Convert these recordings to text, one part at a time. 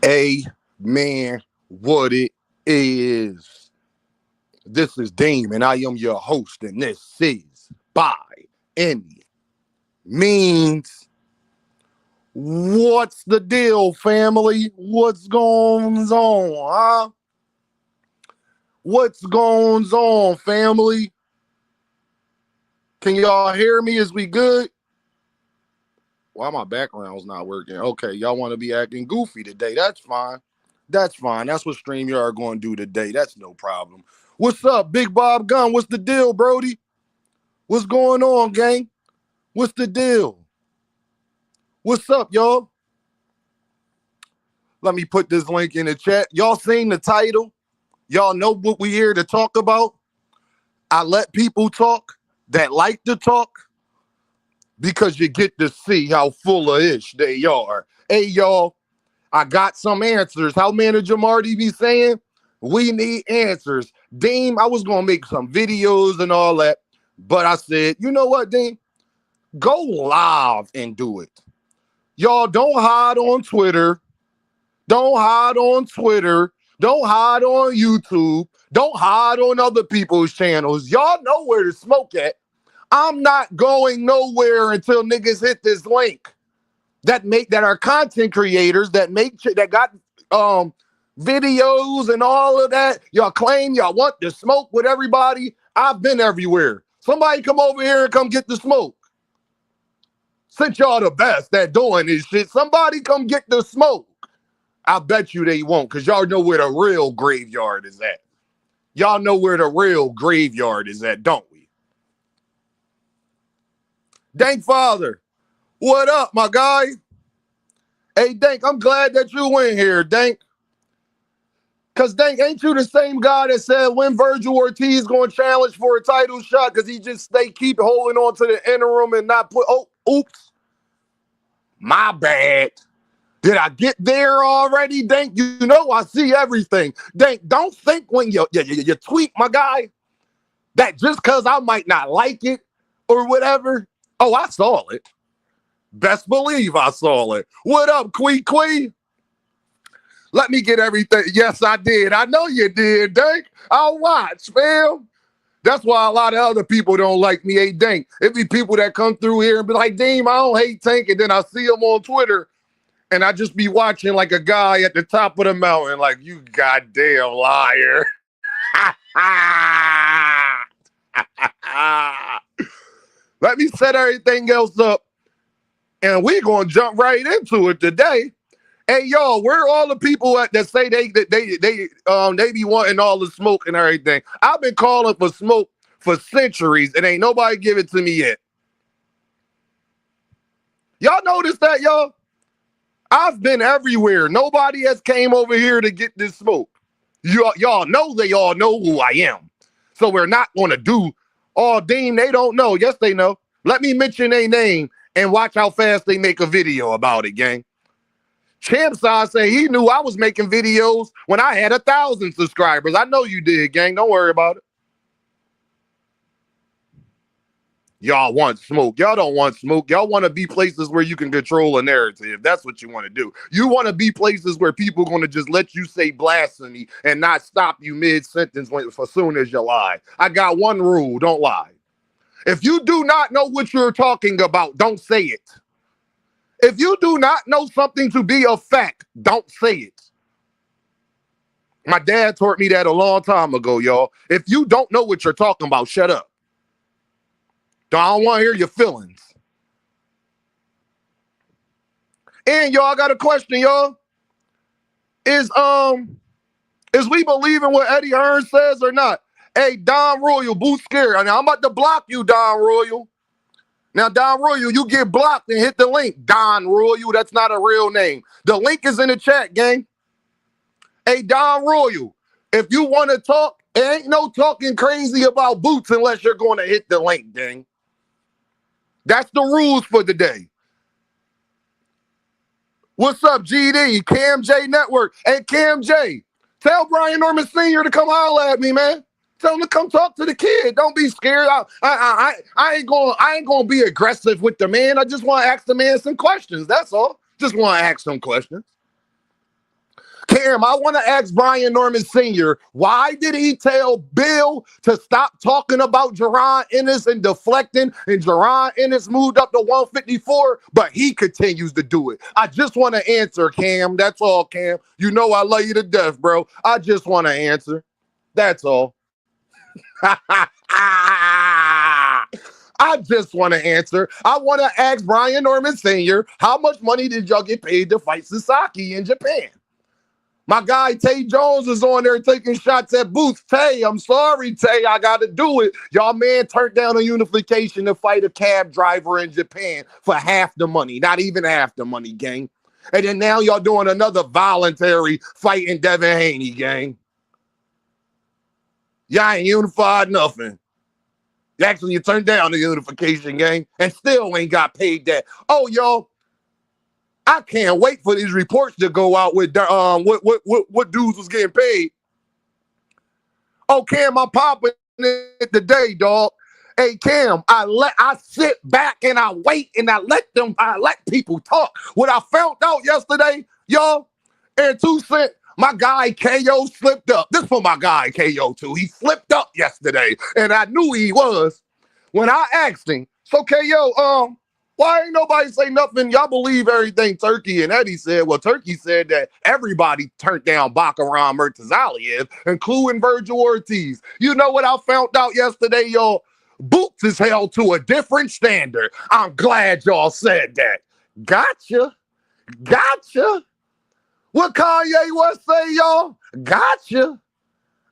A man, what it is. This is Dean, and I am your host, and this is by any means. What's the deal, family? What's going on, huh? What's going on, family? Can y'all hear me? Is we good? Why my background's not working? Okay, y'all want to be acting goofy today. That's fine. That's fine. That's what StreamYard going to do today. That's no problem. What's up, Big Bob Gunn? What's the deal, Brody? What's going on, gang? What's the deal? What's up, y'all? Let me put this link in the chat. Y'all seen the title? Y'all know what we here to talk about? I let people talk that like to talk because you get to see how full of ish they are. Hey, y'all, I got some answers. How Manager Marty be saying? We need answers. Dean, I was going to make some videos and all that, but I said, you know what, Dean? Go live and do it. Y'all don't hide on Twitter. Don't hide on Twitter. Don't hide on YouTube. Don't hide on other people's channels. Y'all know where to smoke at. I'm not going nowhere until niggas hit this link. That are content creators that got videos and all of that. Y'all claim y'all want to smoke with everybody. I've been everywhere. Somebody come over here and come get the smoke. Since y'all the best at doing this shit, somebody come get the smoke. I bet you they won't, because y'all know where the real graveyard is at. Y'all know where the real graveyard is at, don't we? Dank Father, what up, my guy? Hey, Dank, I'm glad that you in here, Dank. Because, Dank, ain't you the same guy that said when Virgil Ortiz going to challenge for a title shot because they keep holding on to the interim and not put, oops, my bad. Did I get there already, Dank? You know I see everything. Dank, don't think when you tweet, my guy, that just because I might not like it or whatever. Oh, I saw it. Best believe I saw it. What up, Quee? Let me get everything. Yes, I did. I know you did, Dank. I'll watch, fam. That's why a lot of other people don't like me, hey, Dank. It be people that come through here and be like, Deem, I don't hate Tank. And then I see them on Twitter. And I just be watching like a guy at the top of the mountain, like, you goddamn liar. Let me set everything else up, and we're going to jump right into it today. Hey, y'all, where are all the people at that say they be wanting all the smoke and everything? I've been calling for smoke for centuries, and ain't nobody give it to me yet. Y'all notice that, y'all? I've been everywhere. Nobody has came over here to get this smoke. Y'all know they all know who I am. So we're not going to do all Dean. They don't know. Yes, they know. Let me mention their name and watch how fast they make a video about it, gang. Champside say he knew I was making videos when I had 1,000 subscribers. I know you did, gang. Don't worry about it. Y'all want smoke. Y'all don't want smoke. Y'all want to be places where you can control a narrative. That's what you want to do. You want to be places where people are going to just let you say blasphemy and not stop you mid-sentence as soon as you lie. I got one rule. Don't lie. If you do not know what you're talking about, don't say it. If you do not know something to be a fact, don't say it. My dad taught me that a long time ago, y'all. If you don't know what you're talking about, shut up. I don't want to hear your feelings. And y'all, I got a question, y'all. Is we believing what Eddie Hearn says or not? Hey, Don Royal, Boots Scary. Now, I'm about to block you, Don Royal. Now, Don Royal, you get blocked and hit the link. Don Royal, that's not a real name. The link is in the chat, gang. Hey, Don Royal, if you want to talk, it ain't no talking crazy about Boots unless you're going to hit the link, gang. That's the rules for today. What's up, GD? Cam J Network. Hey, Cam J, tell Brian Norman Sr. to come holler at me, man. Tell him to come talk to the kid. Don't be scared. I ain't gonna be aggressive with the man. I just want to ask the man some questions. That's all. Just want to ask some questions. Cam, I want to ask Brian Norman Sr., why did he tell Bill to stop talking about Jaron Ennis and deflecting, and Jaron Ennis moved up to 154, but he continues to do it? I just want to answer, Cam. That's all, Cam. You know I love you to death, bro. I just want to answer. That's all. I just want to answer. I want to ask Brian Norman Sr., how much money did y'all get paid to fight Sasaki in Japan? My guy Tay Jones is on there taking shots at Boots. Tay, I'm sorry, Tay, I got to do it. Y'all man turned down a unification to fight a cab driver in Japan for half the money. Not even half the money, gang. And then now y'all doing another voluntary fight in Devin Haney, gang. Y'all ain't unified nothing. Actually, you turned down the unification, gang, and still ain't got paid that. Oh, y'all, I can't wait for these reports to go out with what dudes was getting paid. Oh, Cam, I'm popping it today, dog. Hey, Cam, I sit back and I wait and I let people talk. What I found out yesterday, y'all, and 2 Cent, my guy KO slipped up. This for my guy KO too. He slipped up yesterday, and I knew he was when I asked him. So KO, why ain't nobody say nothing? Y'all believe everything Turkey and Eddie said. Well, Turkey said that everybody turned down Baccarat Murtazaliev, including Virgil Ortiz. You know what I found out yesterday, y'all? Boots is held to a different standard. I'm glad y'all said that. Gotcha. What Kanye was say, y'all? Gotcha.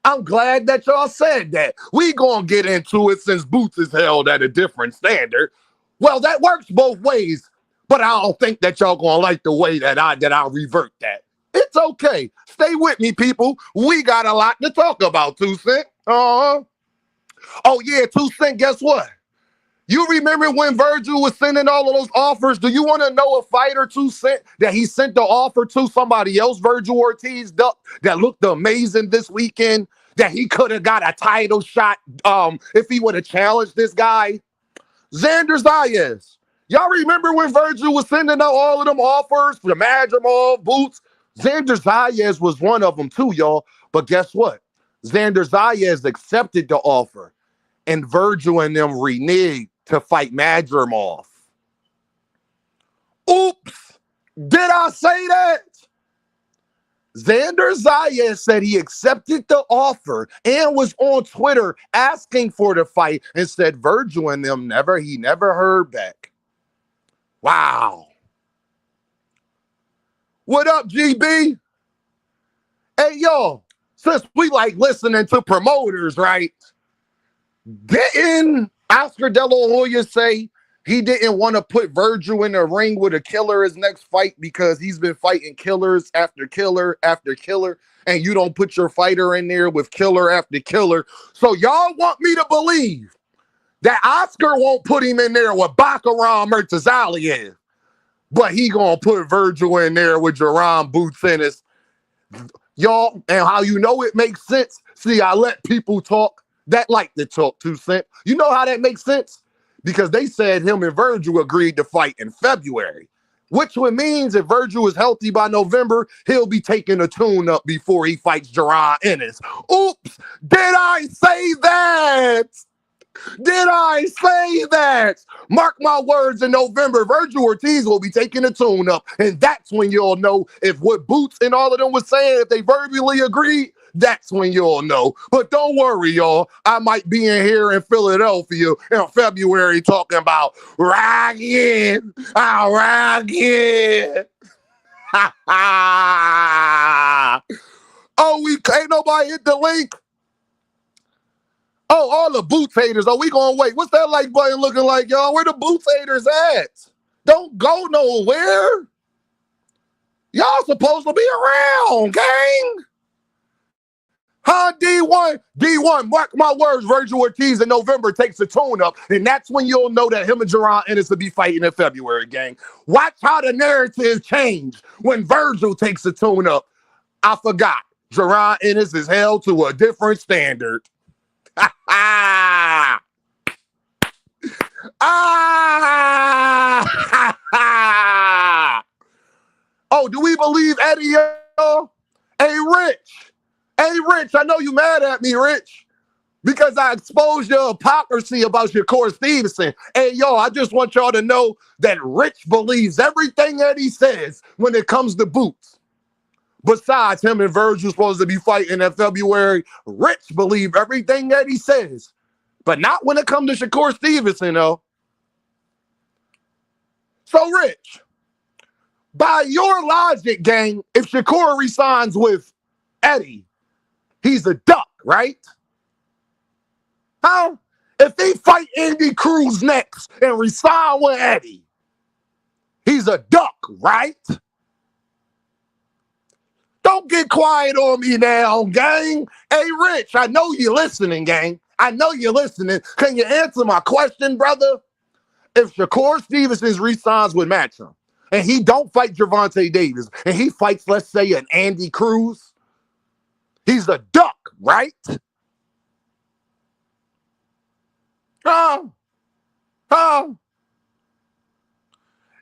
I'm glad that y'all said that. We gonna get into it since Boots is held at a different standard. Well, that works both ways, but I don't think that y'all gonna like the way that I revert that. It's okay. Stay with me, people. We got a lot to talk about, 2 Cent. Oh yeah, 2 Cent, guess what? You remember when Virgil was sending all of those offers? Do you want to know a fighter 2 Cent that he sent the offer to somebody else, Virgil Ortiz, that looked amazing this weekend, that he could have got a title shot if he would have challenged this guy? Xander Zayas. Y'all remember when Virgil was sending out all of them offers for the Madrimov, Boots? Xander Zayas was one of them too, y'all. But guess what? Xander Zayas accepted the offer, and Virgil and them reneged to fight Madrimov. Oops! Did I say that? Xander Zayas said he accepted the offer and was on Twitter asking for the fight, and said Virgil and them he never heard back. Wow. What up, GB? Hey, y'all, since we like listening to promoters, right? Didn't Oscar De La Hoya say he didn't want to put Virgil in the ring with a killer his next fight because he's been fighting killers after killer after killer, and you don't put your fighter in there with killer after killer? So y'all want me to believe that Oscar won't put him in there with Baccarat Murtazaliev, but he gonna put Virgil in there with Jaron Boots Ennis? Y'all, and how you know it makes sense? See, I let people talk that like to talk, 2 Cent. You know how that makes sense? Because they said him and Virgil agreed to fight in February, which would means if Virgil is healthy by November, he'll be taking a tune-up before he fights Jaron Ennis. Oops, did I say that? Did I say that? Mark my words, in November, Virgil Ortiz will be taking a tune-up, and that's when you'll know if what Boots and all of them was saying, if they verbally agreed, that's when you'll know. But don't worry, y'all. I might be in here in Philadelphia in February talking about ragging. I'll ragging. Oh, we ain't nobody hit the link. Oh, all the Boots haters. Oh, we gonna wait. What's that like button looking like, y'all? Where the Boots haters at? Don't go nowhere. Y'all supposed to be around, gang. Huh, D1, mark my words, Virgil Ortiz in November takes a tune-up, and that's when you'll know that him and Jaron Ennis will be fighting in February, gang. Watch how the narrative change when Virgil takes a tune-up. I forgot. Jaron Ennis is held to a different standard. Oh, do we believe Eddie, y'all? Hey, Rich. Hey, Rich, I know you mad at me, Rich, because I exposed your hypocrisy about Shakur Stevenson. Hey, yo, I just want y'all to know that Rich believes everything that he says when it comes to boots. Besides him and Virgil supposed to be fighting in February, Rich believes everything that he says. But not when it comes to Shakur Stevenson, though. So, Rich, by your logic, gang, if Shakur resigns with Eddie, he's a duck, right? Huh? If he fight Andy Cruz next and resign with Eddie, he's a duck, right? Don't get quiet on me now, gang. Hey, Rich, I know you're listening, gang. I know you're listening. Can you answer my question, brother? If Shakur Stevenson resigns with Matcham and he don't fight Gervonta Davis and he fights, let's say, an Andy Cruz, he's a duck, right?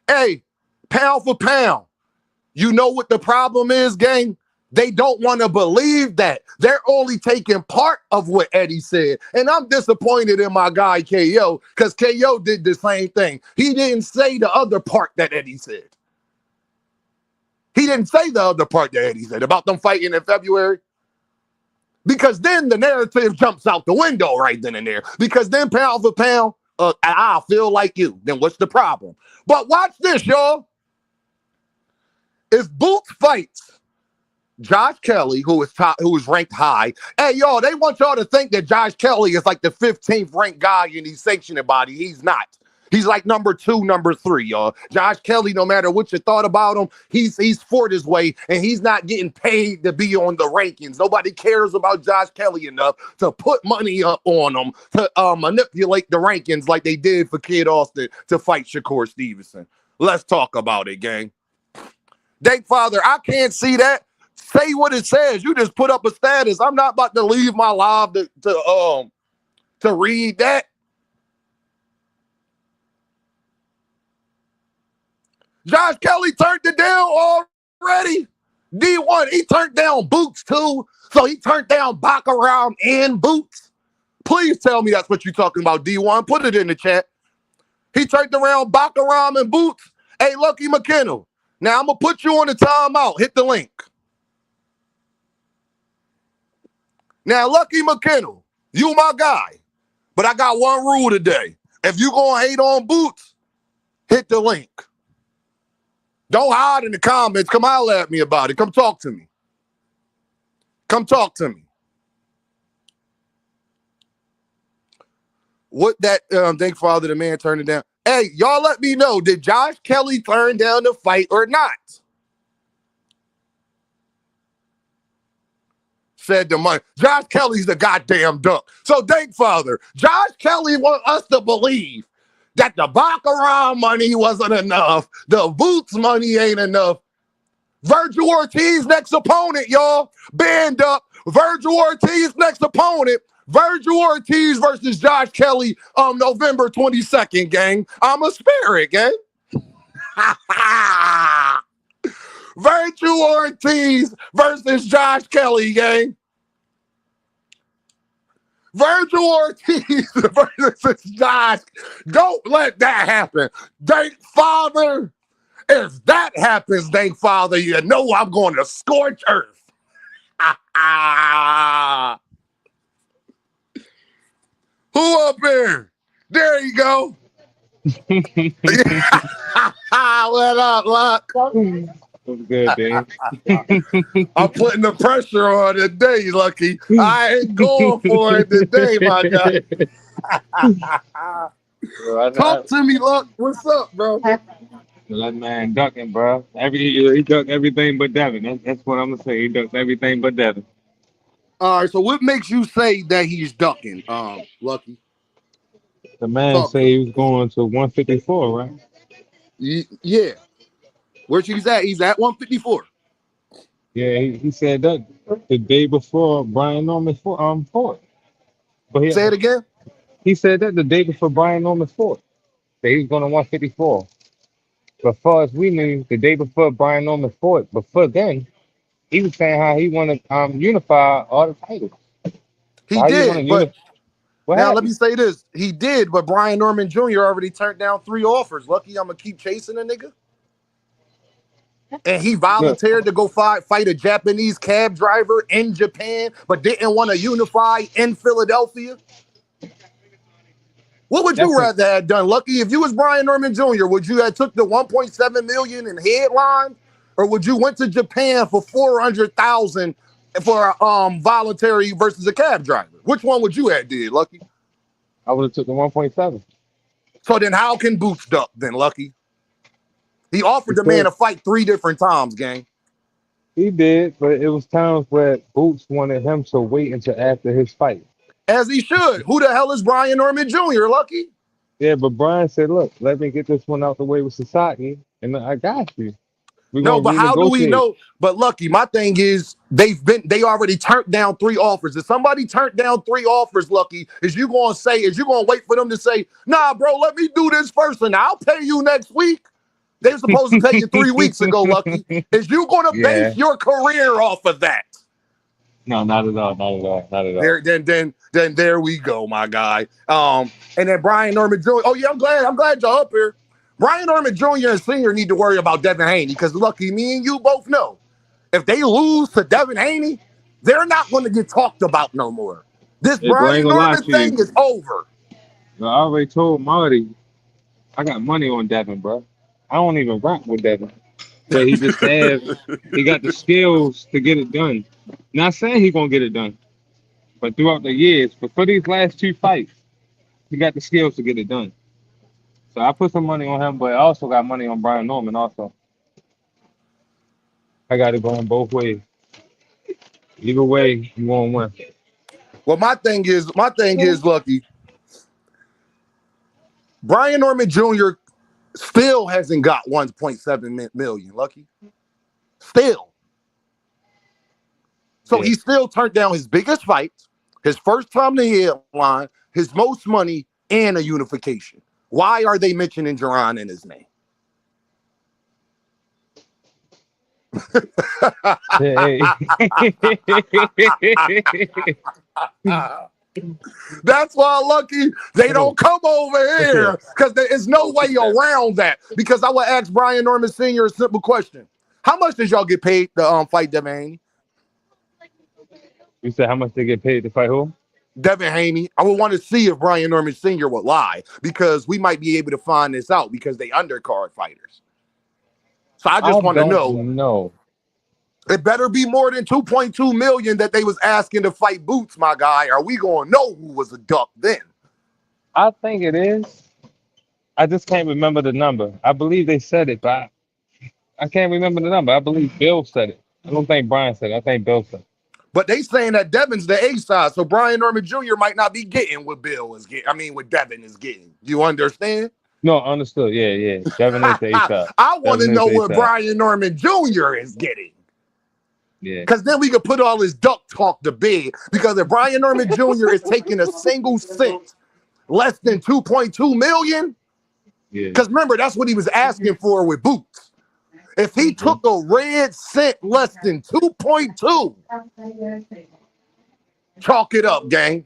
Hey, pound for pound, you know what the problem is, gang? They don't want to believe that. They're only taking part of what Eddie said. And I'm disappointed in my guy, KO, because KO did the same thing. He didn't say the other part that Eddie said. He didn't say the other part that Eddie said about them fighting in February. Because then the narrative jumps out the window right then and there. Because then pound for pound, I feel like you. Then what's the problem? But watch this, y'all. If Boots fights Josh Kelly, who is ranked high. Hey, y'all, they want y'all to think that Josh Kelly is like the 15th ranked guy in these sanctioning body. He's not. He's like number 2, number 3, y'all. Josh Kelly, no matter what you thought about him, he's Ford his way, and he's not getting paid to be on the rankings. Nobody cares about Josh Kelly enough to put money up on him to manipulate the rankings like they did for Kid Austin to fight Shakur Stevenson. Let's talk about it, gang. Dank Father, I can't see that. Say what it says. You just put up a status. I'm not about to leave my live to read that. Josh Kelly turned it down already. D1, he turned down Boots too. So he turned down Baccarat and Boots. Please tell me that's what you're talking about, D1. Put it in the chat. He turned around Baccarat and Boots. Hey, Lucky McKenna. Now I'm going to put you on the timeout. Hit the link. Now, Lucky McKenna, you my guy. But I got one rule today. If you going to hate on Boots, hit the link. Don't hide in the comments. Come holler at me about it. Come talk to me. Come talk to me. What that, thank Father, the man turned it down. Hey, y'all let me know, did Josh Kelly turn down the fight or not? Said the money. Josh Kelly's the goddamn duck. So thank Father, Josh Kelly wants us to believe that the Baccarat money wasn't enough. The Boots money ain't enough. Virgil Ortiz next opponent, y'all. Band up. Virgil Ortiz next opponent. Virgil Ortiz versus Josh Kelly on November 22nd, gang. I'm a spirit, gang. Virgil Ortiz versus Josh Kelly, gang. Virgil Ortiz versus Josh. Don't let that happen. Thank Father. If that happens, thank Father, you know I'm going to scorch earth. Who up here? There you go. What up, Luck? What's good, Dan? I'm putting the pressure on today, Lucky. I ain't going for it today, my guy. Talk to me, Luck. What's up, bro? That man ducking, bro. He ducked everything but Devin. That's what I'm gonna say. He ducked everything but Devin. All right, so what makes you say that he's ducking, Lucky? The man say he was going to 154, right? Yeah. Where he's at? He's at 154. Yeah, he said that the day before Brian Norman fought. But Say it again. He said that the day before Brian Norman fought. That he was going to 154. But far as we knew, the day before Brian Norman fought, before then, he was saying how he want to unify all the titles. He Why you want to did, but unify? What now let me happened? say this. He did, but Brian Norman Jr. already turned down 3 offers. Lucky I'm gonna keep chasing a nigga. And he Look, volunteered to go fight a Japanese cab driver in Japan, but didn't want to unify in Philadelphia. What would you that's a rather have done, Lucky? If you was Brian Norman Jr., would you have took the 1.7 million in headline, or would you went to Japan for 400,000 for voluntary versus a cab driver? Which one would you have did, Lucky? I would have took the 1.7 So then, how can Boots duck then, Lucky? He offered the man because a fight 3 different times, gang. he did, but it was times where Boots wanted him to wait until after his fight. As he should. Who the hell is Brian Norman Jr., Lucky? Yeah, but Brian said, "Look, let me get this one out the way with Sasaki, and I got you. We're No, gonna but how do we renegotiate." know? But Lucky, my thing is they already turned down 3 offers. If somebody turned down 3 offers, Lucky, is you gonna wait for them to say, nah, bro, let me do this first and I'll pay you next week? They were supposed to pay you 3 weeks ago, Lucky. Is you gonna base Yeah, your career off of that? no, not at all, not at all, not at all. Then there we go, my guy. And then Brian Norman Jr. Oh yeah, I'm glad y'all up here. Brian Norman Jr. and Senior need to worry about Devin Haney because Lucky, me and you both know if they lose to Devin Haney, they're not going to get talked about no more. This Hey, bro, I ain't Brian gonna lie Norman to thing you. is over. Bro, I already told Marty I got money on Devin, bro. I don't even rock with Devin, but he got the skills to get it done. Not saying he gonna get it done, but throughout the years, but for these last 2 fights, he got the skills to get it done. So I put some money on him, but I also got money on Brian Norman. Also, I got it going both ways. Either way, you won't win. Well, my thing is, Lucky, Brian Norman Jr. still hasn't got 1.7 million. Lucky, still. So Yeah, he still turned down his biggest fight, his first time to the headline, his most money, and a unification. Why are they mentioning Jaron in his name? hey. That's why, Lucky, they don't come over here because there is no way around that. Because I would ask Brian Norman Sr. a simple question: how much did y'all get paid to fight Devin Haney? You said how much they get paid to fight who? Devin Haney. I would want to see if Brian Norman Sr. would lie because we might be able to find this out because they undercard fighters. So I just I want to don't know. know. It better be more than 2.2 million that they was asking to fight Boots, my guy. Are we gonna know who was a duck then? I think it is. I just can't remember the number. I believe they said it, but I can't remember the number. I believe Bill said it. I don't think Brian said it. I think Bill said it. But they saying that Devin's the A side, so Brian Norman Jr. might not be getting what Bill is getting. I mean, what Devin is getting. You understand? No, understood. Yeah, yeah. Devin is the A side. I want to Devin is know the A what side. Brian Norman Jr. is getting. Yeah. Because then we could put all his duck talk to bed. Because if Brian Norman Jr. is taking a single cent less than 2.2 million, Yeah. because remember, that's what he was asking for with Boots. If he Hmm. took a red cent less than 2.2, chalk it up, gang.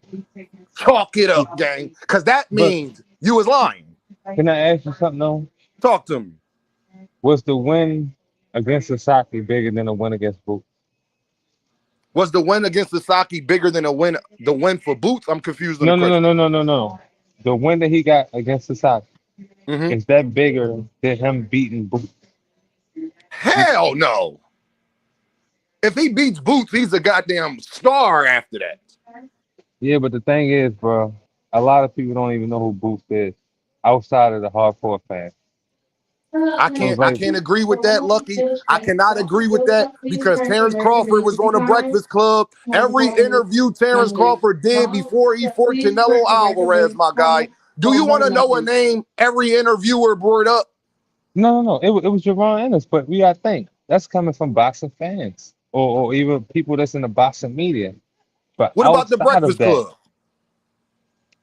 Chalk it up, gang. Because that But means you was lying. can I ask you something though? Talk to me. Was the win against Sasaki bigger than the win against Boots? Was the win against Sasaki bigger than the win for Boots? I'm confused on the No, no, no, question. no, no, no, no. The win that he got against Sasaki, Mm-hmm. is that bigger than him beating Boots? Hell no. If he beats Boots, he's a goddamn star after that. Yeah, but the thing is, bro, a lot of people don't even know who Boots is outside of the hardcore fans. I So can't it's I like, can't agree with that, Lucky. I cannot agree with that because Terrence Crawford was on the Breakfast Club. Every interview Terrence Crawford did before he fought Canelo Alvarez, my guy. Do you want to know a name every interviewer brought up? no, no, no. It was Jaron Ennis, but we gotta think that's coming from boxing fans or even people that's in the boxing media. But What about the outside of Breakfast that, Club?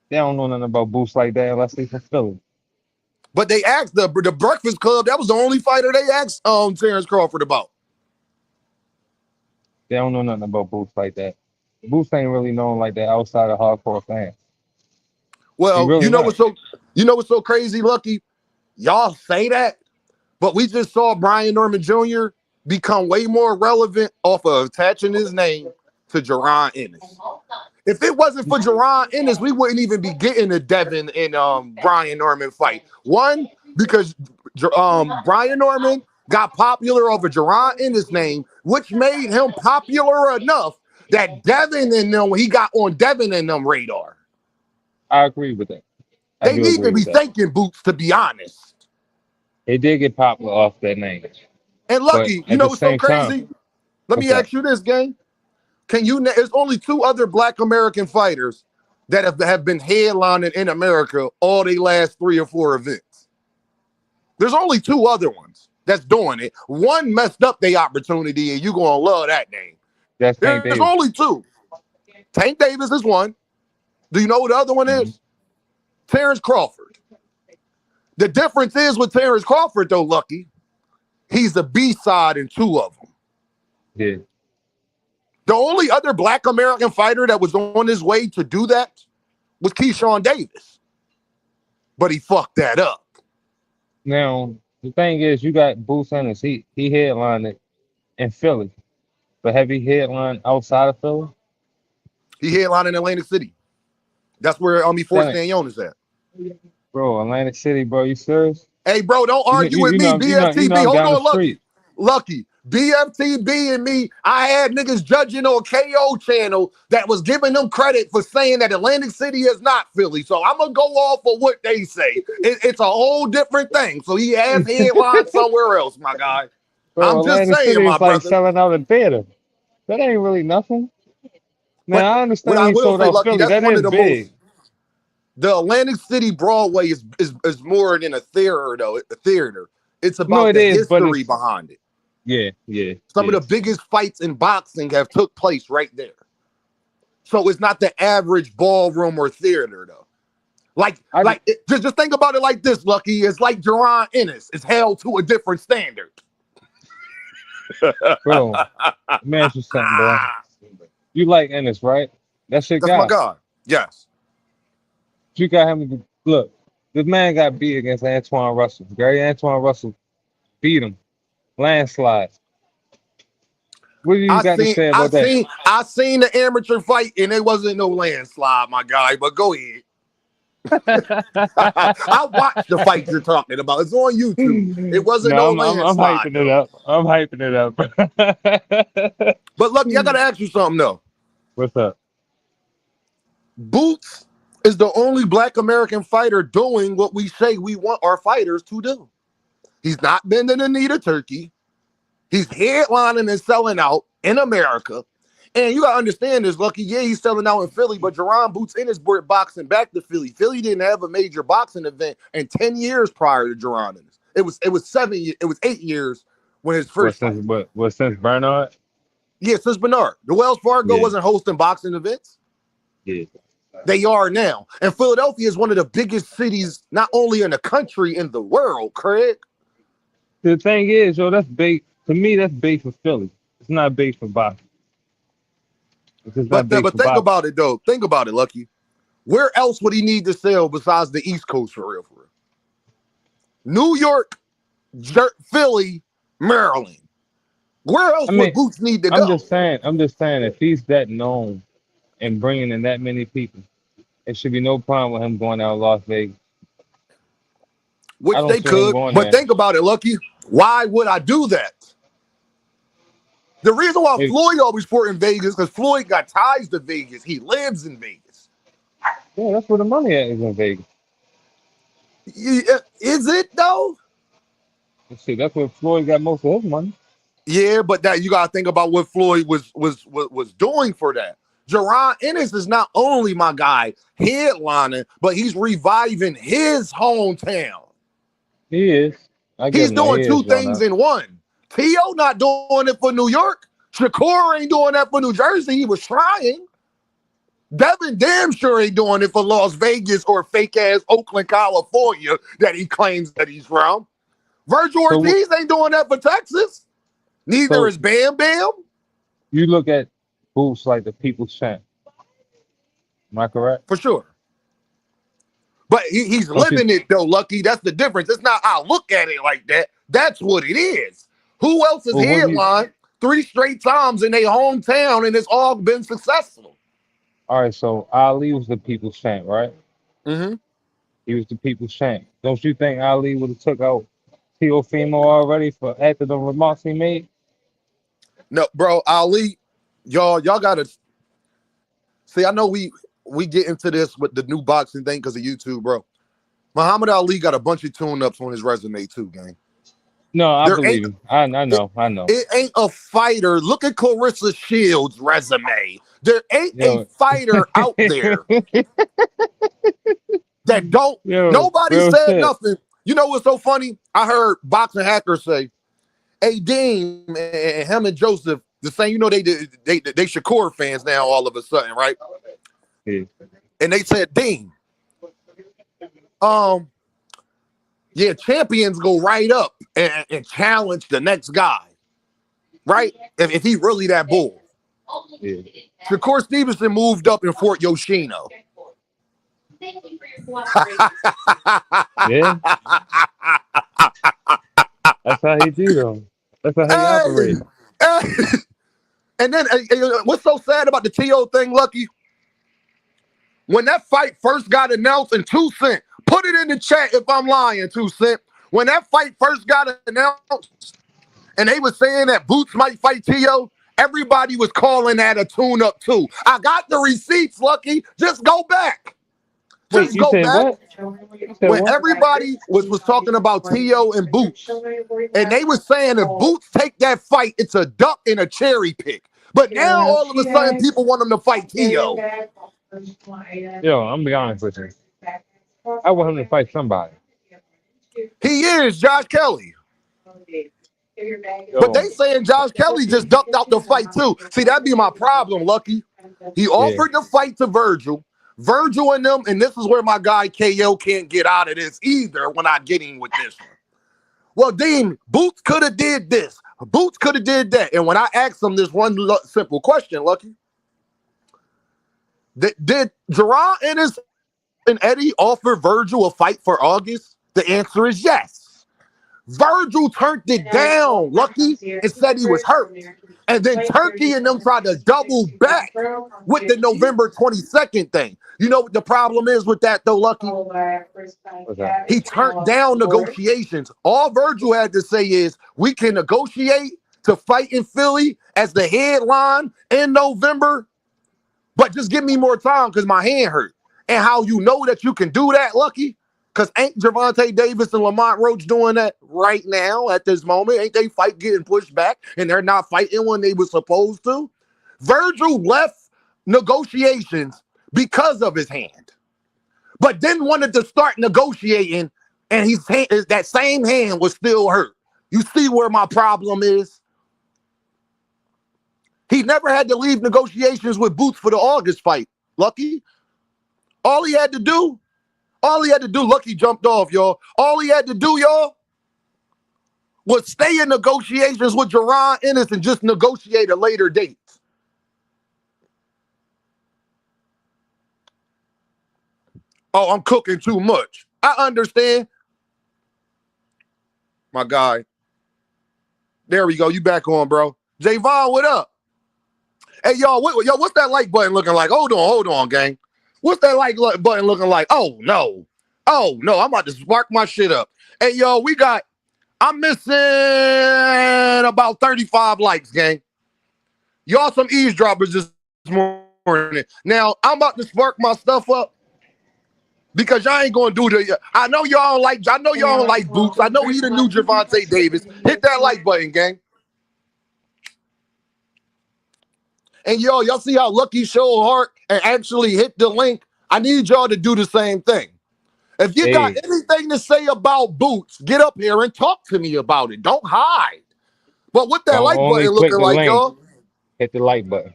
they don't know nothing about Boots like that unless they from Philly. But they asked the Breakfast Club. That was the only fighter they asked Terrence Crawford about. They don't know nothing about Boots like that. Boots ain't really known like that outside of hardcore fans. He Well, really not. you know what's so crazy, Lucky? Y'all say that, but we just saw Brian Norman Jr. become way more relevant off of attaching his name to Jaron Ennis. If it wasn't for Jaron Ennis, we wouldn't even be getting the Devin and Brian Norman fight. One, because Brian Norman got popular over Jaron Ennis' name, which made him popular enough that Devin and them, when he got on Devin and them radar. I agree with that. I They do need to agree be with that. thanking Boots, to be honest. He did get popular off that name. And But Lucky, you at know the what's so same time, crazy? Let what's me that? ask you this, gang. There's only two other Black American fighters that have been headlining in America all the last 3 or 4 events. There's only two other ones that's doing it. One messed up their opportunity, and you're gonna love that name. That's Tank There's Davis. only two. Tank Davis is one. Do you know what the other one Mhm. is? Terrence Crawford. The difference is with Terrence Crawford, though, Lucky, he's the B-side in two of them. Yeah. The only other Black American fighter that was on his way to do that was Keyshawn Davis. But he fucked that up. Now the thing is, you got Boots Ennis. He headlined it in Philly, but have he headlined outside of Philly? He headlined in Atlantic City. That's where Fort That ain't, Stanton is at. bro. Atlantic City, bro. You serious? Hey, bro, don't argue with me. You know BFTB, I'm hold down the on, street. Lucky. BFTB and me, I had niggas judging on KO channel that was giving them credit for saying that Atlantic City is not Philly. So I'm going to go off of what they say. It's a whole different thing. So he has headlines somewhere else, my guy. Bro, I'm just Atlantic saying, City my is like brother. selling out a theater. That ain't really nothing. But Now I what understand I he will sold say, out Lucky, Philly. that's That one of is the most. big. The Atlantic City Broadway is more than a theater, though. A theater. It's No, about it the is, but history it's behind it. Some of yeah. the biggest fights in boxing have took place right there. So it's not the average ballroom or theater, though. Just think about it like this, Lucky. It's like Jaron Ennis is held to a different standard. Bro, let me ask you something, bro. You like Ennis, right? That's your That's my guy. guy. Yes. You got him to look. This man got beat against Antoine Russell. Gary Antoine Russell beat him. Landslide. What do you I got to seen say I about that? seen I seen the amateur fight and it wasn't no landslide, my guy. But go ahead. I watched the fight you're talking about. It's on YouTube. It wasn't No, no I'm landslide hyping it though. up. I'm hyping it up. But Lucky, I gotta ask you something though. What's up? Boots is the only Black American fighter doing what we say we want our fighters to do. He's not bending the knee to Turkey. He's headlining and selling out in America. And you gotta understand this, Lucky. Yeah, he's selling out in Philly, but Jaron Boots Ennis brought boxing back to Philly. Philly didn't have a major boxing event in 10 years prior to Jaron Ennis. It was 8 years when his first fight. What since Bernard? Yeah, since Bernard. The Wells Fargo Yeah, wasn't hosting boxing events. yeah. They are now. And Philadelphia is one of the biggest cities, not only in the country, in the world, Craig. The thing is, yo, that's big to me. That's big for Philly. It's not big for boxing. It's just not big But for think boxing. about it, though. Think about it, Lucky. Where else would he need to sell besides the East Coast for real? New York, Philly, Maryland. Where else I would mean, Boots need to I'm go? just saying. I'm just saying, if he's that known and bringing in that many people, it should be no problem with him going out to Las Vegas. I Which don't they see him could. going But there. think about it, Lucky. Why would I do that? The reason why It, Floyd always fought in Vegas, because Floyd got ties to Vegas. He lives in Vegas. yeah, that's where the money at is in Vegas. Is it, though? See, that's where Floyd got most of his money. Yeah, but that you gotta think about what Floyd was doing for that. Jaron Ennis is not only my guy headlining, but he's reviving his hometown. He is. I give He's him that. He doing is, two things John. in one. T.O. not doing it for New York. Shakur ain't doing that for New Jersey. He was trying. Devin damn sure ain't doing it for Las Vegas or fake ass Oakland, California that he claims that he's from. Virgil So, Ortiz ain't doing that for Texas. Neither so is Bam Bam. you look at Boots like the people's champ. Am I correct? for sure. But he's Don't you? living it though, Lucky. That's the difference. It's not I look at it like that. That's what it is. Who else is Well, what do you? headline 3 straight times in their hometown and it's all been successful? All right, so Ali was the people's champ, right? Mm-hmm. He was the people's champ. Don't you think Ali would have took out Teofimo already for after the remarks he made? No, bro, Ali, y'all gotta see. I know we get into this with the new boxing thing because of YouTube, bro. Muhammad Ali got a bunch of tune-ups on his resume too, gang. No, I There believe ain't him. I it, know, I know. it ain't a fighter. Look at Clarissa Shields' resume. There ain't a Yo, fighter out there that don't. yo, Nobody real said shit. nothing. You know what's so funny? I heard boxing hackers say, "Hey, Dean and him and Joseph, the same. You know they Shakur fans now all of a sudden, right?" Yeah. And they said, "Dean, um, yeah, champions go right up and challenge the next guy, right? If he really that bull." Yeah. Shakur Stevenson moved up in Fort Yoshino. Yeah, that's how he do though. That's how he Hey, operate. hey. And then what's so sad about the TO thing, Lucky? When that fight first got announced in 2 Cent, put it in the chat if I'm lying, 2 Cent. When that fight first got announced and they were saying that Boots might fight TO, everybody was calling that a tune-up too. I got the receipts, Lucky. Just go back. Wait, Just you go said back. what? You said When what? everybody was talking about TO and Boots, and they were saying if Boots take that fight, it's a duck and a cherry pick. But now all of a sudden, people want him to fight TO. Yo, I'm gonna be honest with you. I want him to fight somebody. He is Josh Kelly. But Yo, they saying Josh Kelly just ducked out the fight too. See, that'd be my problem, Lucky. He yeah, offered the fight to Virgil. Virgil and them, and this is where my guy KO can't get out of this either when I get in with this one. Well, Dean, Boots could have did this. Boots could have did that. And when I asked him this one simple question, Lucky, did Jaron, Ennis, and Eddie offer Virgil a fight for August? The answer is yes. Virgil turned it down, Lucky, and said he was hurt. And then Turkey and them tried to double back with the November 22nd thing. You know what the problem is with that, though, Lucky? what's that? He turned down negotiations. All Virgil had to say is, we can negotiate to fight in Philly as the headline in November, but just give me more time because my hand hurt. And how you know that you can do that, Lucky? Because ain't Gervonta Davis and Lamont Roach doing that right now at this moment? Ain't they fight getting pushed back and they're not fighting when they were supposed to? Virgil left negotiations because of his hand, but then wanted to start negotiating and that same hand was still hurt. You see where my problem is? He never had to leave negotiations with Boots for the August fight, Lucky. All he had to do, Lucky jumped off, y'all. All he had to do, y'all, was stay in negotiations with Jaron Ennis and just negotiate a later date. Oh, I'm cooking too much. I understand. My guy. There we go. You back on, bro. Javon, what up? Hey, y'all, what's that like button looking like? Hold on, gang. What's that like button looking like? Oh, no, I'm about to spark my shit up. Hey, y'all, I'm missing about 35 likes, gang. Y'all some eavesdroppers this morning. Now, I'm about to spark my stuff up because y'all ain't gonna do I know y'all don't like Boots. I know he the new Gervonta Davis. Hit that like button, gang. And y'all see how Lucky showed heart and actually hit the link? I need y'all to do the same thing. If you got Hey, anything to say about Boots, get up here and talk to me about it. Don't hide. But what that don't like only button click looking the like, link. y'all? Hit the like button.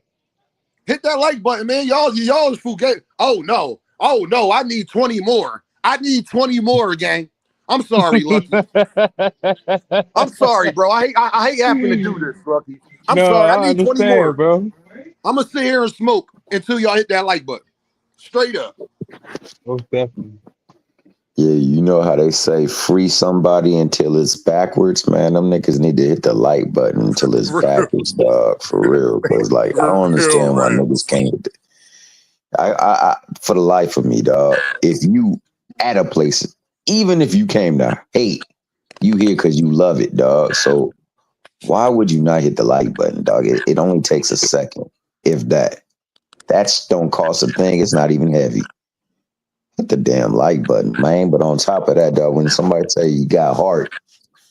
Hit that like button, man. Y'all is forget. Oh no, I need 20 more. I need 20 more, gang. I'm sorry, Lucky. I'm sorry, bro. I hate having to do this, Lucky. I'm No, sorry. I I need 20 understand, more. bro. I'm gonna sit here and smoke until y'all hit that like button. Straight up. Most definitely. Yeah, you know how they say free somebody until it's backwards, man. Them niggas need to hit the like button until it's backwards, dog. For real. Cause like I don't Real understand why niggas Rams. can't. For the life of me, dog. If you at a place, even if you came to hate, you here because you love it, dog. So why would you not hit the like button, dog? It only takes a second, if that. That's don't cost a thing. It's not even heavy. Hit the damn like button, man. But on top of that, dog, when somebody say you got heart,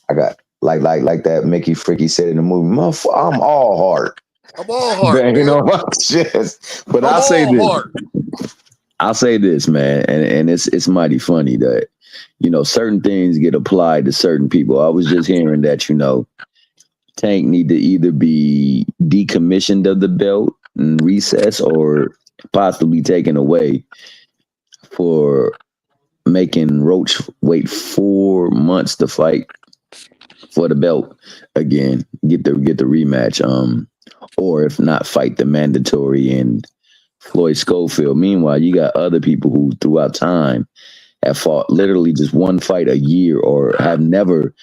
I got like that Mickey Fricky said in the movie, I'm all heart. I'm all heart, Banging man. on my chest. But I'm all heart. I'll say this, man, and it's mighty funny that, certain things get applied to certain people. I was just hearing that, Tank need to either be decommissioned of the belt and recess or possibly taken away for making Roach wait 4 months to fight for the belt again, get the rematch, or if not, fight the mandatory and Floyd Schofield. Meanwhile, you got other people who throughout time have fought literally just one fight a year or have never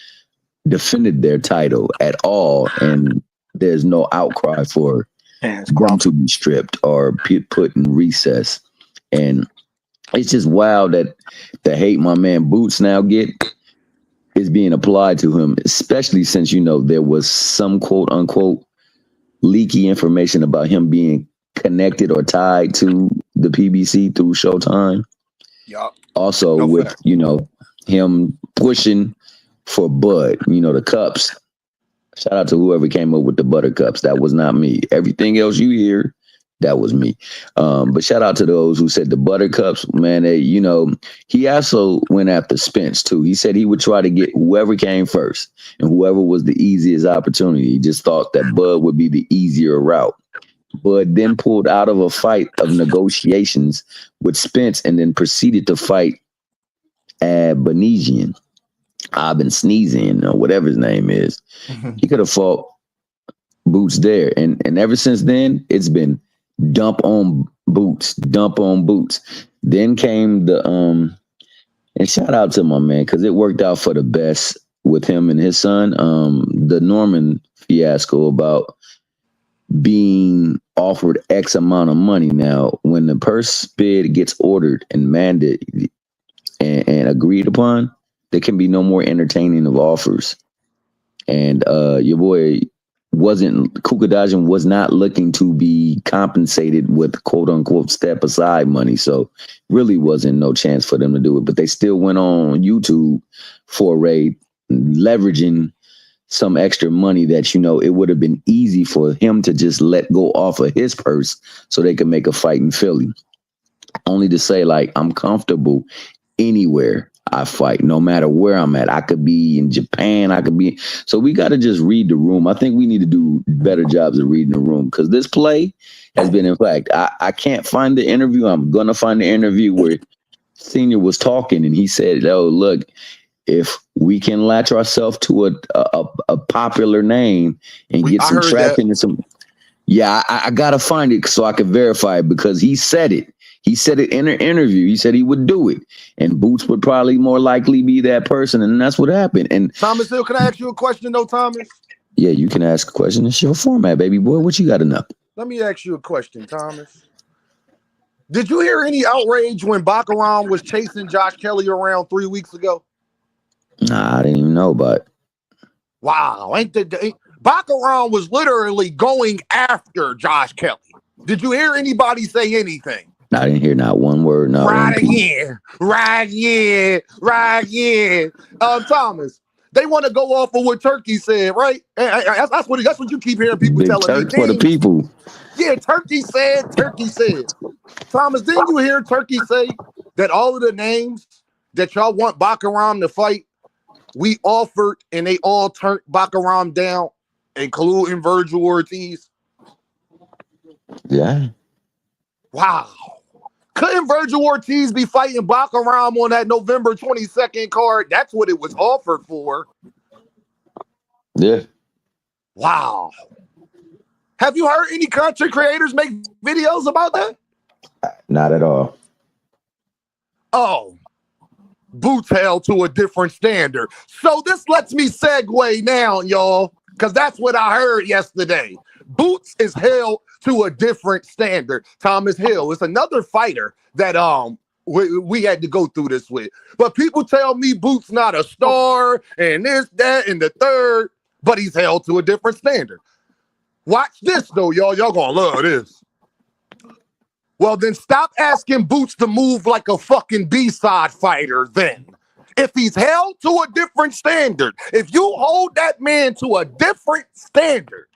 defended their title at all, and there's no outcry for them to be stripped or put in recess. And it's just wild that the hate my man Boots now get is being applied to him, especially since, there was some quote unquote leaky information about him being connected or tied to the PBC through Showtime. Yeah. Also with, him pushing for Bud, the cups. Shout out to whoever came up with the buttercups. That was not me. Everything else you hear, that was me. But shout out to those who said the buttercups, man. He also went after Spence too. He said he would try to get whoever came first and whoever was the easiest opportunity. He just thought that Bud would be the easier route. Bud then pulled out of a fight of negotiations with Spence and then proceeded to fight Benesian. I've been sneezing or whatever his name is. He could have fought Boots there. And ever since then, it's been dump on Boots. Then came the and shout out to my man, because it worked out for the best with him and his son. The Norman fiasco about being offered X amount of money. Now, when the purse bid gets ordered and mandated and agreed upon, there can be no more entertaining of offers. And your boy Kukadajian was not looking to be compensated with quote unquote step aside money. So really wasn't no chance for them to do it. But they still went on YouTube for a raid, leveraging some extra money that, it would have been easy for him to just let go off of his purse so they could make a fight in Philly. Only to say, like, I'm comfortable anywhere I fight, no matter where I'm at. I could be in Japan. So we got to just read the room. I think we need to do better jobs of reading the room, because this play has been, in fact, I can't find the interview. I'm going to find the interview where Senior was talking and he said, oh, look, if we can latch ourselves to a popular name and get some traction and some. Yeah, I got to find it so I can verify it, because he said it. He said it in an interview. He said he would do it. And Boots would probably more likely be that person. And that's what happened. And Thomas Hill, can I ask you a question though, Thomas? Yeah, you can ask a question. It's your format, baby boy. What you got to know? Let me ask you a question, Thomas. Did you hear any outrage when Baccarat was chasing Josh Kelly around 3 weeks ago? Nah, I didn't even know about it. Wow. Baccarat was literally going after Josh Kelly. Did you hear anybody say anything? I didn't hear not one word. Not right one again. Thomas, they want to go off of what Turkey said, right? That's what you keep hearing people Big telling Turk me. for the people. Yeah, Turkey said. Thomas, didn't you hear Turkey say that all of the names that y'all want Baccarat to fight, we offered and they all turned Baccarat down, including Virgil Ortiz? Yeah. Wow. Couldn't Virgil Ortiz be fighting Baccaram on that November 22nd card? That's what it was offered for. Yeah. Wow. Have you heard any content creators make videos about that? Not at all. Oh, Boots held to a different standard. So this lets me segue now, y'all, because that's what I heard yesterday. Boots is held to a different standard. Thomas Hill is another fighter that we had to go through this with. But people tell me Boots not a star and this, that, and the third, but he's held to a different standard. Watch this, though, y'all. Y'all gonna love this. Well, then stop asking Boots to move like a fucking B-side fighter then. If he's held to a different standard, if you hold that man to a different standard,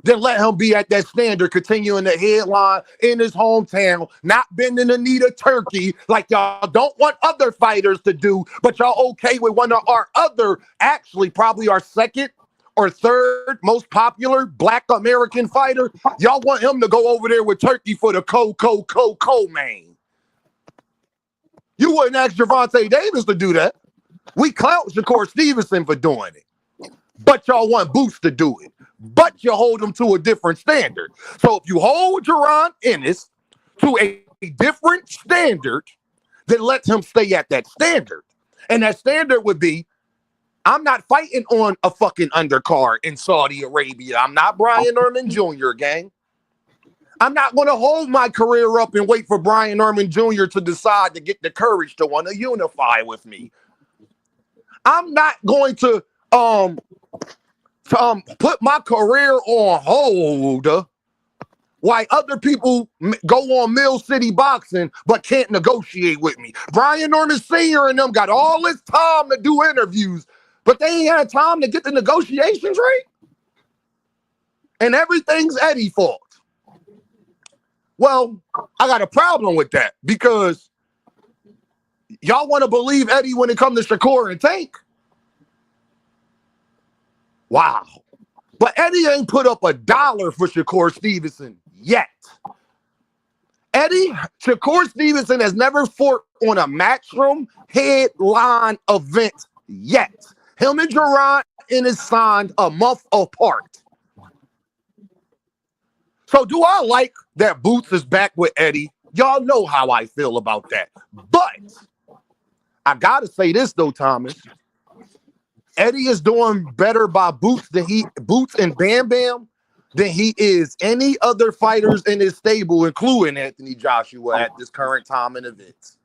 then let him be at that standard, continuing the headline in his hometown, not bending the knee to Turkey like y'all don't want other fighters to do, but y'all okay with one of our other, actually probably our second or third most popular Black American fighter. Y'all want him to go over there with Turkey for the co-main. You wouldn't ask Gervonta Davis to do that. We clout Shakur Stevenson for doing it. But y'all want Boots to do it. But you hold him to a different standard. So if you hold Jaron Ennis to a different standard, then let him stay at that standard. And that standard would be, I'm not fighting on a fucking undercard in Saudi Arabia. I'm not Brian Thurman Jr., gang. I'm not going to hold my career up and wait for Brian Thurman Jr. to decide to get the courage to want to unify with me. I'm not going to put my career on hold while other people go on Mill City Boxing but can't negotiate with me. Brian Norman Sr. and them got all this time to do interviews, but they ain't had time to get the negotiations right. And everything's Eddie's fault. Well, I got a problem with that because y'all want to believe Eddie when it comes to Shakur and Tank. Wow. But Eddie ain't put up $1 for Shakur Stevenson yet. Shakur Stevenson has never fought on a Matchroom headline event yet. Him and Jaron Ennis signed a month apart. So do I like that Boots is back with Eddie? Y'all know how I feel about that. But I got to say this, though, Thomas. Eddie is doing better by Boots and Bam Bam than he is any other fighters in his stable, including Anthony Joshua at this current time in events.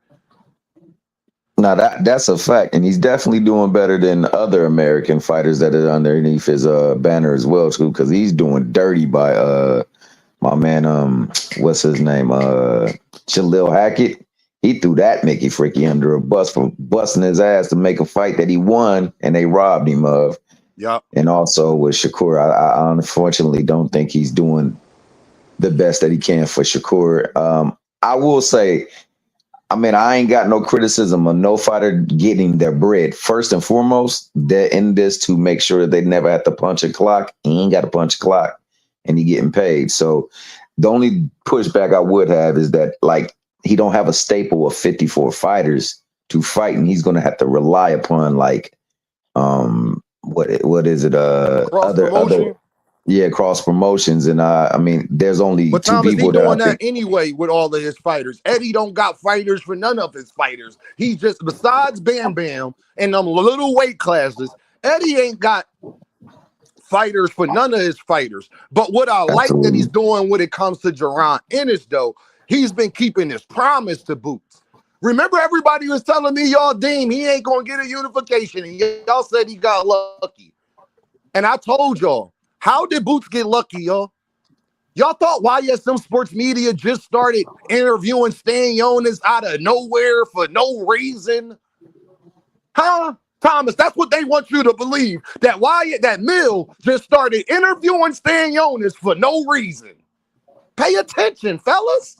Now that's a fact, and he's definitely doing better than other American fighters that are underneath his banner as well, too, because he's doing dirty by my man, what's his name? Jalil Hackett. He threw that Mickey Fricky under a bus for busting his ass to make a fight that he won and they robbed him of. Yep. And also with Shakur, I unfortunately don't think he's doing the best that he can for Shakur. I will say, I mean, I ain't got no criticism of no fighter getting their bread. First and foremost, they're in this to make sure that they never have to punch a clock. He ain't got to punch a clock and he getting paid. So the only pushback I would have is that, like, he don't have a staple of 54 fighters to fight, and he's going to have to rely upon, like, what is it? Cross promotions. And I mean, there's only but two Thomas, people he doing that anyway with all of his fighters. Eddie don't got fighters for none of his fighters. He just, besides Bam Bam and them little weight classes, Eddie ain't got fighters for none of his fighters. But what I like that he's doing when it comes to Jaron Ennis, though, he's been keeping his promise to Boots. Remember, everybody was telling me, y'all, Dean, he ain't going to get a unification. And y'all said he got lucky. And I told y'all, how did Boots get lucky, y'all? Y'all thought YSM Sports Media just started interviewing Stan Jonas out of nowhere for no reason? Huh? Thomas, that's what they want you to believe. That Mill just started interviewing Stan Jonas for no reason. Pay attention, fellas.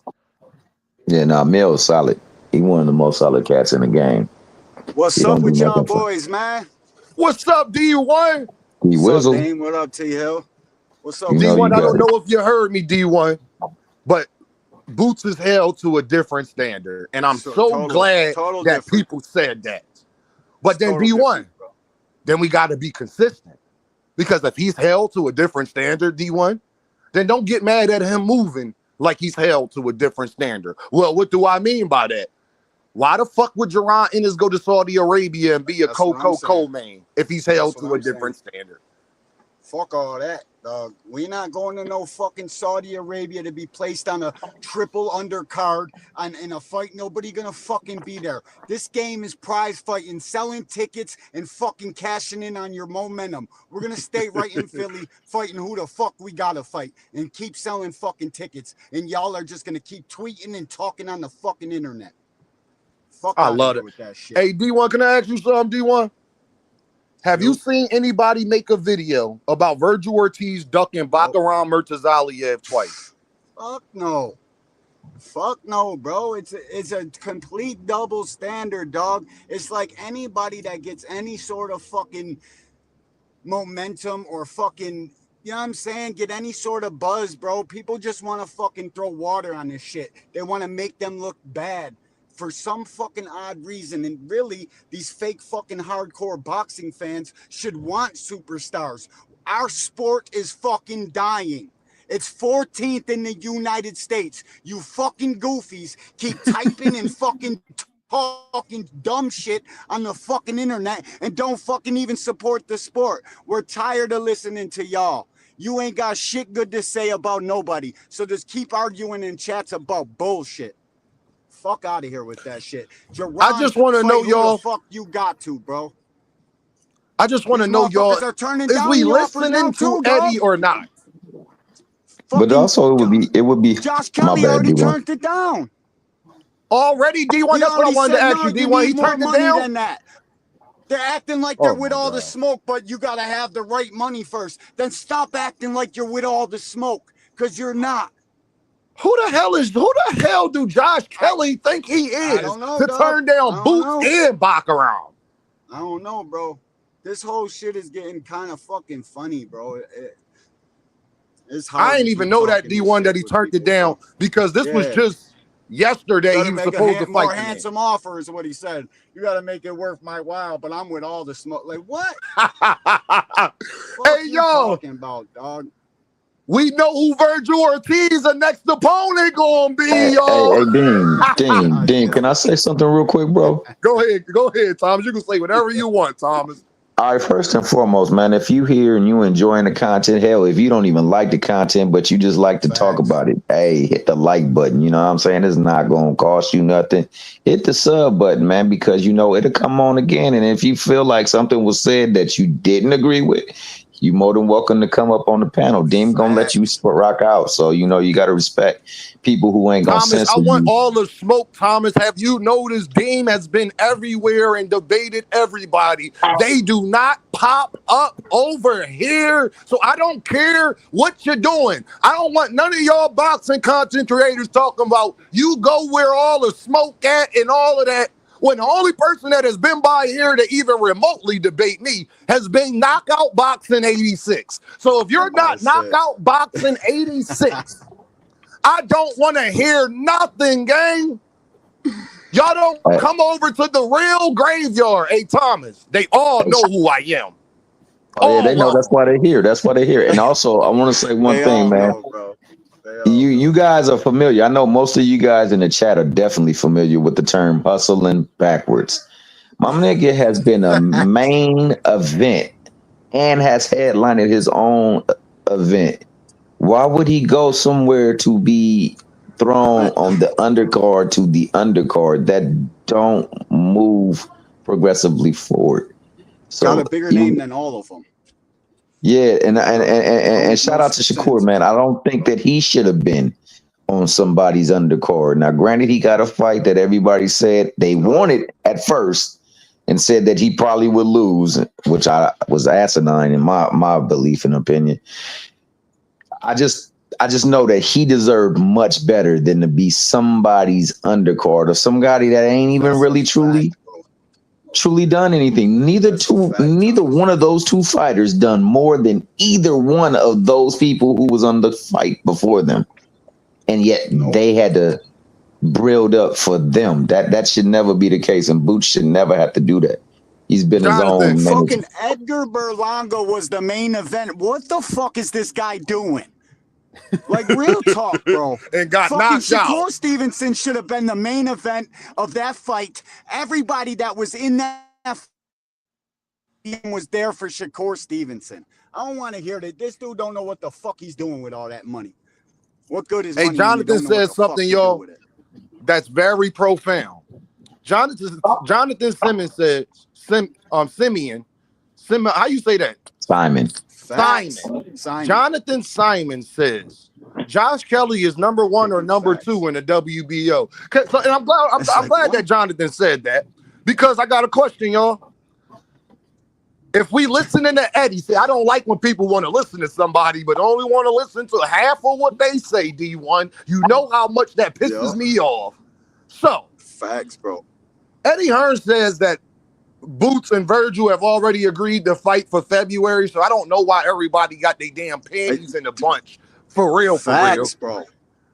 Yeah, Mill's solid. He one of the most solid cats in the game. What's up with y'all boys, man? What's up, D1? What's up, Dean? What up, T-Hill? What's up, D1? I don't know if you heard me, D1, but Boots is held to a different standard, and I'm so glad that people said that. But then D1, then we got to be consistent, because if he's held to a different standard, D1, then don't get mad at him moving like he's held to a different standard. Well, what do I mean by that? Why the fuck would Jaron Ennis go to Saudi Arabia and be a co-main if he's held to a different standard? Fuck all that, dog. We not going to no fucking Saudi Arabia to be placed on a triple undercard in a fight. Nobody gonna fucking be there. This game is prize fighting, selling tickets and fucking cashing in on your momentum. We're gonna stay right in Philly fighting who the fuck we gotta fight and keep selling fucking tickets. And y'all are just gonna keep tweeting and talking on the fucking internet. Fuck, I love it with that shit. Hey, D1, can I ask you something, D1? Have you seen anybody make a video about Virgil Ortiz ducking Bakaram Murtazaliev twice? Fuck no. Fuck no, bro. It's a complete double standard, dog. It's like anybody that gets any sort of fucking momentum or fucking, you know what I'm saying, get any sort of buzz, bro. People just want to fucking throw water on this shit. They want to make them look bad for some fucking odd reason. And really, these fake fucking hardcore boxing fans should want superstars. Our sport is fucking dying. It's 14th in the United States. You fucking goofies keep typing and fucking talking dumb shit on the fucking internet and don't fucking even support the sport. We're tired of listening to y'all. You ain't got shit good to say about nobody. So just keep arguing in chats about bullshit. Fuck out of here with that shit. Jaron, I just want to know, y'all. Fuck you got to, bro. I just want to know, y'all. Is we listening to Eddie or not? But also, it would be. Josh Kelly already turned it down. Already, D1. That's what I wanted to ask you, D1. He turned it down. Than that. They're acting like they're with all the smoke, but you gotta have the right money first. Then stop acting like you're with all the smoke, because you're not. Who the hell do Josh Kelly think he is to turn down Boots and Bakaram? I don't know, bro. This whole shit is getting kind of fucking funny, bro. It's hard. I didn't even know that, D1, that he turned it down, because this was just yesterday. He was supposed to fight. More handsome offer is what he said. You got to make it worth my while, but I'm with all the smoke. Like, what? Hey, yo. Talking about, dog? We know who Virgil Ortiz, the next opponent, gonna be, y'all. Hey, Dean, can I say something real quick, bro? Go ahead, Thomas. You can say whatever you want, Thomas. All right, first and foremost, man, if you here and you enjoying the content, hell, if you don't even like the content, but you just like to talk about it, hey, hit the like button. You know what I'm saying? It's not going to cost you nothing. Hit the sub button, man, because, you know, it'll come on again. And if you feel like something was said that you didn't agree with, you more than welcome to come up on the panel. Dean gonna let you rock out. So, you know, you got to respect people who ain't gonna censor you. I want all the smoke, Thomas. Have you noticed Dean has been everywhere and debated everybody? They do not pop up over here. So I don't care what you're doing. I don't want none of y'all boxing content creators talking about you go where all the smoke at and all of that, when the only person that has been by here to even remotely debate me has been Knockout Boxing 86. So if you're not Knockout Boxing 86, I don't want to hear nothing, gang. Y'all don't come over to the real graveyard. Hey, Thomas, they all know who I am. Oh, yeah, they know. That's why they're here. That's why they're here. And also, I want to say one thing, man. You guys are familiar. I know most of you guys in the chat are definitely familiar with the term hustling backwards. My nigga has been a main event and has headlined his own event. Why would he go somewhere to be thrown on the undercard to the undercard that don't move progressively forward? So got a bigger name than all of them. Yeah, and shout out to Shakur, man. I don't think that he should have been on somebody's undercard. Now, granted, he got a fight that everybody said they wanted at first and said that he probably would lose, which I was asinine in my belief and opinion. I just know that he deserved much better than to be somebody's undercard or somebody that ain't even really truly done anything. Neither one of those two fighters done more than either one of those people who was on the fight before them. and yet they had to build up for them. That should never be the case, and Boots should never have to do that. He's been his Jonathan, own manager. Fucking Edgar Berlanga was the main event. What the fuck is this guy doing? Like, real talk, bro. And got fucking knocked Shakur out. Stevenson should have been the main event of that fight. Everybody that was in that was there for Shakur Stevenson. I don't want to hear that. This dude don't know what the fuck he's doing with all that money. What good is money? Hey, Jonathan says something, y'all, that's very profound. Jonathan Simmons said, Simeon, how you say that? Simon. Jonathan Simon says Josh Kelly is number 1 or number 2 in the WBO. And I'm glad that Jonathan said that, because I got a question, y'all. If we listening to Eddie, say, I don't like when people want to listen to somebody, but only want to listen to half of what they say, D1. You know how much that pisses me off. So, facts, bro. Eddie Hearn says that Boots and Virgil have already agreed to fight for February, so I don't know why everybody got their damn panties in a bunch. For real, facts, bro.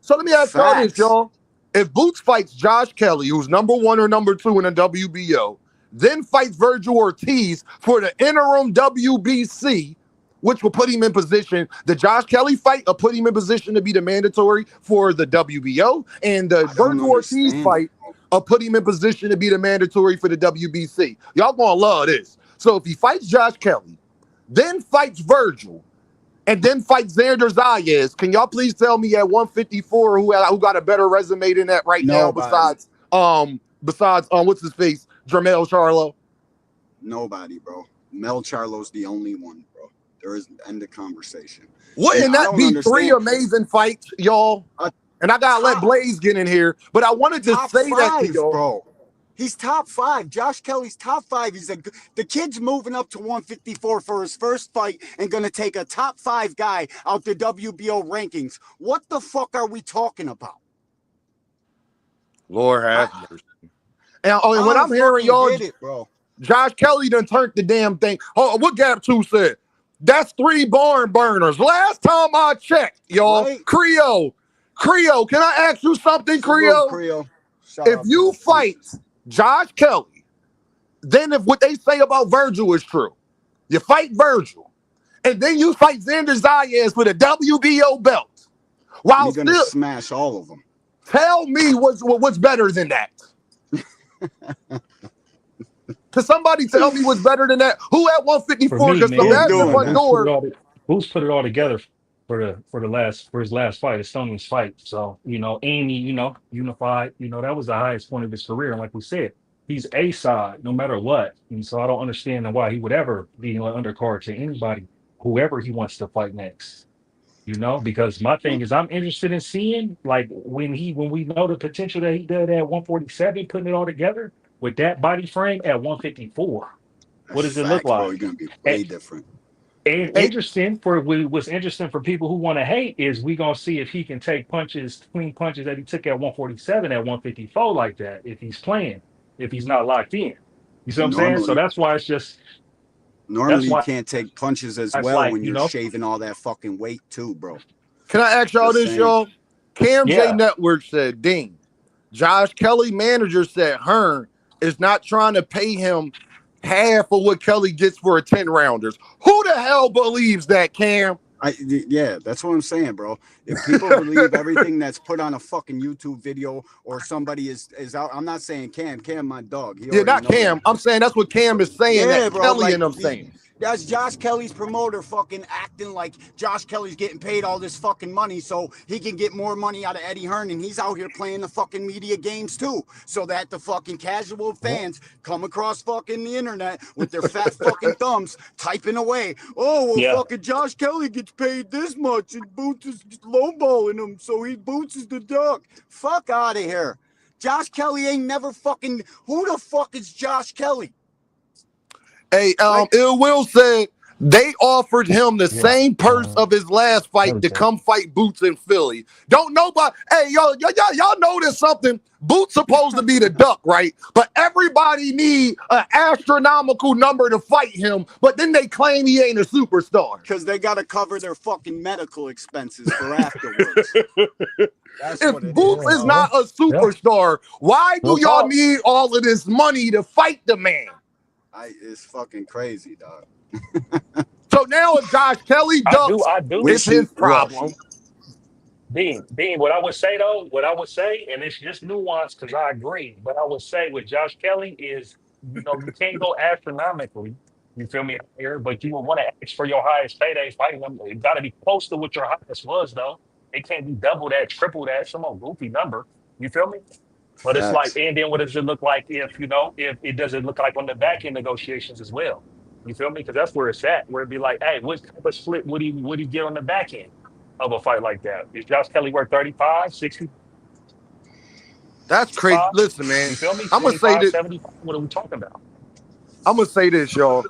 So let me ask y'all this, y'all. If Boots fights Josh Kelly, who's number 1 or number 2 in the WBO, then fights Virgil Ortiz for the interim WBC, which will put him in position. The Josh Kelly fight will put him in position to be the mandatory for the WBO, and the Virgil Ortiz fight will put him in position to be the mandatory for the WBC. Y'all gonna love this. So if he fights Josh Kelly, then fights Virgil, and then fights Xander Zayas, can y'all please tell me at 154 who got a better resume than that right now besides what's his face? Jermell Charlo? Nobody, bro. Mel Charlo's the only one, bro. There is end of conversation. Wouldn't that be 3 amazing fights, y'all? And I gotta let Blaze get in here, but I wanted to say that to y'all, bro. He's top 5. Josh Kelly's top 5. The kid's moving up to 154 for his first fight and gonna take a top 5 guy out the WBO rankings. What the fuck are we talking about? Lord have mercy. And what I'm hearing, y'all, bro. Josh Kelly done turned the damn thing. Oh, what Gap 2 said? That's 3 barn burners. Last time I checked, y'all, right. Creo, can I ask you something, Creo? If you fight Josh Kelly, then if what they say about Virgil is true, you fight Virgil, and then you fight Xander Zayas for the WBO belt, while you're gonna smash all of them. Tell me what's better than that. Can somebody tell me what's better than that? Who at 154? Because Boots put it all together for his last fight, his Stoney's fight. So, Amy, unified, that was the highest point of his career. And like we said, he's a side no matter what. And so I don't understand why he would ever be an undercard to anybody, whoever he wants to fight next. Because my thing is, I'm interested in seeing, like, when we know the potential that he did at 147, putting it all together with that body frame at 154. What does it look like? Bro, you're gonna be way different. And what's interesting for people who want to hate is we gonna see if he can take clean punches that he took at 147 at 154 like that. If he's playing, if he's not locked in, you see what I'm saying? So that's why it's just. Normally, you can't take punches as well when you're shaving all that fucking weight too, bro. Can I ask y'all this, y'all? Cam J Network said, Ding. Josh Kelly manager said Hearn is not trying to pay him half of what Kelly gets for a 10-rounders. Who the hell believes that, Cam? Yeah, that's what I'm saying, bro. If people believe everything that's put on a fucking YouTube video or somebody is out, I'm not saying Cam, my dog. Not Cam. I'm saying that's what Cam is saying. Yeah, bro, Kelly and I'm saying. That's Josh Kelly's promoter fucking acting like Josh Kelly's getting paid all this fucking money so he can get more money out of Eddie Hearn, and he's out here playing the fucking media games too, so that the fucking casual fans come across fucking the internet with their fat fucking thumbs typing away. Oh, well, fucking Josh Kelly gets paid this much and Boots is lowballing him, so Boots is the dog. Fuck out of here. Josh Kelly ain't never fucking. Who the fuck is Josh Kelly? Hey, Ill Will said They offered him the Yeah. same purse of his last fight to come fight Boots in Philly. Don't nobody. Hey, y'all notice something? Boots supposed to be the duck, right? But everybody need an astronomical number to fight him. But then they claim he ain't a superstar because they got to cover their fucking medical expenses for afterwards. If Boots is not a superstar, why do y'all need all of this money to fight the man? It's fucking crazy, dog. So now if Josh Kelly ducks, I do. It's his problem. Dean, what I would say, and it's just nuance because I agree, but I would say with Josh Kelly is, you can't go astronomically, you feel me, here, but you would want to ask for your highest payday fighting them. It got to be close to what your highest was, though. It can't be double that, triple that, some old goofy number. You feel me? But it's like, and then what does it look like if it doesn't look like on the back end negotiations as well? You feel me? Because that's where it's at, where it'd be like, hey, what type of split would he get on the back end of a fight like that? Is Josh Kelly worth 35, 60? That's crazy. Listen, man. You feel me? I'm going to say this. 75, what are we talking about? I'm going to say this, y'all.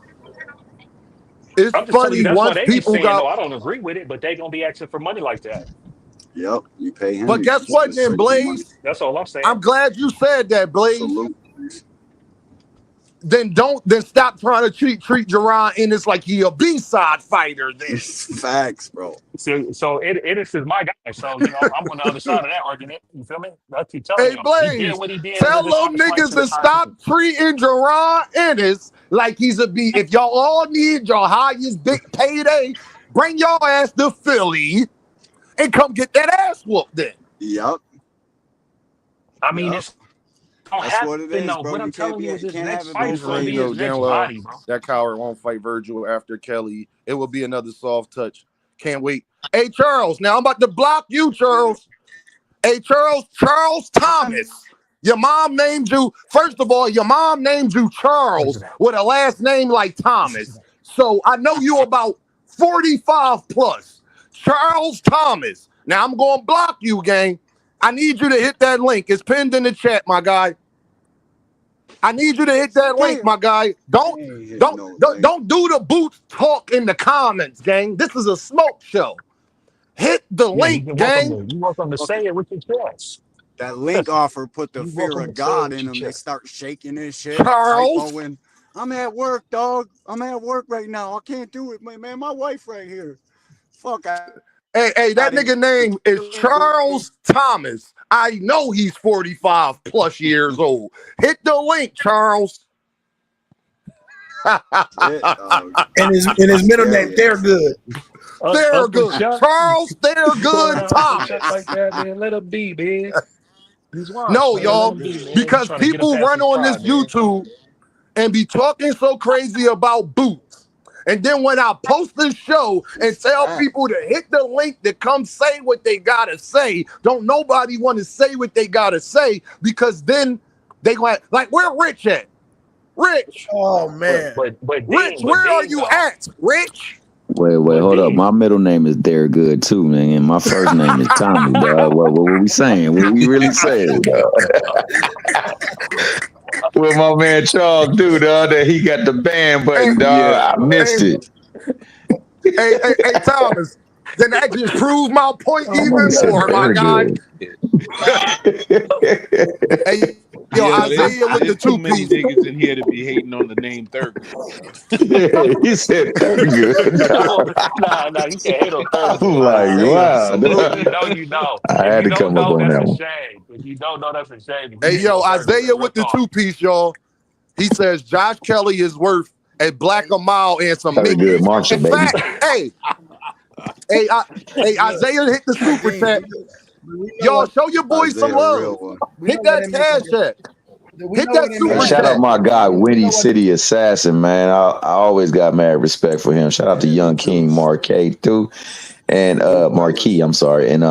It's funny once people got... I don't agree with it, but they going to be asking for money like that. Yep, you pay him. But guess what, then, Blaze? That's all I'm saying. I'm glad you said that, Blaze. Absolutely. Then stop trying to treat Jaron Ennis like he a B-side fighter. Then facts, bro. So Ennis is my guy. So I'm on the other side of that argument. You feel me? I keep telling you. Hey, Blaze, tell them niggas to stop treating Jaron Ennis like he's a B. If y'all all need your highest big payday, bring your ass to Philly and come get that ass whooped. Then. Yep. I mean, it's. That's what it is, bro. What I'm telling you is this next fight is going to be his next body, bro. That coward won't fight Virgil after Kelly. It will be another soft touch. Can't wait. Hey, Charles. Now I'm about to block you, Charles. Hey, Charles Thomas. Your mom named you. First of all, your mom named you Charles with a last name like Thomas. So I know you about 45 plus. Charles Thomas. Now I'm going to block you, gang. I need you to hit that link. It's pinned in the chat, my guy. I need you to hit that link, my guy. Don't do the Boots talk in the comments, gang. This is a smoke show. Hit the link, gang. You welcome to say it with your chest. That link offer put the fear of God in them. They start shaking this shit. Charles, I'm at work, dog. I'm at work right now. I can't do it, man. My wife right here. Fuck. Hey, that nigga name is Charles Thomas. I know he's 45 plus years old. Hit the link, Charles. and his middle name, They're Good. They're Good. Charles, They're Good Thomas. Like that, man. Let him be, man. No, y'all, because people run on this YouTube and be talking so crazy about Boots. And then when I post this show and tell people to hit the link to come say what they gotta say, don't nobody want to say what they gotta say because then they go like, where Rich at? Rich. Oh man. But Rich, where are you at? Rich? Wait, hold up. My middle name is They're Good too, man. And my first name is Tommy, dog. What we saying? What we really saying, dog? What my man Charles do, dog, that he got the band button, dog. I missed it. Hey, Thomas. Then that just proved my point even more, my guy. Hey, Isaiah with the two piece. Niggas in here to be hating on the name Thurman. He said Thurman. Nah, you can't hate on Thurman. Wow. You know. I had to come up on that one. If you don't know, that's a shame. Hey, Isaiah with the two piece, y'all. He says Josh Kelly is worth a black a mile and some Very good marshal, baby. Hey, Isaiah hit the super chat. Y'all, show your boys some love. Hit that cash app. Hit that super chat. Shout out my guy, Windy City Assassin, man. I always got mad respect for him. Shout out to Young King Marquis too, and Marquis. I'm sorry, and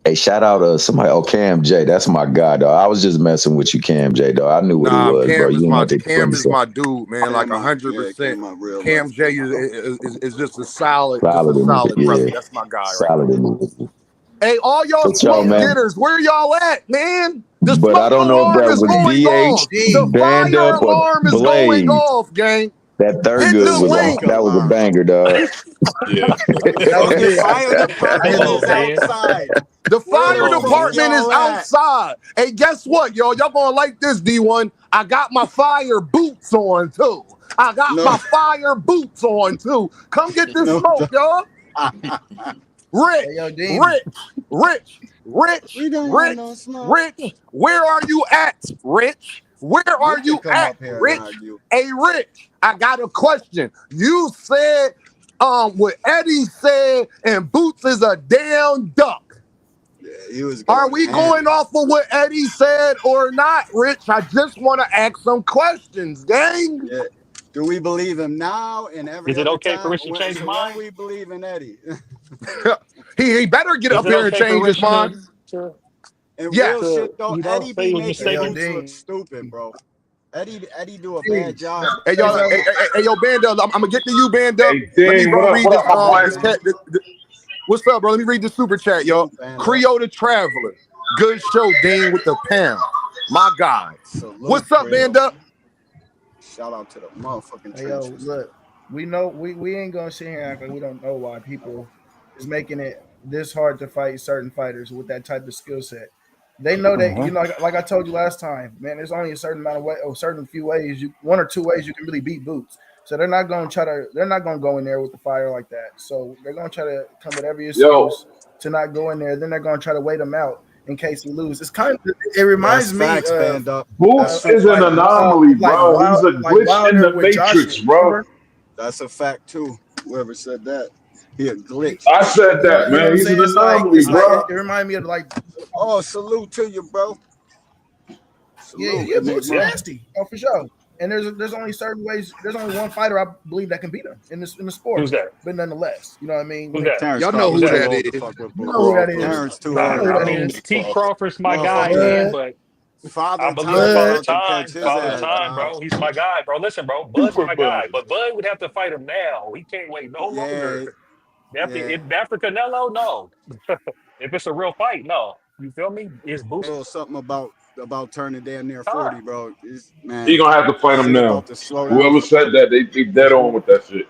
hey, shout out somebody. Cam J. That's my guy, dog. I was just messing with you, Cam J. Dog. I knew what he was, Cam bro. Cam is my dude, man. Like 100%. Cam J is just a solid brother. That's my guy, right? Hey, all y'all smoke getters, where y'all at, man? But I don't know if that was DH, the Band fire Up, or alarm is Blaze. going off, gang. That Hit Thurgood the link. that was a banger, dog. Yeah. The fire department Come is on, man. outside. The Where fire the fuck department is y'all at? outside. Hey, guess what, y'all? Y'all gonna like this, D1. I got my fire boots on, too. I got my fire boots on, too. Come get this smoke, y'all. Rich, Hey, yo, Dean. We don't want Rich, no smoke. Rich, where are you at, Rich? Where are you come at, up here and Rich? argue. Hey, Rich, I got a question. You said what Eddie said, and Boots is a damn duck. Yeah, he was Are we ham. going off of what Eddie said or not, Rich? I just want to ask some questions, gang. Yeah. Do we believe him now and every Is it other okay time? for Rich to change his When mind? we believe in Eddie. He better get Is up it here and okay for change his Rich mind. to And Yes. real shit though, you know, Eddie say be when you making say Yo, Boots Dean. look stupid, bro. Eddie do a bad job. Hey, y'all, hey, yo, Band Up, I'm gonna get to you, Band Up. Hey, Let me Dean, go what up? read What this. up, my boy? This cat, what's up, bro? Let me read the super chat, y'all. Creo the Traveler. Good show, Dean, with the pound. My guy. Salute, What's up, Creo. Band Up? Shout out to the motherfucking Hey, yo, trenches. look, we know we ain't gonna sit here and act like we don't know why people is making it this hard to fight certain fighters with that type of skill set. They know that, you know, like I told you last time, man. There's only a certain amount of way, or certain few ways, one or two ways you can really beat Boots. So they're not gonna go in there with the fire like that. So they're gonna try to come with every excuse to not go in there. Then they're gonna try to wait him out in case he loses. It's kind of, it reminds me Facts, of Band Up. Boots is an anomaly, bro. He's a glitch in the matrix, bro. Remember? That's a fact too. Whoever said that, he a glitch. I said that, man. He's an anomaly, bro. It reminded me of like, Oh, salute to you, bro. Salute. yeah, Boots is nasty. Oh, for sure. And there's only certain ways. There's only one fighter I believe that can beat him in the sport. Who's that? But nonetheless, you know what I mean. Who's that? Y'all know who that is. You know who that is. Terrence too Nah, old. I mean, T. Crawford's my guy, man, but I believe Time Father Time, bro. He's my guy, bro. Listen, bro, Bud's my guy, but Bud would have to fight him now. He can't wait no longer. After Canelo, no. If it's a real fight, no. You feel me? It's boosting. Something about turning damn near 40, bro. Man, He gonna have to fight him now. Whoever said that, they dead on with that shit.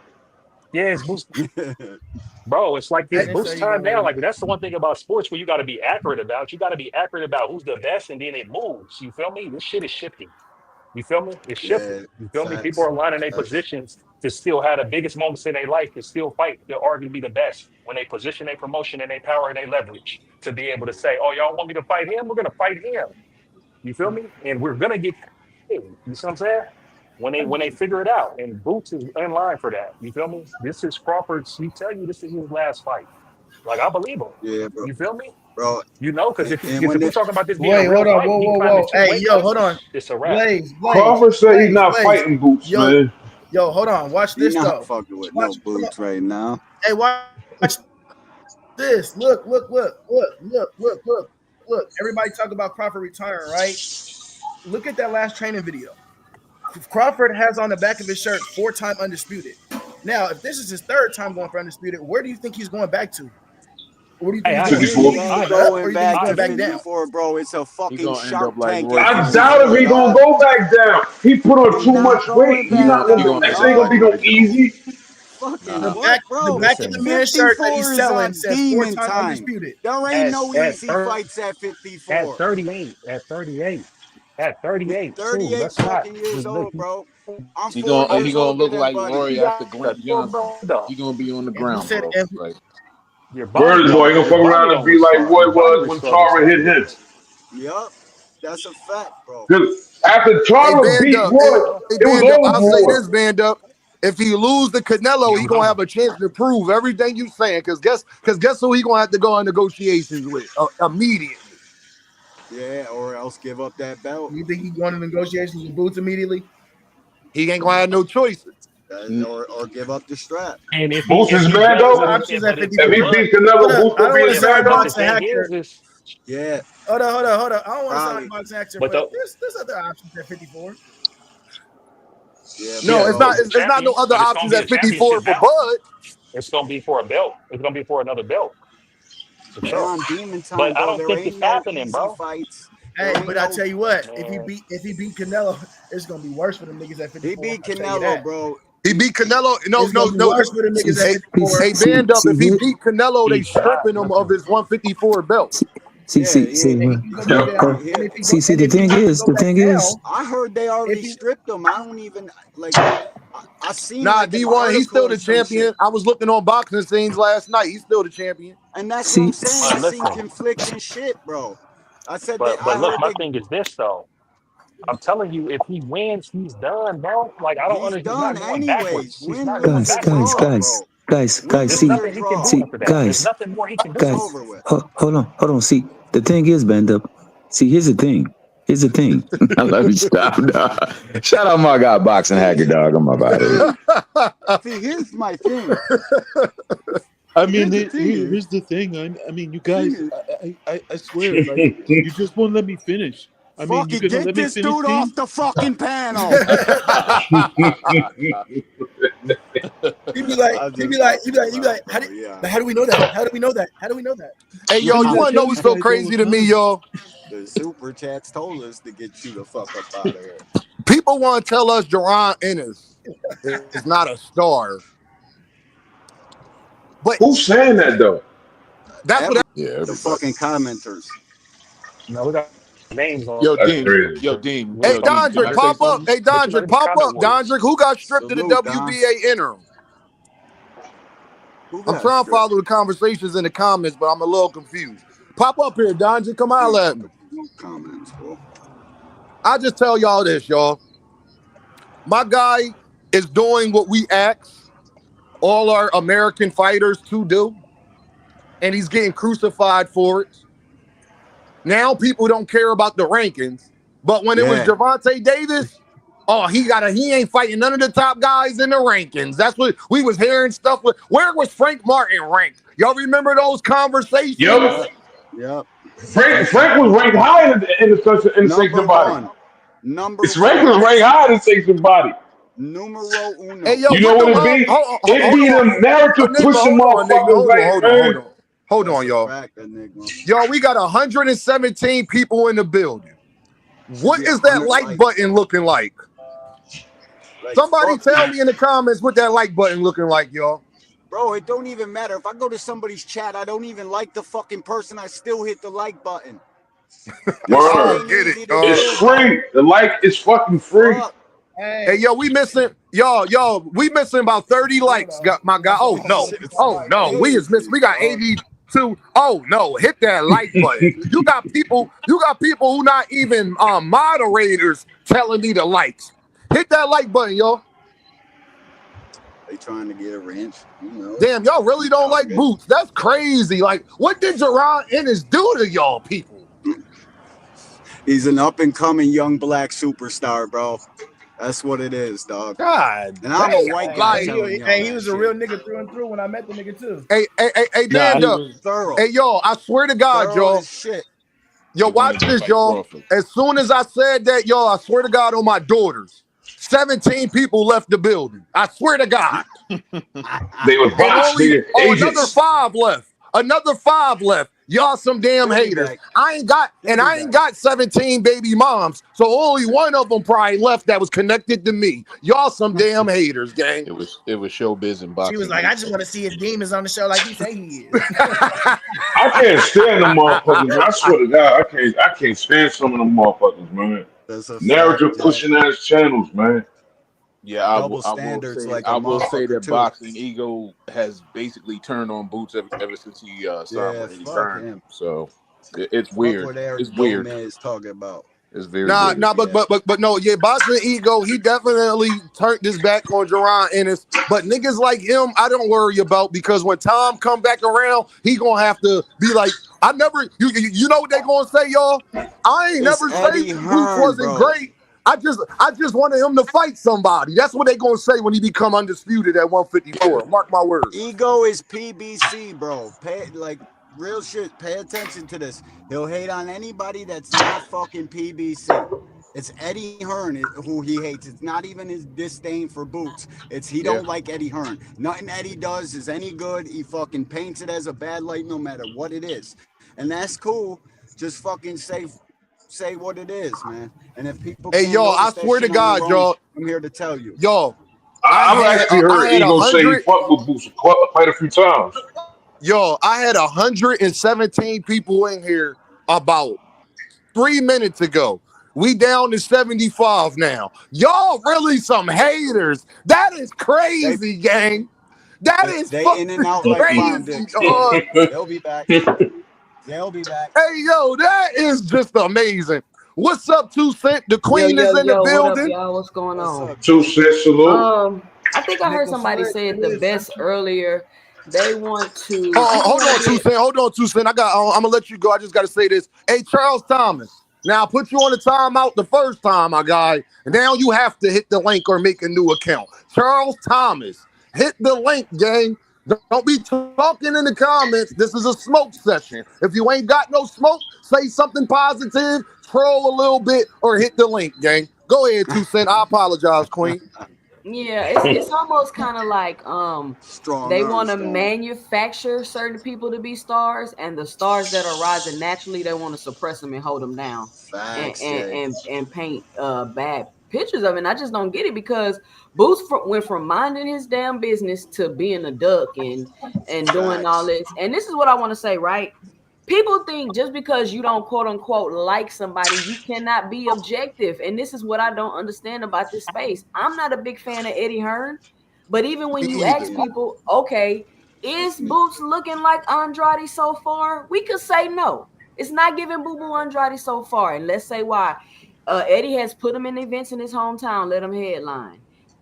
Yeah, it's boosting. Bro, it's like it's boost time now. Like that's the one thing about sports where you got to be accurate about. You got to be accurate about who's the best, and then it moves. You feel me? This shit is shifting. You feel me? It's shifting. You feel me? People are lining their positions to still have the biggest moments in their life to still fight. They'll argue to be the best when they position their promotion and their power and their leverage to be able to say, "Oh, y'all want me to fight him? We're gonna fight him." You feel me? And we're gonna get paid. You see what I'm saying? When they figure it out, and Boots is in line for that. You feel me? This is Crawford's. He tell you this is his last fight. Like I believe him. Yeah, bro. You feel me? Bro, you know, because if we're talking about this being wait, a real hold on, fight, whoa. Hey, yo, hold on. It's a wrap. Blaze, Crawford said he's not fighting Boots, man. Yo, hold on. Watch this You're though. not fucking with no Boots right now. Hey, watch this. Look. Everybody talk about Crawford retiring, right? Look at that last training video. Crawford has on the back of his shirt 4-time undisputed. Now, if this is his 3rd time going for undisputed, where do you think he's going back to? What do you think he's going back down? Bro, it's a fucking Shark Tank. I doubt if he's gonna go back down. He put on too much weight. He's not gonna. This ain't gonna be no easy. The back of the man's shirt that he's selling says 4-time undisputed. There ain't no easy fights at 54. At 38. At 38. 38 fucking years old, bro. He gonna look like Roy after Glenn Johnson. He gonna be on the ground, bro. Virgil, he gonna fuck around and be like Roy was when Tara hit him. Yup, that's a fact, bro. Because after Tara beat Roy, it was over. I'll say this, Band Up. If he lose the Canelo, he gonna have a chance to prove everything you saying. Cause guess who he gonna have to go on negotiations with immediately. Yeah, or else give up that belt. You think he going to negotiations with Boots immediately? He ain't gonna have no choices. Or give up the strap. And if Boots is mad though. If he beat Canelo, Boots will be mad though. Yeah. Hold on. I don't want to sound boxing actor, but there's other options at 54. Yeah, no, it's not. It's not no other options at 54 for Bud. It's gonna be for a belt. It's gonna be for another belt. Sure. Demon time, but bro. I don't think it's happening, bro. Fights. Hey, but I tell you what, if he beat Canelo, it's gonna be worse for them niggas at 54. He beat Canelo, bro. He beat Canelo. No. For the niggas at 54. Hey, band up. If he beat Canelo, they stripping him of his 154 belt. See, the thing is, I heard they already stripped him. I don't even like. I seen. Nah, D1, he's still the champion. I was looking on boxing scenes last night. He's still the champion. And that's what I'm saying. I seen conflicting shit, bro. I said, but look, my thing is this though. I'm telling you, if he wins, he's done, bro. Like I don't understand. He's not going backwards. He's not going backwards. Guys, there's nothing more he can do. Hold on. See, the thing is, band up. See, here's the thing. Let me stop. Dog. Shout out my guy, Boxing Hacker, dog. I'm about it. See, here's my thing. I mean, here's the thing. I mean, you guys, I swear, like, you just won't let me finish. I mean, you get this dude off the fucking panel. He'd be like, how do we know that? Hey, yo, you want to know what's so crazy to me, yo? The super chats told us to get you the fuck up out of here. People want to tell us Jaron Ennis is not a star. But who's saying that though? That's what the fucking commenters. No, we got names on. Yo, Dean. Hey, Dondrick, pop up. Hey, Dondrick, pop up. Dondrick, who got stripped in the WBA interim? I'm trying to follow the conversations in the comments, but I'm a little confused. Pop up here, Dondrick. Come on, let me. Comments, bro. I just tell y'all this, y'all. My guy is doing what we ask all our American fighters to do, and he's getting crucified for it. Now people don't care about the rankings, but when it was Gervonta Davis, he ain't fighting none of the top guys in the rankings. That's what we was hearing stuff with. Where was Frank Martin ranked? Y'all remember those conversations? Yep. Frank was ranked high in the sanctioned body. It's ranked high in the sanctioned body. Numero uno. Hey, yo, you know what it be? It be the narrative pushing motherfuckers. Hold on, y'all. Y'all, we got 117 people in the building. What is that like button looking like? Somebody tell me in the comments what that like button looking like, y'all. Bro, it don't even matter. If I go to somebody's chat, I don't even like the fucking person, I still hit the like button. Word. Get it, it's free. The like is fucking free. Hey, yo, we missing about 30 likes, my guy. Oh no, we got 82. Oh no, hit that like button. You got people who not even moderators telling me the likes. Hit that like button, yo. They trying to get a wrench, you know. Damn, y'all really don't like Boots. That's crazy. Like, what did Jaron Ennis do to y'all people? He's an up-and-coming young black superstar, bro. That's what it is, dog. God, and I'm a white guy. He was a real nigga through and through when I met the nigga too. Hey, Dan, hey, yo, I swear to God, y'all. Yo, watch this, y'all. As soon as I said that, y'all, I swear to God on my daughters, 17 people left the building. I swear to God. They were boxed. Another five left. Y'all some damn haters. I ain't got 17 baby moms, so only one of them probably left that was connected to me. Y'all some damn haters, gang. It was showbiz and boxing. She was like, I just want to see his demons on the show like he say he is. I can't stand them motherfuckers. I swear to God, I can't stand some of them motherfuckers, man. Narrative pushing ass channels, man. Yeah, I will say that Boxing Ego has basically turned on Boots ever since he signed when he turned. So it's weird. It's weird. Is talking about. It's very weird. But no, Boxing Ego, he definitely turned his back on Jaron Ennis. But niggas like him, I don't worry about, because when Tom come back around, he gonna have to be like, you know what they gonna say, y'all? I ain't never say Boots wasn't great. I just wanted him to fight somebody. That's what they gonna say when he become undisputed at 154. Mark my words. Ego is PBC, bro. Real shit. Pay attention to this. He'll hate on anybody that's not fucking PBC. It's Eddie Hearn who he hates. It's not even his disdain for Boots. It's he don't like Eddie Hearn. Nothing Eddie does is any good. He fucking paints it as a bad light no matter what it is. And that's cool. Just fucking say what it is, man. And if people I swear to God, y'all, I'm here to tell you. Yo, I've actually heard Ego say he fucked with Boots quite a few times. Yo, I had 117 people in here about 3 minutes ago. We down to 75 now. Y'all really some haters. That is crazy, gang. That is in and out like crazy. They'll be back. They'll be back. Hey, yo, that is just amazing. What's up, 2 Cent? The queen is in the building. What up, y'all? What's going on? 2 Cent, salute. I think I heard somebody say it the best earlier. They want to. Hold on, 2 Cent. Hold on, 2 Cent. I'm gonna let you go. I just gotta say this. Hey, Charles Thomas. Now I put you on the timeout the first time, my guy. And now you have to hit the link or make a new account. Charles Thomas, hit the link, gang. Don't be talking in the comments. This is a smoke session. If you ain't got no smoke, say something positive, troll a little bit, or hit the link, gang. Go ahead, 2 Cent. I apologize, Queen. Yeah, it's almost kind of like they want to manufacture certain people to be stars, and the stars that are rising naturally, they want to suppress them and hold them down, and paint bad pictures of it. And I just don't get it, because Boots went from minding his damn business to being a duck and doing all this. And this is what I want to say, right? People think just because you don't quote unquote like somebody, you cannot be objective. And this is what I don't understand about this space. I'm not a big fan of Eddie Hearn, but even when you ask people, okay, is Boots looking like Andrade so far? We could say no. It's not giving Boo Boo Andrade so far. And let's say why. Eddie has put him in events in his hometown, let him headline.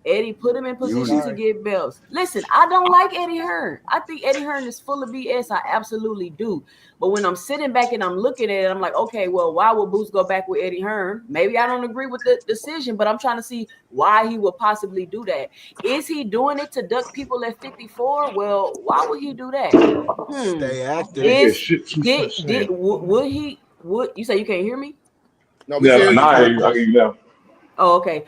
Eddie put him in position to get belts. Listen, I don't like Eddie Hearn. I think Eddie Hearn is full of BS. I absolutely do. But when I'm sitting back and I'm looking at it, I'm like, okay, well, why would Boots go back with Eddie Hearn? Maybe I don't agree with the decision, but I'm trying to see why he would possibly do that. Is he doing it to duck people at 54? Well, why would he do that? Stay active. Would you say you can't hear me? No, I hear you now. Oh, okay.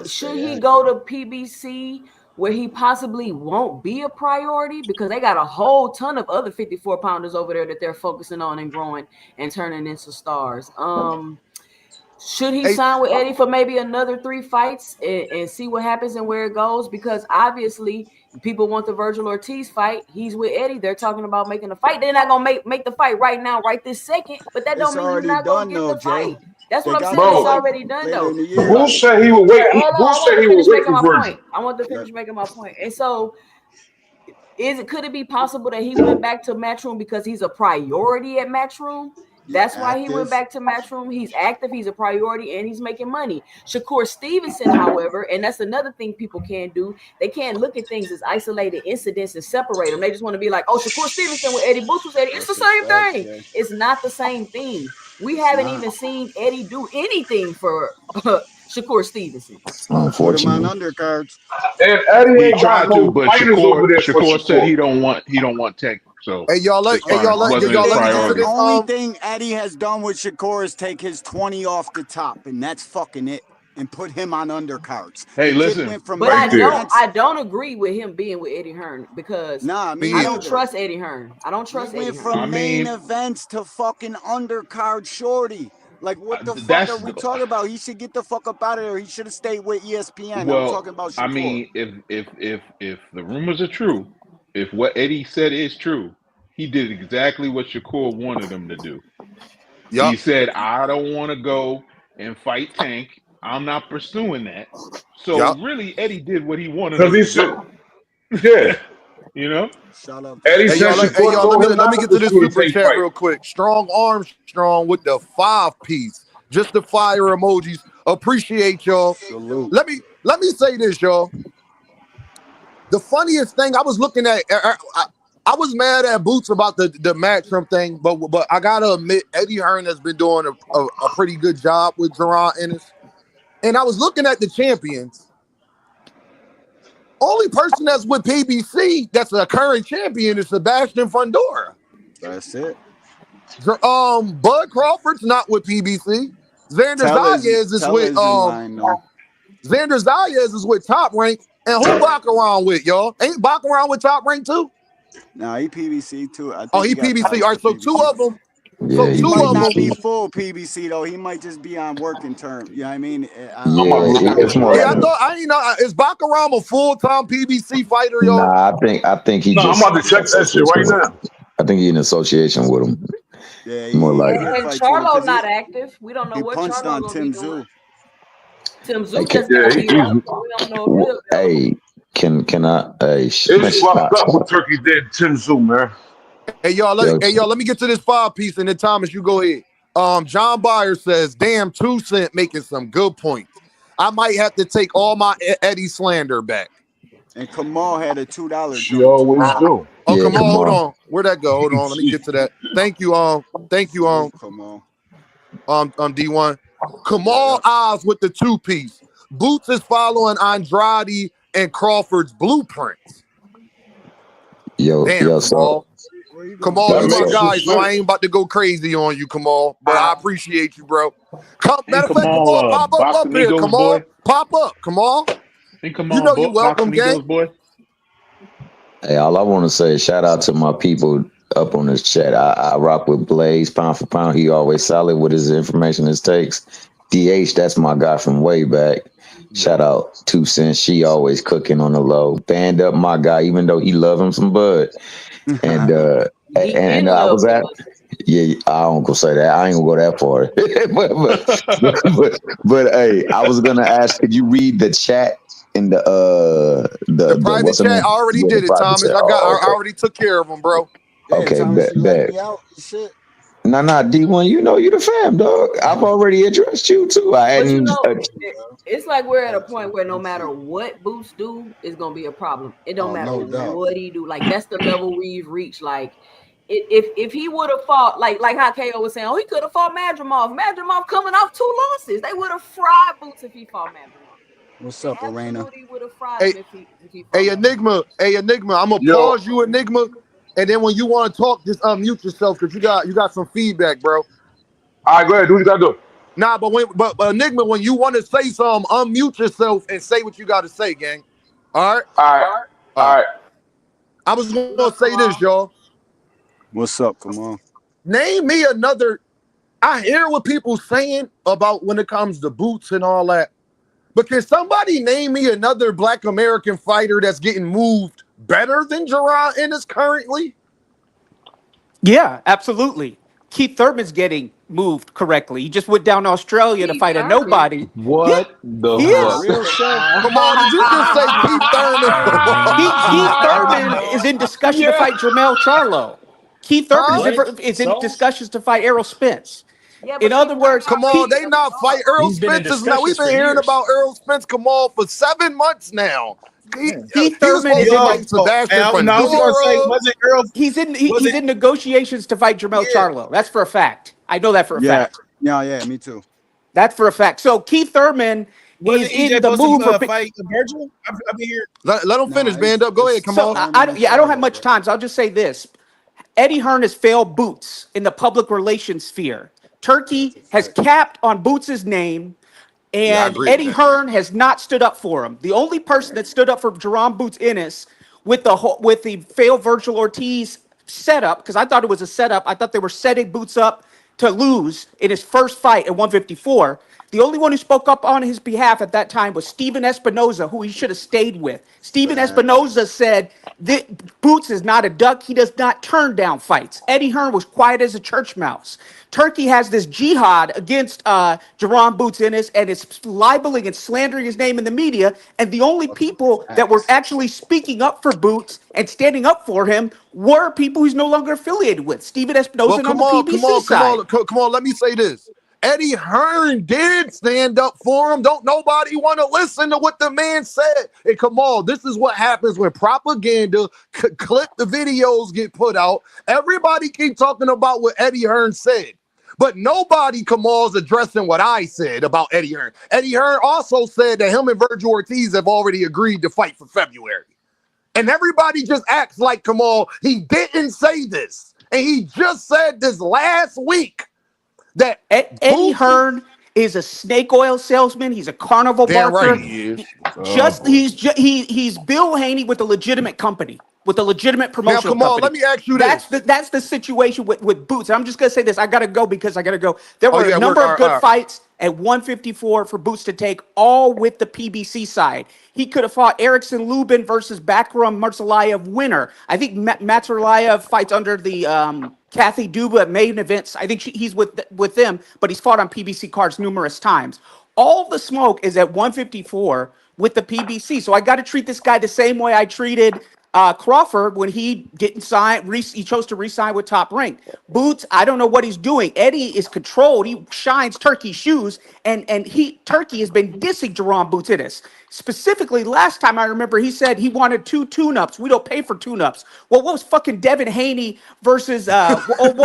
Should he go to PBC where he possibly won't be a priority, because they got a whole ton of other 54 pounders over there that they're focusing on and growing and turning into stars? Should he sign with Eddie for maybe another 3 fights and see what happens and where it goes? Because obviously people want the Virgil Ortiz fight. He's with Eddie. They're talking about making a fight. They're not gonna make the fight right now, right this second. But that don't mean he's not gonna get the fight. That's what I'm saying. It's already done, though. Who said he would wait? Who said he would wait for Virgil? I want to finish making my point. And so, could it be possible that he went back to Matchroom because he's a priority at Matchroom? That's why he went back to Matchroom. He's active, he's a priority, and he's making money. Shakur Stevenson, however, and that's another thing people can't do. They can't look at things as isolated incidents and separate them. They just want to be like, oh, Shakur Stevenson with Eddie Boots was Eddie. It's the same thing. It's not the same thing. We haven't even seen Eddie do anything for Shakur Stevenson. Unfortunately, on undercards. And Eddie ain't tried to, but Shakur said he don't want Tank. So hey, y'all let the only thing Eddie has done with Shakur is take his 20 off the top, and that's fucking it, and put him on undercards. Hey, listen, but I don't agree with him being with Eddie Hearn, because I don't trust Eddie Hearn. I don't trust Eddie Hearn. From main events to fucking undercard shorty. Like, what the fuck are we talking about? He should get the fuck up out of there. He should have stayed with ESPN. Well, I'm talking about Shakur. I mean, if the rumors are true, if what Eddie said is true, he did exactly what Shakur wanted him to do. Yep. He said, I don't want to go and fight Tank. I'm not pursuing that. So really, Eddie did what he wanted him to do. Yeah. You know? Shut up. Eddie said, let me get to this super chat real quick. Strong Armstrong with the 5-piece. Just the fire emojis. Appreciate y'all. Salute. Let me say this, y'all. The funniest thing, I was looking at, I was mad at Boots about the Matchroom thing, but I gotta admit, Eddie Hearn has been doing a pretty good job with Jaron Ennis. And I was looking at the champions. Only person that's with PBC that's a current champion is Sebastian Fondora. That's it. Bud Crawford's not with PBC. Xander Zayas is with Xander Zayas is with Top Rank. And who Baccarat with, y'all? Ain't Baccarat with Top Rank too? No, he PBC too. He PBC. All right, so two of them. Yeah, He two might of not them. be full PBC though. He might just be on working term. You know what I mean? It's more. Yeah, I thought I ain't know. Is Baccaram a full-time PBC fighter, y'all? Nah, I think he just. I'm about to check that shit right now. I think he's in association with him. Yeah, More like. And Charlo not active. We don't know what punched Charlo on gonna Tim be doing. Zoo. Tim Zoo just got beat up. We don't know if he'll Hey, can I? Hey, it's fucked up what Turkey did Tim Zoo, man. Hey y'all, let me get to this 5-piece, and then Thomas, you go ahead. John Byer says, "Damn, 2 Cent making some good points. I might have to take all my Eddie slander back." And Kamal had a $2 She always do. Oh, Kamal, hold on. Where'd that go? Hold on, let me get to that. Thank you, Kamal. D1. Kamal Oz with the 2-piece. Boots is following Andrade and Crawford's blueprints. Yo, Kamal. Kamal, you my guy, so I ain't about to go crazy on you, Kamal. But I appreciate you, bro. Matter of fact, Kamal, pop up here. Kamal, pop up, Kamal. You know you're welcome, gang. Boy. Hey, all I want to say is shout out to my people up on this chat. I rock with Blaze, pound for pound. He always solid with his information, his takes. DH, that's my guy from way back. Shout out 2 Cent. She always cooking on the low. Band up my guy, even though he love him some bud. And I was at. Yeah, I don't go say that. I ain't gonna go that far. but hey, I was gonna ask, could you read the chat in the private chat? I already did it, Thomas. Chat. I already took care of them, bro. Okay, Thomas, bet. Shit. Nah, D1, you know you the fam, dog. I've already addressed you too. It's like we're at a point where no matter what Boots do, it's gonna be a problem. It don't matter what he do. Like that's the level we've reached. Like if he would have fought, like how KO was saying, he could have fought Madrimov. Madrimov coming off 2 losses. They would have fried Boots if he fought Madrimov. What's up, Arena? Would have fried him if he fought Enigma. I'm gonna pause you, Enigma. And then when you want to talk, just unmute yourself because you got some feedback, bro. All right, go ahead. Do what you gotta do. Nah, but Enigma, when you want to say something, unmute yourself and say what you got to say, gang. All right. I was gonna say this, y'all. What's up? Come on. Name me another. I hear what people saying about when it comes to Boots and all that. But can somebody name me another Black American fighter that's getting moved better than Jaron Ennis currently? Yeah, absolutely. Keith Thurman's getting moved correctly. He just went down to Australia to fight a nobody. What the fuck? Come on, did you just say Keith Thurman? Keith Thurman is in discussion to fight Jermell Charlo. Keith Thurman is in discussions to fight Errol Spence. Yeah, in other words, come on, they not fight Earl Spence. Now we've been hearing about Earl Spence come on for 7 months now. Keith Thurman is like Sebastian Fondora. He's in negotiations to fight Jermell Charlo. That's for a fact. I know that for a fact. Yeah, me too. That's for a fact. So Keith Thurman is in the move for fight Virgil. I've been here. Let him finish, band up. Go ahead, come on. I don't have much time, so I'll just say this. Eddie Hearn has failed Boots in the public relations sphere. Turkey has capped on Boots' name, and Eddie Hearn has not stood up for him. The only person that stood up for Jaron Boots Ennis with the failed Virgil Ortiz setup, because I thought it was a setup. I thought they were setting Boots up to lose in his first fight at 154. The only one who spoke up on his behalf at that time was Steven Espinoza, who he should have stayed with. Steven Espinoza said that Boots is not a duck. He does not turn down fights. Eddie Hearn was quiet as a church mouse. Turkey has this jihad against Jaron Boots Ennis and is libeling and slandering his name in the media. And the only people that were actually speaking up for Boots and standing up for him were people he's no longer affiliated with. Steven Espinoza on the PBC side. Come on, let me say this. Eddie Hearn did stand up for him. Don't nobody want to listen to what the man said. And come on, this is what happens when propaganda, clip the videos get put out. Everybody keep talking about what Eddie Hearn said. But nobody, Kamal's addressing what I said about Eddie Hearn. Eddie Hearn also said that him and Virgil Ortiz have already agreed to fight for February. And everybody just acts like Kamal, he didn't say this. And he just said this last week. That Eddie Hearn is a snake oil salesman. He's a carnival barker. Right he is. He's Bill Haney with a legitimate company. with a legitimate Now, promotional come on, company. let me ask you this. That's the situation with Boots. I'm just gonna say this. I gotta go because I gotta go. There Oh, were yeah, a number all of right, good all right. fights at 154 for Boots to take, all with the PBC side. He could have fought Erickson Lubin versus Bakram Matsulayev winner. I think Matsulayev fights under the Kathy Duba main events. I think he's with them, but he's fought on PBC cards numerous times. All the smoke is at 154 with the PBC. So I got to treat this guy the same way I treated Crawford when he didn't sign. He chose to re-sign with Top Rank. Boots, I don't know what he's doing. Eddie is controlled. He shines Turkey's shoes, and Turkey has been dissing Jaron Boots Ennis. Specifically, last time I remember, he said he wanted 2 tune-ups. We don't pay for tune-ups. Well, what was fucking Devin Haney versus Ramirez?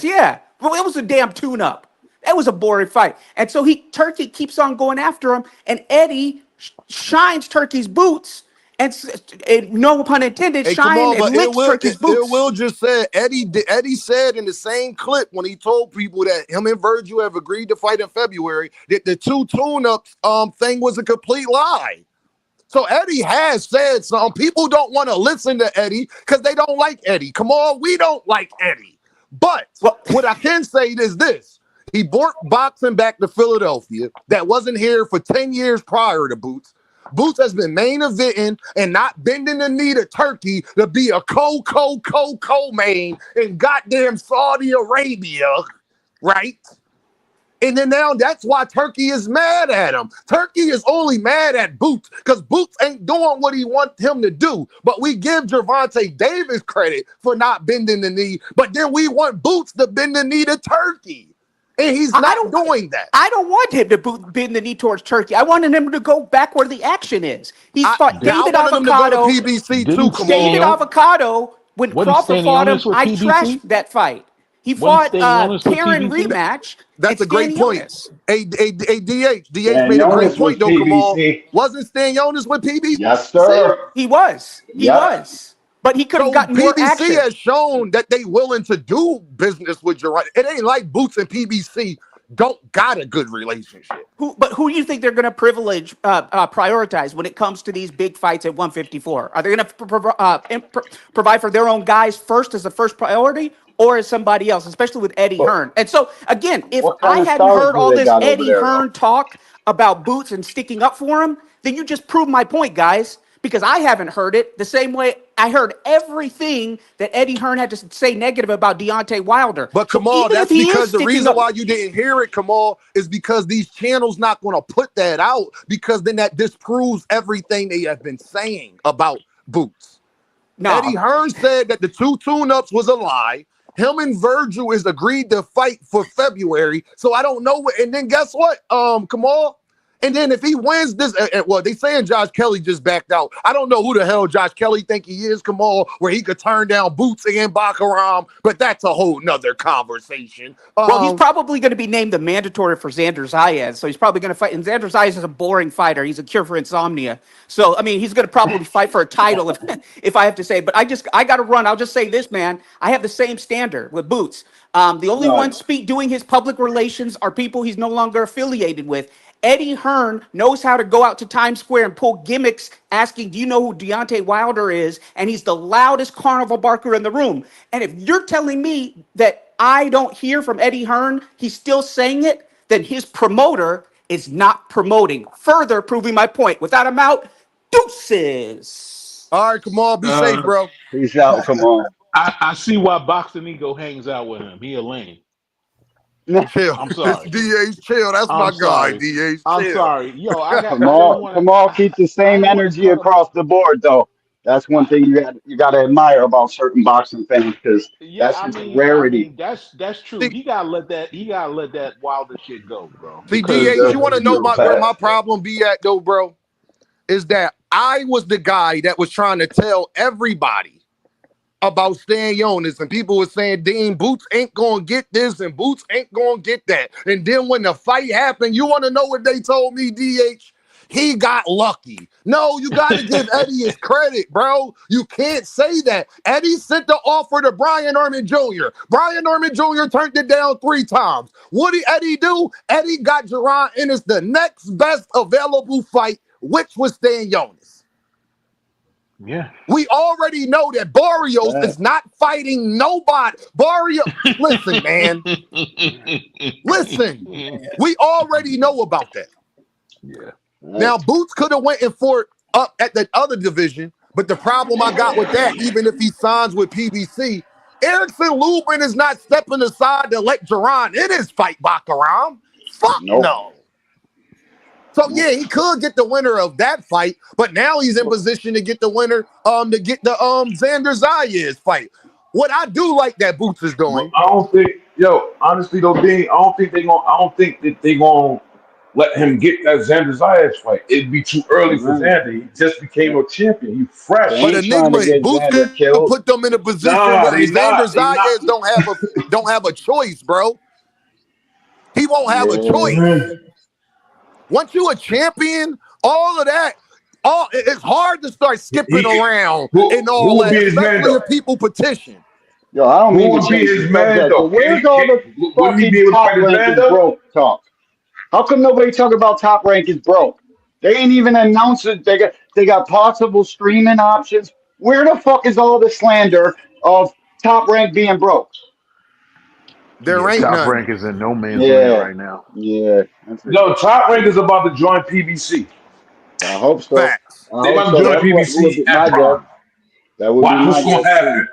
Yeah, well, it was a damn tune-up. That was a boring fight. And so Turkey keeps on going after him, and Eddie shines Turkey's boots, and no pun intended, licks Turkey's boots. It will just say Eddie said in the same clip when he told people that him and Virgil have agreed to fight in February that the 2 tune-ups thing was a complete lie. So Eddie has said something. People don't want to listen to Eddie because they don't like Eddie. Come on, we don't like Eddie. But what I can say is this. He brought boxing back to Philadelphia that wasn't here for 10 years prior to Boots. Boots has been main eventing and not bending the knee to Turkey to be a co-main in goddamn Saudi Arabia, right? And then now that's why Turkey is mad at him. Turkey is only mad at Boots because Boots ain't doing what he wants him to do. But we give Gervonta Davis credit for not bending the knee, but then we want Boots to bend the knee to Turkey. And he's not doing that. I don't want him to bend the knee towards Turkey. I wanted him to go back where the action is. He's fought David Avocado. PBC too, David Avocado, when Crawford fought him, I trashed that fight. He fought Karen rematch. That's a great point. DH made a great point, though, Kamal. Wasn't Stanionis with PBC? Yes, sir. He was. He was. But he could have gotten more action. PBC has shown that they willing to do business with Jaron. It ain't like Boots and PBC don't got a good relationship. But who do you think they're going to prioritize when it comes to these big fights at 154? Are they going to provide for their own guys first as the first priority, or is somebody else, especially with Eddie Hearn? And so, again, if I hadn't heard all this Eddie Hearn talk about Boots and sticking up for him, then you just proved my point, guys. Because I haven't heard it the same way I heard everything that Eddie Hearn had to say negative about Deontay Wilder. But Kamal, that's because the reason why you didn't hear it, Kamal, is because these channels not going to put that out because then that disproves everything they have been saying about Boots. No. Eddie Hearn said that the 2 tune-ups was a lie. Him and Virgil is agreed to fight for February. So I don't know what. And then guess what, Kamal? And then if he wins this, well, they saying Josh Kelly just backed out. I don't know who the hell Josh Kelly think he is, Kamal, where he could turn down Boots and Bakaram, but that's a whole nother conversation. Well, he's probably going to be named the mandatory for Xander Zayas, so he's probably going to fight. And Xander Zayas is a boring fighter. He's a cure for insomnia. So, I mean, he's going to probably fight for a title if I have to say. But I got to run. I'll just say this, man. I have the same standard with Boots. The only ones doing his public relations are people he's no longer affiliated with. Eddie Hearn knows how to go out to Times Square and pull gimmicks asking, do you know who Deontay Wilder is? And he's the loudest carnival barker in the room. And if you're telling me that I don't hear from Eddie Hearn, he's still saying it, then his promoter is not promoting. Further proving my point. Without him out, deuces. All right, come on, be safe, bro. Peace out, come on. I see why Boxing Ego hangs out with him. He a lame. Chill. I'm sorry. DH, chill. That's my guy, DH. Chill. I'm sorry. Yo, I got Kamal keep the same energy across the board, though. That's one thing you got to admire about certain boxing fans because that's his rarity. That's true. He gotta let that Wilder shit go, bro. See, DH, you want to know where my problem be at, though, bro? Is that I was the guy that was trying to tell everybody about Stanionis, and people were saying, Dean, Boots ain't gonna get this and Boots ain't gonna get that. And then when the fight happened, you want to know what they told me, DH? He got lucky. No, you got to give Eddie his credit, bro. You can't say that. Eddie sent the offer to Brian Norman Jr. Brian Norman Jr. turned it down 3 times. What did Eddie do? Eddie got Jaron Ennis the next best available fight, which was Stanionis. Yeah. We already know that Barrios is not fighting nobody. Barrios, listen, man. Listen. We already know about that. Yeah. Now, Boots could have went and fought up at the other division, but the problem I got with that, even if he signs with PBC, Erickson Lubin is not stepping aside to let Jaron Ennis fight Bakaram. Fuck no. So yeah, he could get the winner of that fight, but now he's in position to get the winner to get the Xander Zayas fight. What I do like that Boots is doing. I don't think, honestly though, I don't think that they gonna let him get that Xander Zayas fight. It'd be too early for Xander. He just became a champion. He fresh. But Enigma, Boots could put them in a position where Xander Zayas don't have a choice, bro. He won't have a choice. Once you a champion, all of that, it's hard to start skipping around and all that, especially if people petition. Yo, I don't mean to change his man, though. Where's all the fucking top rank is broke talk? How come nobody talk about top rank is broke? They ain't even announced it. They got possible streaming options. Where the fuck is all the slander of top rank being broke? There ain't top none. rank is in no man's land right now. Yeah. No, top rank is about to join PBC. I hope so. Facts. They about to join PBC. That would be my guess.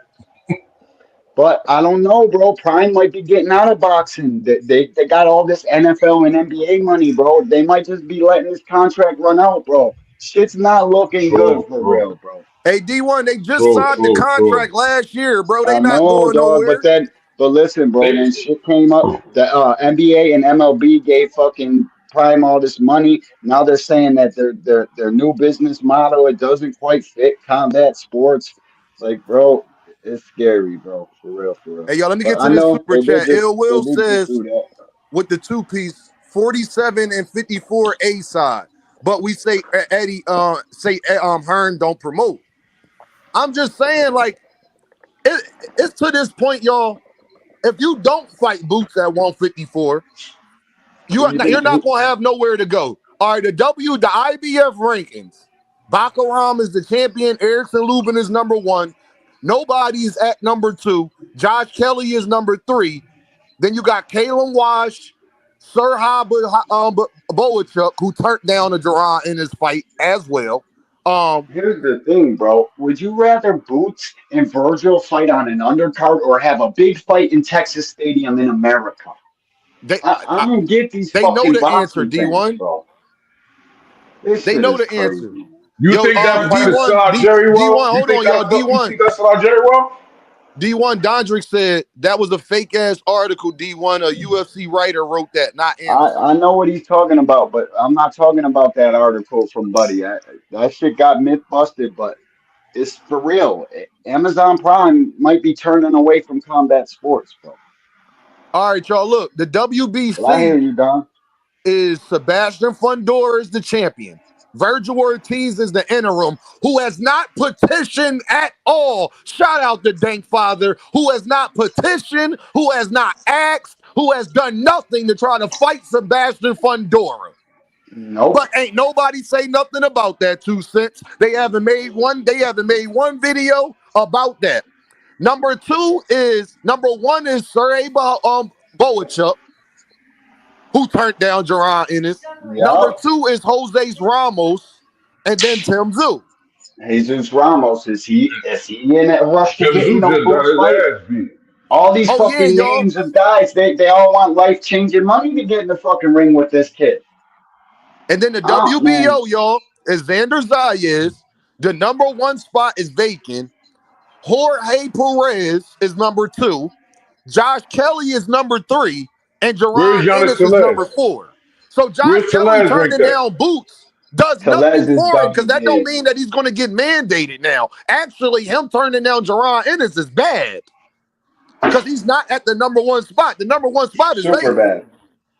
But I don't know, bro. Prime might be getting out of boxing. They got all this NFL and NBA money, bro. They might just be letting this contract run out, bro. Shit's not looking good for real, bro. Hey, D1, they just signed the contract last year, bro. They not going nowhere. But listen, bro, when shit came up, the NBA and MLB gave fucking Prime all this money. Now they're saying that their new business model, it doesn't quite fit combat sports. Like, bro, it's scary, bro. For real. Hey, y'all, let me get to this super chat. Ill Will says, with the two-piece, 47 and 54 A side. But we say Eddie, Hearn don't promote. I'm just saying, like, it's to this point, y'all. If you don't fight Boots at 154, you're not going to have nowhere to go. All right, the IBF rankings. Bakaram is the champion. Erickson Lubin is number 1. Nobody's at number 2. Josh Kelly is number 3. Then you got Kalen Wash, Sir Boachuk, who turned down a Jaron in his fight as well. Here's the thing, bro. Would you rather Boots and Virgil fight on an undercard or have a big fight in Texas Stadium in America? I don't get these. They know the answer, D1. Bro. They know the answer. You think that fight is still out Jerry Well? D1, hold on, y'all. D1. You think that's still out Jerry Well? D1 Dondrick said that was a fake ass article. D1, a UFC writer wrote that, not Anderson. I know what he's talking about, but I'm not talking about that article from Buddy. That shit got myth busted, but it's for real. Amazon Prime might be turning away from combat sports, bro. All right, y'all. Look, the WBC well, I hear you, Don. Is Sebastian Fondora is the champion. Virgil Ortiz is the interim, who has not petitioned at all. Shout out to Dank Father, who has not petitioned, who has not asked, who has done nothing to try to fight Sebastian Fondora. Nope. But ain't nobody say nothing about that 2 cents. They haven't made one video about that. Number 1 is Sir Boachuk, who turned down Jaron Ennis. Yep. Number 2 is Jose Ramos, and then Tim Zoo. Jesus Ramos, is he in that rush to get no fight? All these fucking names of guys, they all want life-changing money to get in the fucking ring with this kid. And then the WBO, y'all, is Xander Zayas. The number 1 spot is vacant. Jorge Perez is number 2. Josh Kelly is number 3. And Jaron Ennis is number 4. So Josh Kelly turning down Boots does nothing for him because that don't mean that he's going to get mandated now. Actually, him turning down Jaron Ennis is bad because he's not at the number 1 spot. The number 1 spot is super bad.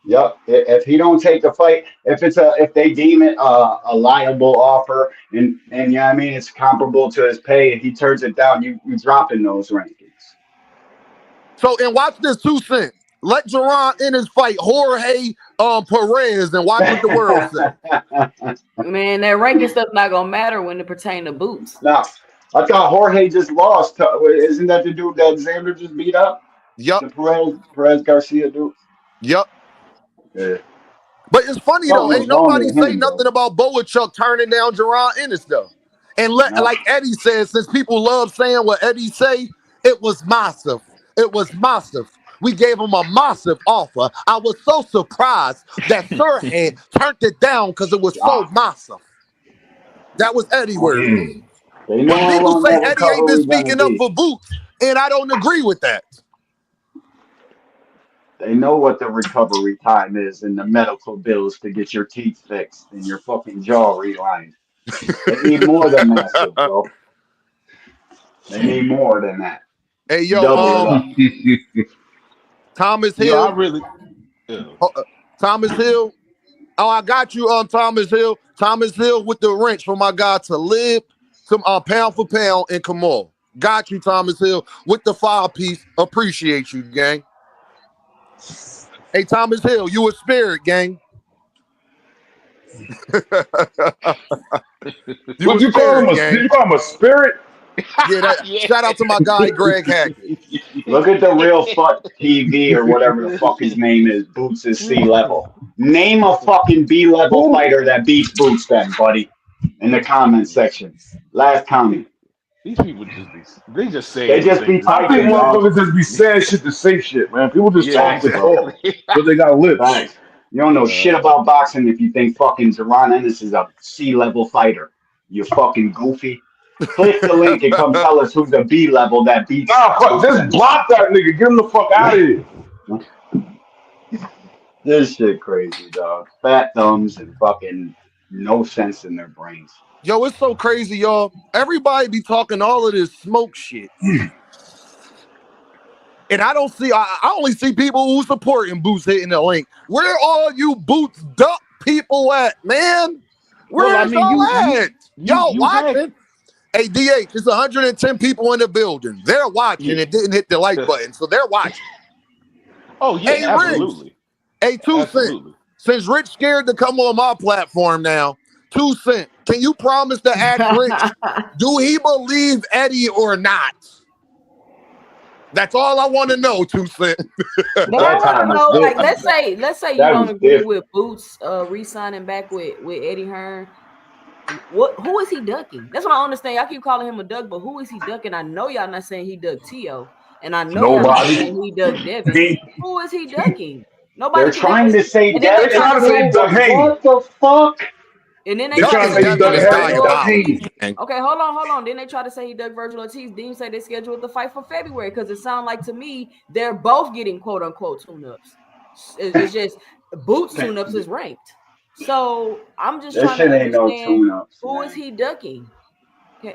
Yep. If he don't take the fight, if they deem it a liable offer, and yeah, I mean it's comparable to his pay, and he turns it down, you dropping those rankings. So and watch this 2 cents. Let Jaron Ennis fight Jorge Perez and watch what the world say. Man, that ranking stuff not gonna matter when it pertains to boots. No, I thought Jorge just lost. Isn't that the dude that Xander just beat up? Yep. The Perez Garcia dude. Yep. Yeah. But it's funny though, ain't nobody say nothing about Boachuk turning down Jaron Ennis though. And like Eddie said, since people love saying what Eddie say, it was massive. It was massive. We gave him a massive offer. I was so surprised that Sirhan turned it down because it was so massive. That was Eddie word. But people say Eddie ain't been speaking up for Boots, and I don't agree with that. They know what the recovery time is and the medical bills to get your teeth fixed and your fucking jaw realigned. They need more than massive, bro. They need more than that. Hey, yo, Thomas Hill. Yeah, I really. Thomas Hill. Oh, I got you on Thomas Hill. Thomas Hill with the wrench for my guy to live. Some pound for pound and Kamal. Got you, Thomas Hill, with the 5-piece. Appreciate you, gang. Hey, Thomas Hill, you a spirit, gang. What you call him? You call him a spirit? Yeah, shout out to my guy Greg Hackett. Look at the Real Fuck TV or whatever the fuck his name is. Boots is C level. Name a fucking B level fighter that beats Boots, then, buddy. In the comment section. Last comment. These people they just say. They just be I think motherfuckers just be saying shit to say shit, man. People just talk to talk, but they got lips. Thanks. You don't know shit about boxing if you think fucking Jaron Ennis is a C level fighter. You fucking goofy. Click the link and come tell us who's a B level that beats. Nah, just block that nigga. Get him the fuck out of here. This shit crazy, dog. Fat thumbs and fucking no sense in their brains. Yo, it's so crazy, y'all. Everybody be talking all of this smoke shit. And I only see people who supporting Boots hitting the link. Where all you Boots duck people at, man? Where's y'all at? Y'all watching? Hey, DH, it's 110 people in the building. They're watching and didn't hit the like button, so they're watching. Oh, yeah, hey, absolutely. Hey, 2 Cent, since Rich scared to come on my platform now, 2 Cent, can you promise to ask Rich, do he believe Eddie or not? That's all I want to know, 2 Cent. But I want to know, like, let's say you don't agree with Boots re-signing back with Eddie Hearn. Who is he ducking? That's what I understand. Y'all keep calling him a duck, but who is he ducking? I know y'all not saying he ducked Tio, and I know y'all not saying he ducked Devin. Who is he ducking? Nobody. They're trying to say Devin. They're trying to say Devin Haney. What the fuck? And then they try to say he ducked Virgil Ortiz. Okay, hold on. Then they try to say he ducked Virgil Ortiz. Then you say they scheduled the fight for February because it sounds like to me they're both getting quote unquote tune-ups. It's just Boots tune-ups is ranked. So I'm just trying to understand who is he ducking?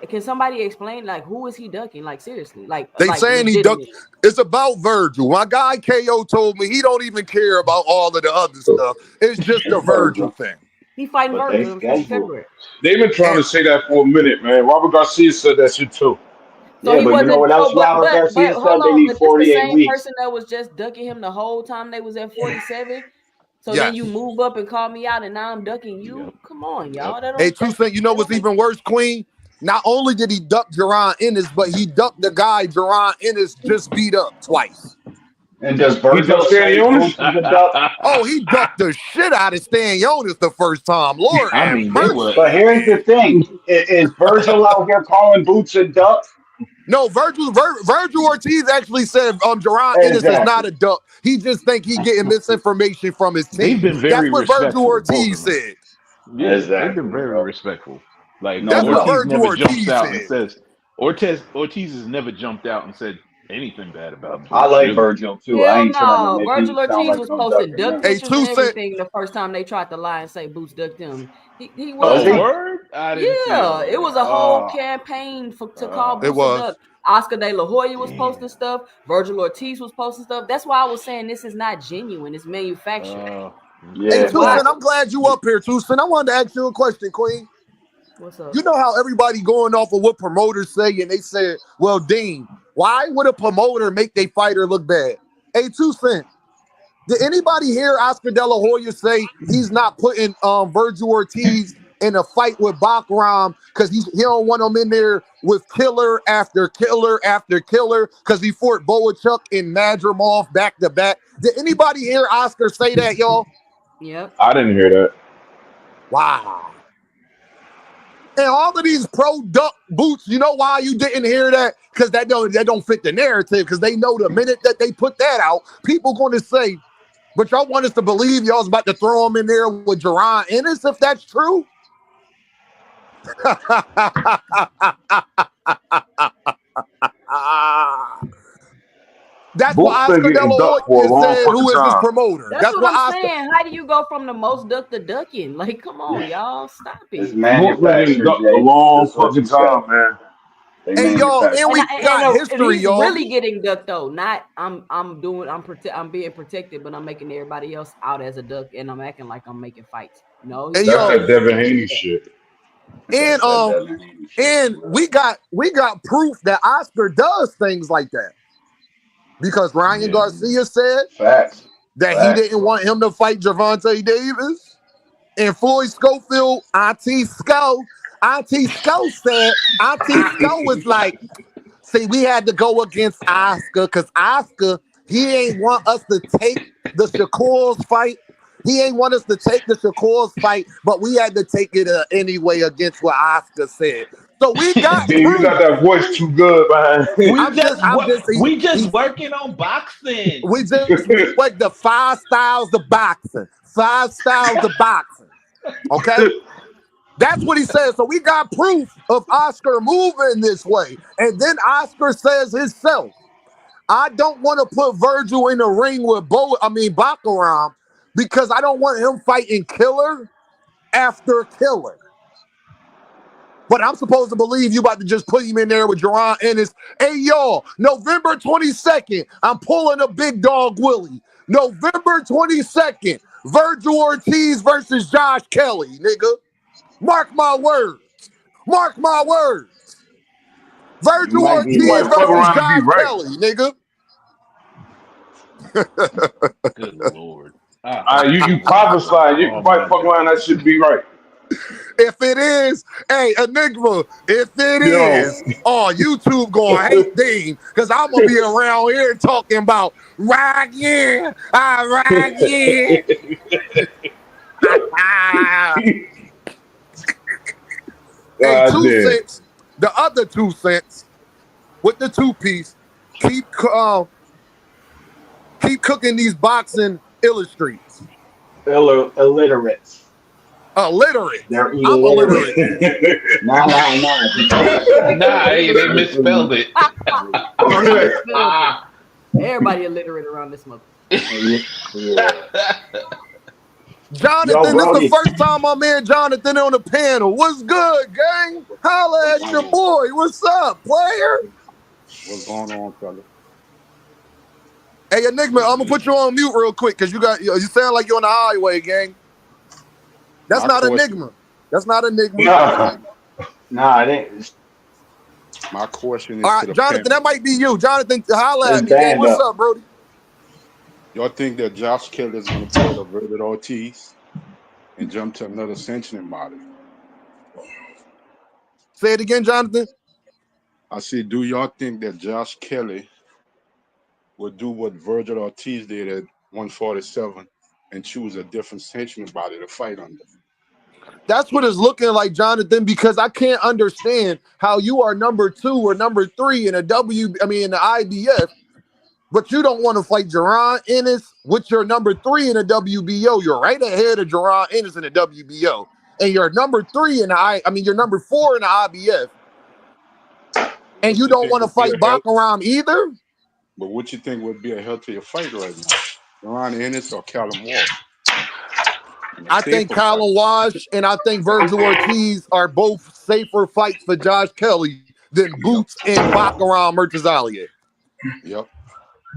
Can somebody explain, like, who is he ducking? Like, seriously, like they saying he ducked. It's about Virgil. My guy KO told me he don't even care about all of the other stuff. It's just the Virgil thing. He fighting Virgil in February. They've been trying to say that for a minute, man. Robert Garcia said that shit too. So yeah, but you know what else Robert Garcia said? They need 48 weeks. Person that was just ducking him the whole time they was at 47. So then you move up and call me out, and now I'm ducking you. Yep. Come on, y'all. Hey, 2 Cent, you know what's even worse, Queen? Not only did he duck Jaron Ennis, but he ducked the guy Jaron Ennis just beat up twice. And does Virgil say oh, he ducked the shit out of Stanionis the first time. Lord, I mean, but here's the thing: is Virgil out here calling Boots a duck? No, Virgil Ortiz actually said Jaron Ennis is not a duck. He just think he getting misinformation from his team. They've been very That's what Virgil Ortiz said. Yeah, they've been very respectful. Like, that's Ortiz what Virgil never Ortiz jumps out said. and says Ortiz has never jumped out and said anything bad about him. I like Virgil too. I ain't trying to make Virgil Ortiz was posting duck pictures and everything the first time they tried to lie and say Boots ducked him. He was. was. Word? Yeah, it was a whole campaign to call Boots a duck. Oscar De La Hoya was posting stuff. Virgil Ortiz was posting stuff. That's why I was saying this is not genuine. It's manufactured. Hey, 2 Cent, I'm glad you up here, 2 Cent. I wanted to ask you a question, Queen. What's up? You know how everybody going off of what promoters say, and they said, well, Dean, why would a promoter make their fighter look bad? Hey, 2 Cent, Did anybody hear Oscar De La Hoya say he's not putting Virgil Ortiz in a fight with Bakaram because he don't want him in there with killer after killer after killer because he fought Boachuk and Madrimov back to back? Did anybody hear Oscar say that, y'all? Yep. I didn't hear that. Wow. And all of these pro duck boots, you know why you didn't hear that? Because that don't fit the narrative. Because they know the minute that they put that out, people going to say, but y'all want us to believe y'all's about to throw him in there with Jaron Ennis if that's true? That's what Oscar De La Hoya said, who is his promoter. That's what I'm saying. How do you go from the most duck to ducking? Like, come on, y'all. Stop it. It's manufactured, a long fucking time, man. Hey, y'all, and we got history, he's y'all. really getting ducked, though. Not, I'm being protected, but I'm making everybody else out as a duck, and I'm acting like I'm making fights. No, that's that Devin Haney shit. And we got proof that Oscar does things like that. Because Ryan Garcia said that he didn't want him to fight Gervonta Davis. And Floyd Schofield, Auntie Sco said, Auntie Sco was like, see, we had to go against Oscar because Oscar, he ain't want us to take the Shakur's fight. He ain't want us to take the Shakur's fight, but we had to take it anyway against what Oscar said. So we got Dude, you got that voice too good, man. We just working on boxing. We just like the 5 styles of boxing. 5 styles of boxing. Okay? That's what he says. So we got proof of Oscar moving this way. And then Oscar says himself, I don't want to put Virgil in the ring with Bakaram because I don't want him fighting killer after killer. But I'm supposed to believe you about to just put him in there with Jaron Ennis. Hey, y'all, November 22nd, I'm pulling a big dog Willie. November 22nd, Virgil Ortiz versus Josh Kelly, nigga. Mark my words. Mark my words. Virgil Ortiz versus Josh Kelly, nigga. Good Lord. You prophesied. You might fuck around. That should be right. If it is, hey, Enigma, if it is, YouTube gonna hate Dean because I'm gonna be around here talking about right here, right here. Hey, 2 cents, the other 2 cents with the 2-piece, keep cooking these boxing illustrators. Illiterates. Illiterate. They're I'm illiterate. Nah. Hey, they misspelled it. Everybody illiterate around this mother. Jonathan, this is the first time I'm in Jonathan on the panel. What's good, gang? Holla at your boy. What's up, player? What's going on, fella? Hey, Enigma, I'm gonna put you on mute real quick because you sound like you're on the highway, gang. That's not Enigma. That's not Enigma. Nah, it ain't. My question is, all right, Jonathan, that might be you. Jonathan, holla at me, gang. What's up, Brody? Y'all think that Josh Kelly is going to pull a Virgil Ortiz and jump to another sanctioning body? Say it again, Jonathan. I said, do y'all think that Josh Kelly would do what Virgil Ortiz did at 147 and choose a different sanctioning body to fight under? That's what it's looking like, Jonathan, because I can't understand how you are number 2 or number 3 in in the IBF, but you don't want to fight Jaron Ennis, which you're number 3 in the WBO. You're right ahead of Jaron Ennis in the WBO. And you're number 3 in you're number 4 in the IBF. And you don't want to fight Bakaram either? But what you think would be a healthier fight right now? Jaron Ennis or Callum Walsh? I think Callum Walsh and I think Virgil Ortiz are both safer fights for Josh Kelly than Boots and Bakaram Murtazalia. Yep.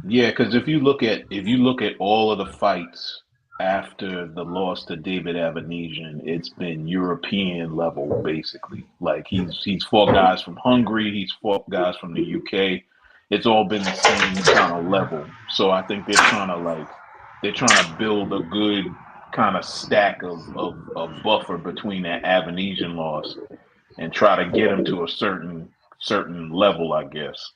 Yeah, because if you look at all of the fights after the loss to David Avanesian, it's been European level basically. Like he's fought guys from Hungary, he's fought guys from the UK. It's all been the same kind of level. So I think they're trying to they're trying to build a good kind of stack of buffer between that Avenesian loss and try to get him to a certain level, I guess.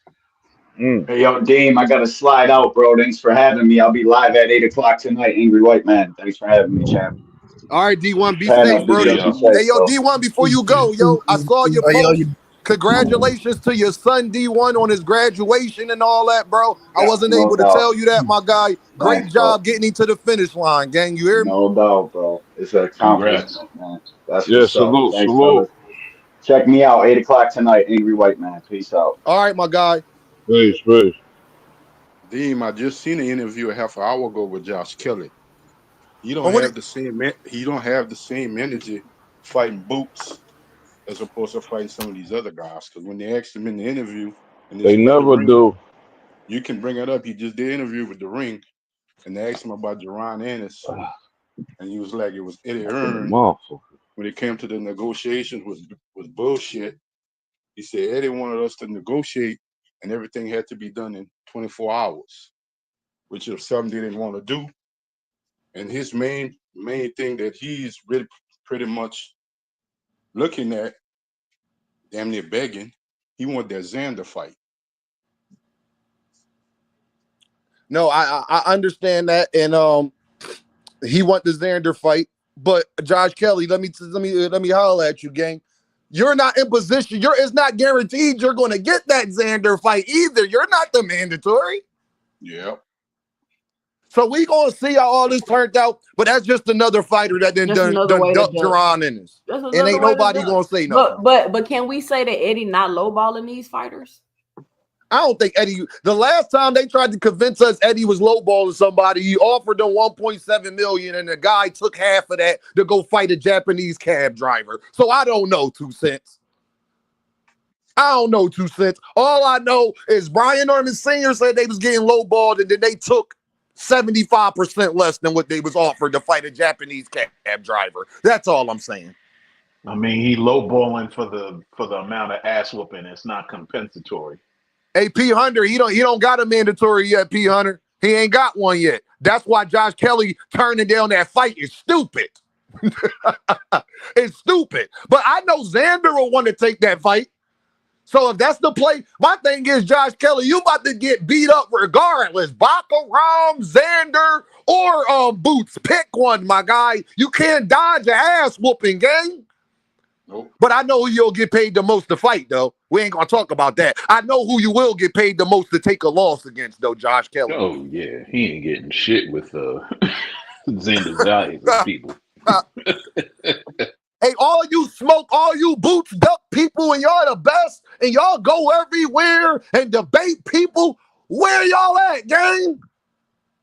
Hey, yo, Dame, I got to slide out, bro. Thanks for having me. I'll be live at 8 o'clock tonight. Angry White Man. Thanks for having me, champ. All right, D1, be Pan safe, up, do bro. See what you y'all. say, Hey, yo, bro. D1, before you go, yo, I saw your Oh, yo, post. Congratulations to your son, D1, on his graduation and all that, bro. I Yeah, wasn't no able to doubt. tell you that, my guy. Great Thanks, bro. job getting him to the finish line, gang. You hear me? No doubt, bro. It's an Congrats. accomplishment, man. That's Yeah, what's up. salute, Thanks, salute. fellas. Check me out, 8 o'clock tonight. Angry White Man. Peace out. All right, my guy. Peace, peace. Deem, I just seen an interview a half an hour ago with Josh Kelly. He don't And what have the same. He don't have the same energy fighting Boots as opposed to fighting some of these other guys. Because when they asked him in the interview, and They this where the never ring, do. you can bring it up. He just did an interview with the ring, and they asked him about Jaron Ennis, and he was like, it was Eddie Hearn. Motherfucker. When it came to the negotiations was bullshit. He said Eddie wanted us to negotiate, and everything had to be done in 24 hours, which is something they didn't want to do. And his main thing that he's really pretty much looking at, damn near begging, he want that Xander fight. No, I understand that, and he want the Xander fight. But Josh Kelly, let me holler at you, gang. You're not in position. It's not guaranteed you're going to get that Xander fight either. You're not the mandatory. Yeah. So we gonna see how all this turned out. But that's just another fighter that Just another done way to duck duck. Jaron Ennis. That's And another ain't way to nobody duck. gonna say nothing. But can we say that Eddie not lowballing these fighters? I don't think Eddie. The last time they tried to convince us Eddie was lowballing somebody, he offered them 1.7 million, and the guy took half of that to go fight a Japanese cab driver. So I don't know 2 cents. I don't know 2 cents. All I know is Brian Norman Sr. said they was getting lowballed, and then they took 75% less than what they was offered to fight a Japanese cab driver. That's all I'm saying. I mean, he lowballing for the amount of ass whooping. It's not compensatory. Hey, P. Hunter, he don't got a mandatory yet, P. Hunter. He ain't got one yet. That's why Josh Kelly turning down that fight is stupid. It's stupid. But I know Xander will want to take that fight. So if that's the play, my thing is, Josh Kelly, you about to get beat up regardless. Baccaram, Xander, or Boots. Pick one, my guy. You can't dodge an ass whooping, gang. Nope. But I know who you'll get paid the most to fight, though. We ain't gonna talk about that. I know who you will get paid the most to take a loss against, though, Josh Kelly. Oh yeah, he ain't getting shit with Xander Zayas people. Hey, all you smoke, all you boots duck people, and y'all the best, and y'all go everywhere and debate people. Where y'all at, gang?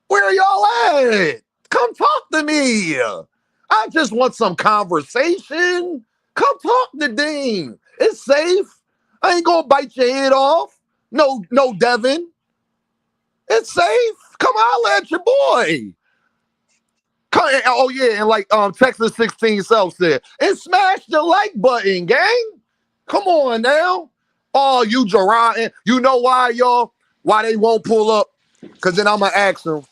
Where y'all at? Come talk to me. I just want some conversation. Come talk to Dean. It's safe. I ain't gonna bite your head off. No, Devin. It's safe. Come holler at your boy. Oh yeah, and like Texas 16 Self said, and smash the like button, gang. Come on now. Oh, you Jaron, you know why, y'all? Why they won't pull up? Because then I'm gonna ask them.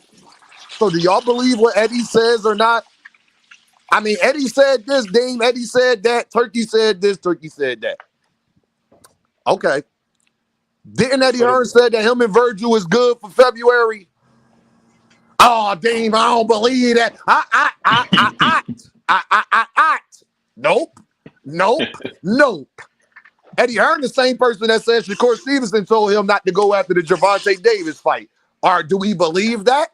So do y'all believe what Eddie says or not? I mean, Eddie said this, Dame. Eddie said that. Turkey said this. Turkey said that. Okay. Didn't Eddie Hearn said that him and Virgil is good for February? Oh, Dame, I don't believe that. Nope. Eddie Hearn, the same person that said Shakur Stevenson told him not to go after the Gervonta Davis fight. Or do we believe that?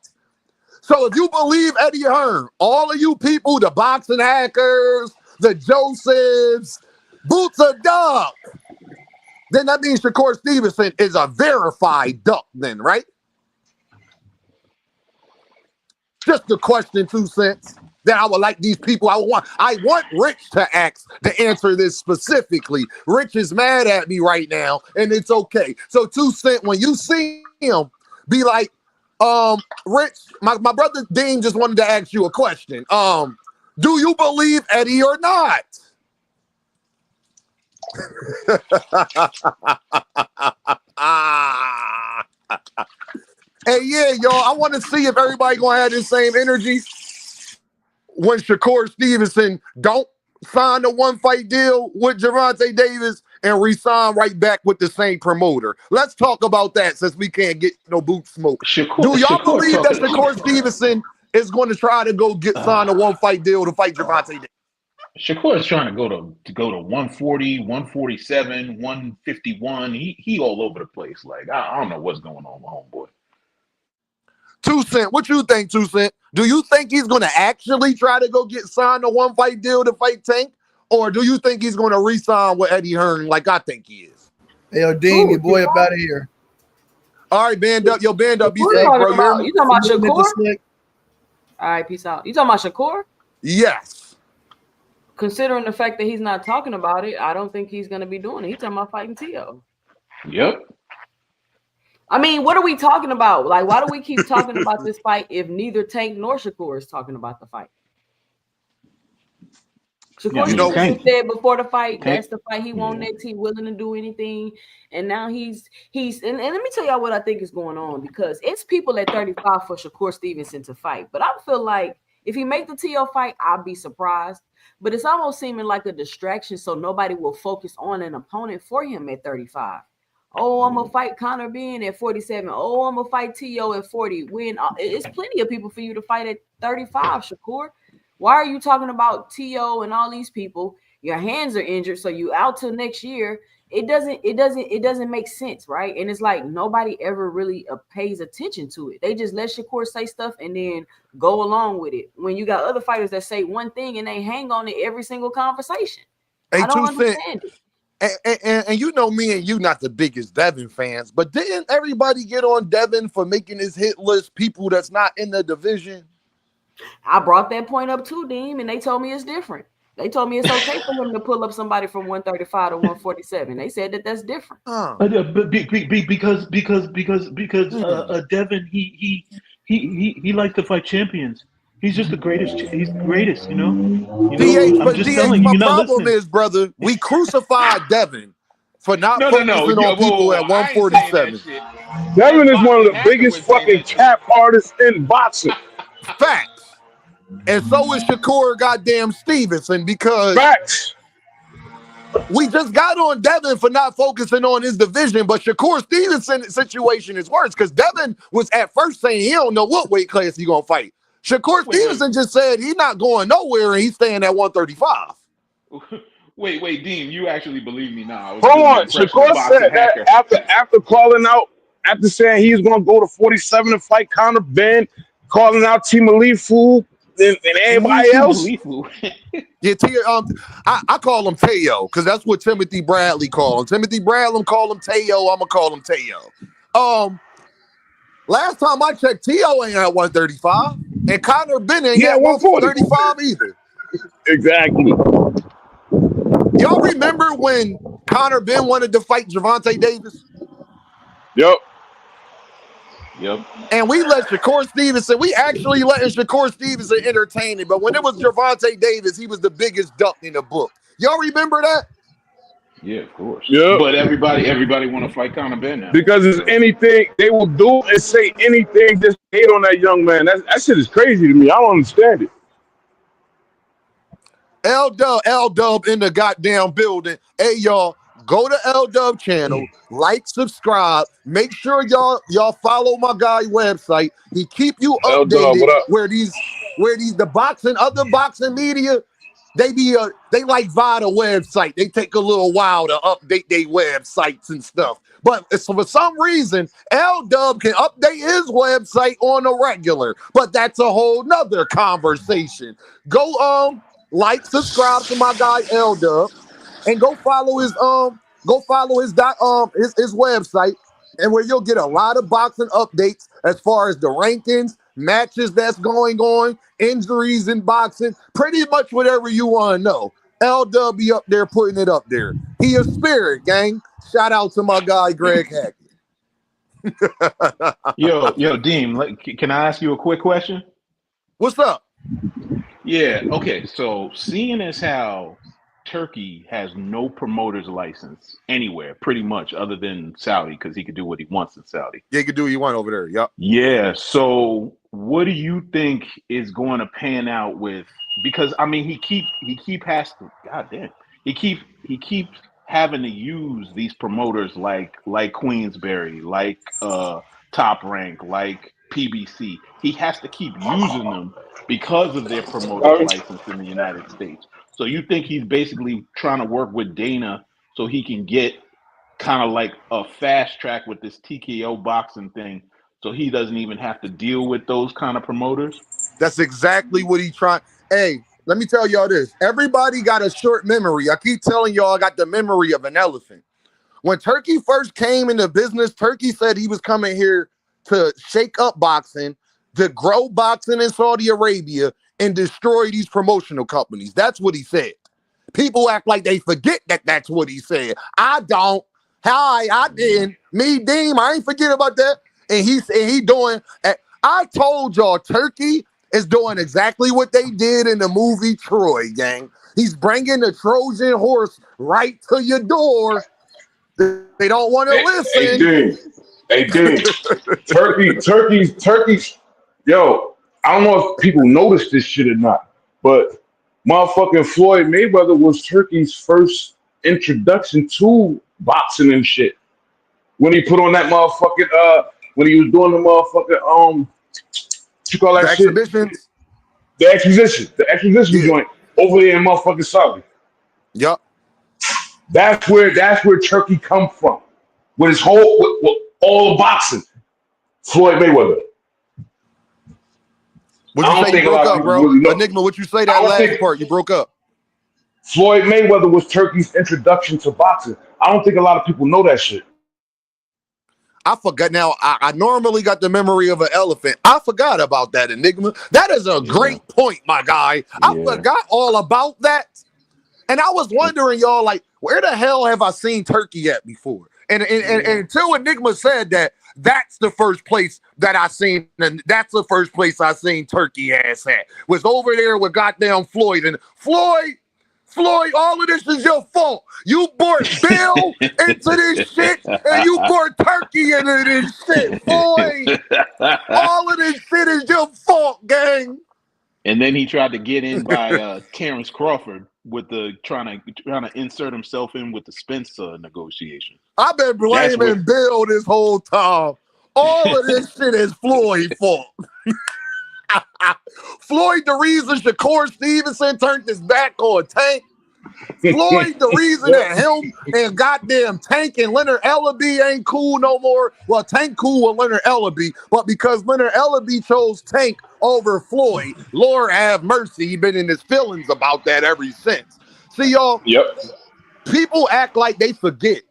So if you believe Eddie Hearn, all of you people, the boxing hackers, the Josephs, boots a duck, then that means Shakur Stevenson is a verified duck then, right? Just a question, 2 cents. That I would like these people. I want Rich to answer this specifically. Rich is mad at me right now, and it's okay. So 2 cents, when you see him, be like, Rich, my brother Dean just wanted to ask you a question. Do you believe Eddie or not? Hey, yeah, y'all. I want to see if everybody gonna have the same energy when Shakur Stevenson don't sign the one-fight deal with Gervonta Davis and resign right back with the same promoter. Let's talk about that since we can't get no boot smoke. Do y'all believe that Shakur Stevenson is going to try to go sign a one-fight deal to fight Gervonta Davis? Shakur is trying to go to 140, 147, 151. He all over the place. Like I don't know what's going on with homeboy. 2 Cent, what you think, 2 Cent? Do you think he's going to actually try to go get signed a one-fight deal to fight Tank? Or do you think he's going to re-sign with Eddie Hearn like I think he is? Hey, yo, Dean, your boy up out of here. All right, band up. Yo, band up. Be Who safe, bro. you talking about Shakur? All right, peace out. You talking about Shakur? Yes. Considering the fact that he's not talking about it, I don't think he's going to be doing it. He's talking about fighting T.O. Yep. I mean, what are we talking about? Like, why do we keep talking about this fight if neither Tank nor Shakur is talking about the fight? Shakur said before the fight, that's the fight he won next. He's willing to do anything. And now he's and let me tell y'all what I think is going on, because it's people at 35 for Shakur Stevenson to fight. But I feel like if he make the T.O. fight, I'll be surprised. But it's almost seeming like a distraction so nobody will focus on an opponent for him at 35. Oh, I'm going to fight Conor Ben at 47. Oh, I'm going to fight T.O. at 40. When it's plenty of people for you to fight at 35, Shakur. Why are you talking about T.O. and all these people? Your hands are injured, so you out till next year. It doesn't make sense, right? And it's like nobody ever really pays attention to it. They just let Shakur say stuff and then go along with it. When you got other fighters that say one thing and they hang on it every single conversation. Hey, I don't understand it. And you know me and you not the biggest Devin fans, but didn't everybody get on Devin for making his hit list people that's not in the division? I brought that point up too, Dean, and they told me it's different. They told me it's okay for him to pull up somebody from 135 to 147. They said that that's different. Because Devin he likes to fight champions. He's just the greatest. He's the greatest, you know. My problem is, brother, we crucified Devin for not focusing on people at 147. Devin is one of the biggest fucking cap artists in boxing. Facts. And so is Shakur goddamn Stevenson, because facts. We just got on Devin for not focusing on his division, but Shakur Stevenson's situation is worse because Devin was at first saying he don't know what weight class he's going to fight. Shakur Stevenson just said he's not going nowhere and he's staying at 135. Wait, Dean, you actually believe me now? Hold on, Shakur said that after calling out, after saying he's going to go to 47 to fight Conor Ben, calling out Timalifu and everybody else. Yeah, I call him Teo because that's what Timothy Bradley called him. Timothy Bradley call him Teo. I'm gonna call him Teo. Last time I checked, Teo ain't at 135, and Conor Ben ain't at 135 either. Exactly. Y'all remember when Conor Ben wanted to fight Gervonta Davis? Yep. And we let Shakur Stevenson, we actually letting Shakur Stevenson entertain it, but when it was Gervonta Davis, he was the biggest duck in the book. Y'all remember that? Yeah, of course. Yeah. But everybody want to fight Conor Ben now. Because it's anything, they will do and say anything just hate on that young man. That shit is crazy to me. I don't understand it. L-Dub in the goddamn building. Hey, y'all, go to L-Dub channel, like, subscribe, make sure y'all follow my guy website. He keep you updated where the boxing, other boxing media, they like via the website. They take a little while to update their websites and stuff. But for some reason, L-Dub can update his website on a regular. But that's a whole nother conversation. Go like, subscribe to my guy L-Dub, and go follow his website, and where you'll get a lot of boxing updates as far as the rankings, matches that's going on, injuries in boxing, pretty much whatever you want to know. L-Dub be up there putting it up there. He a spirit, gang. Shout out to my guy Greg Hackett. Yo, Dean, can I ask you a quick question? What's up? Yeah, okay. So seeing as how Turkey has no promoter's license anywhere, pretty much, other than Saudi, because he could do what he wants in Saudi. Yeah, he could do what he want over there. Yep. Yeah. So, what do you think is going to pan out with? Because I mean, he keeps having to use these promoters like Queensberry, like Top Rank, like PBC. He has to keep using them because of their promoter's license in the United States. So you think he's basically trying to work with Dana so he can get kind of like a fast track with this TKO boxing thing, so he doesn't even have to deal with those kind of promoters? That's exactly what he tried. Hey, let me tell y'all this. Everybody got a short memory. I keep telling y'all I got the memory of an elephant. When Turkey first came into business, Turkey said he was coming here to shake up boxing, to grow boxing in Saudi Arabia, and destroy these promotional companies. That's what he said. People act like they forget that that's what he said. I don't. Hi, I didn't. Me, Deem, I ain't forget about that. And he doing. I told y'all, Turkey is doing exactly what they did in the movie Troy, gang. He's bringing the Trojan horse right to your door. They don't want to listen. Hey, Dean. Turkey's. Yo, I don't know if people notice this shit or not, but motherfucking Floyd Mayweather was Turkey's first introduction to boxing and shit. When he put on that motherfucking when he was doing the motherfucking what you call that the shit? Exhibitions? The exhibition joint over there in motherfucking Saudi. Yup. That's where Turkey come from. With his whole with all the boxing. Floyd Mayweather. What you say you broke up, bro? Really Enigma, what you say that last part? You broke up. Floyd Mayweather was Turkey's introduction to boxing. I don't think a lot of people know that shit. I forgot. Now, I normally got the memory of an elephant. I forgot about that, Enigma. That is a great point, my guy. I forgot all about that. And I was wondering, y'all, like, where the hell have I seen Turkey at before? And until Enigma said that, that's the first place that I seen, and that's the first place I seen Turkey ass at. Was over there with goddamn Floyd. And Floyd, all of this is your fault. You brought Bill into this shit, and you brought Turkey into this shit, Floyd. All of this shit is your fault, gang. And then he tried to get in by Terrence Crawford with the trying to insert himself in with the Spence negotiation. I've been blaming Bill this whole time. All of this shit is Floyd's fault. Floyd, the reason Shakur Stevenson turned his back on Tank. Floyd, the reason that him and goddamn Tank and Leonard Ellaby ain't cool no more. Well, Tank cool with Leonard Ellaby, but because Leonard Ellaby chose Tank over Floyd, Lord have mercy, he been in his feelings about that ever since. See, y'all, people act like they forget.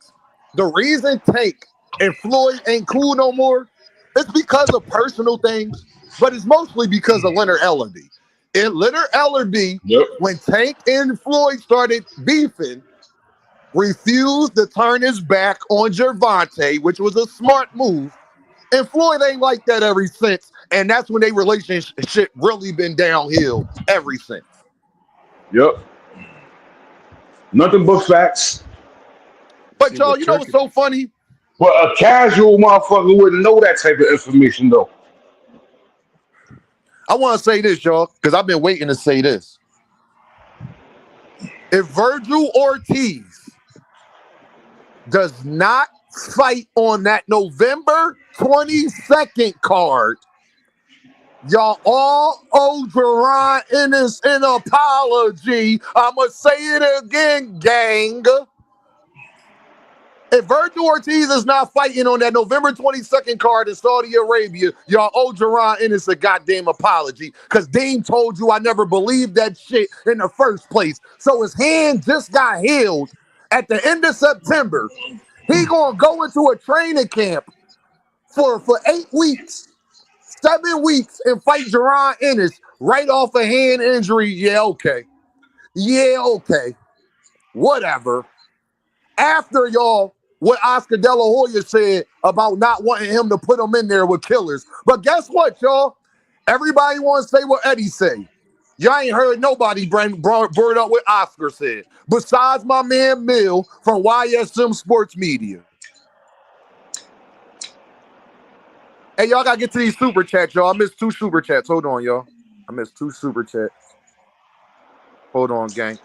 The reason Tank and Floyd ain't cool no more is because of personal things, but it's mostly because of Leonard Ellaby. And Leonard Ellaby, when Tank and Floyd started beefing, refused to turn his back on Gervonta, which was a smart move. And Floyd ain't like that ever since. And that's when their relationship really been downhill ever since. Yep. Nothing but facts. But y'all, you know what's so funny? But a casual motherfucker wouldn't know that type of information, though. I want to say this, y'all, because I've been waiting to say this. If Virgil Ortiz does not fight on that November 22nd card, y'all all owe Jaron Ennis an apology. I'm going to say it again, gang. If Virgil Ortiz is not fighting on that November 22nd card in Saudi Arabia, y'all owe Jaron Ennis a goddamn apology, because Dean told you I never believed that shit in the first place. So his hand just got healed at the end of September. He gonna go into a training camp for 8 weeks, 7 weeks, and fight Jaron Ennis right off a hand injury. Yeah, okay. Whatever. After y'all, what Oscar De La Hoya said about not wanting him to put him in there with killers. But guess what, y'all? Everybody wants to say what Eddie say. Y'all ain't heard nobody brought up what Oscar said, besides my man Mill from YSM Sports Media. Hey, y'all gotta get to these super chats, y'all. I missed 2 super chats. Hold on, y'all. I missed 2 super chats. Hold on, gang.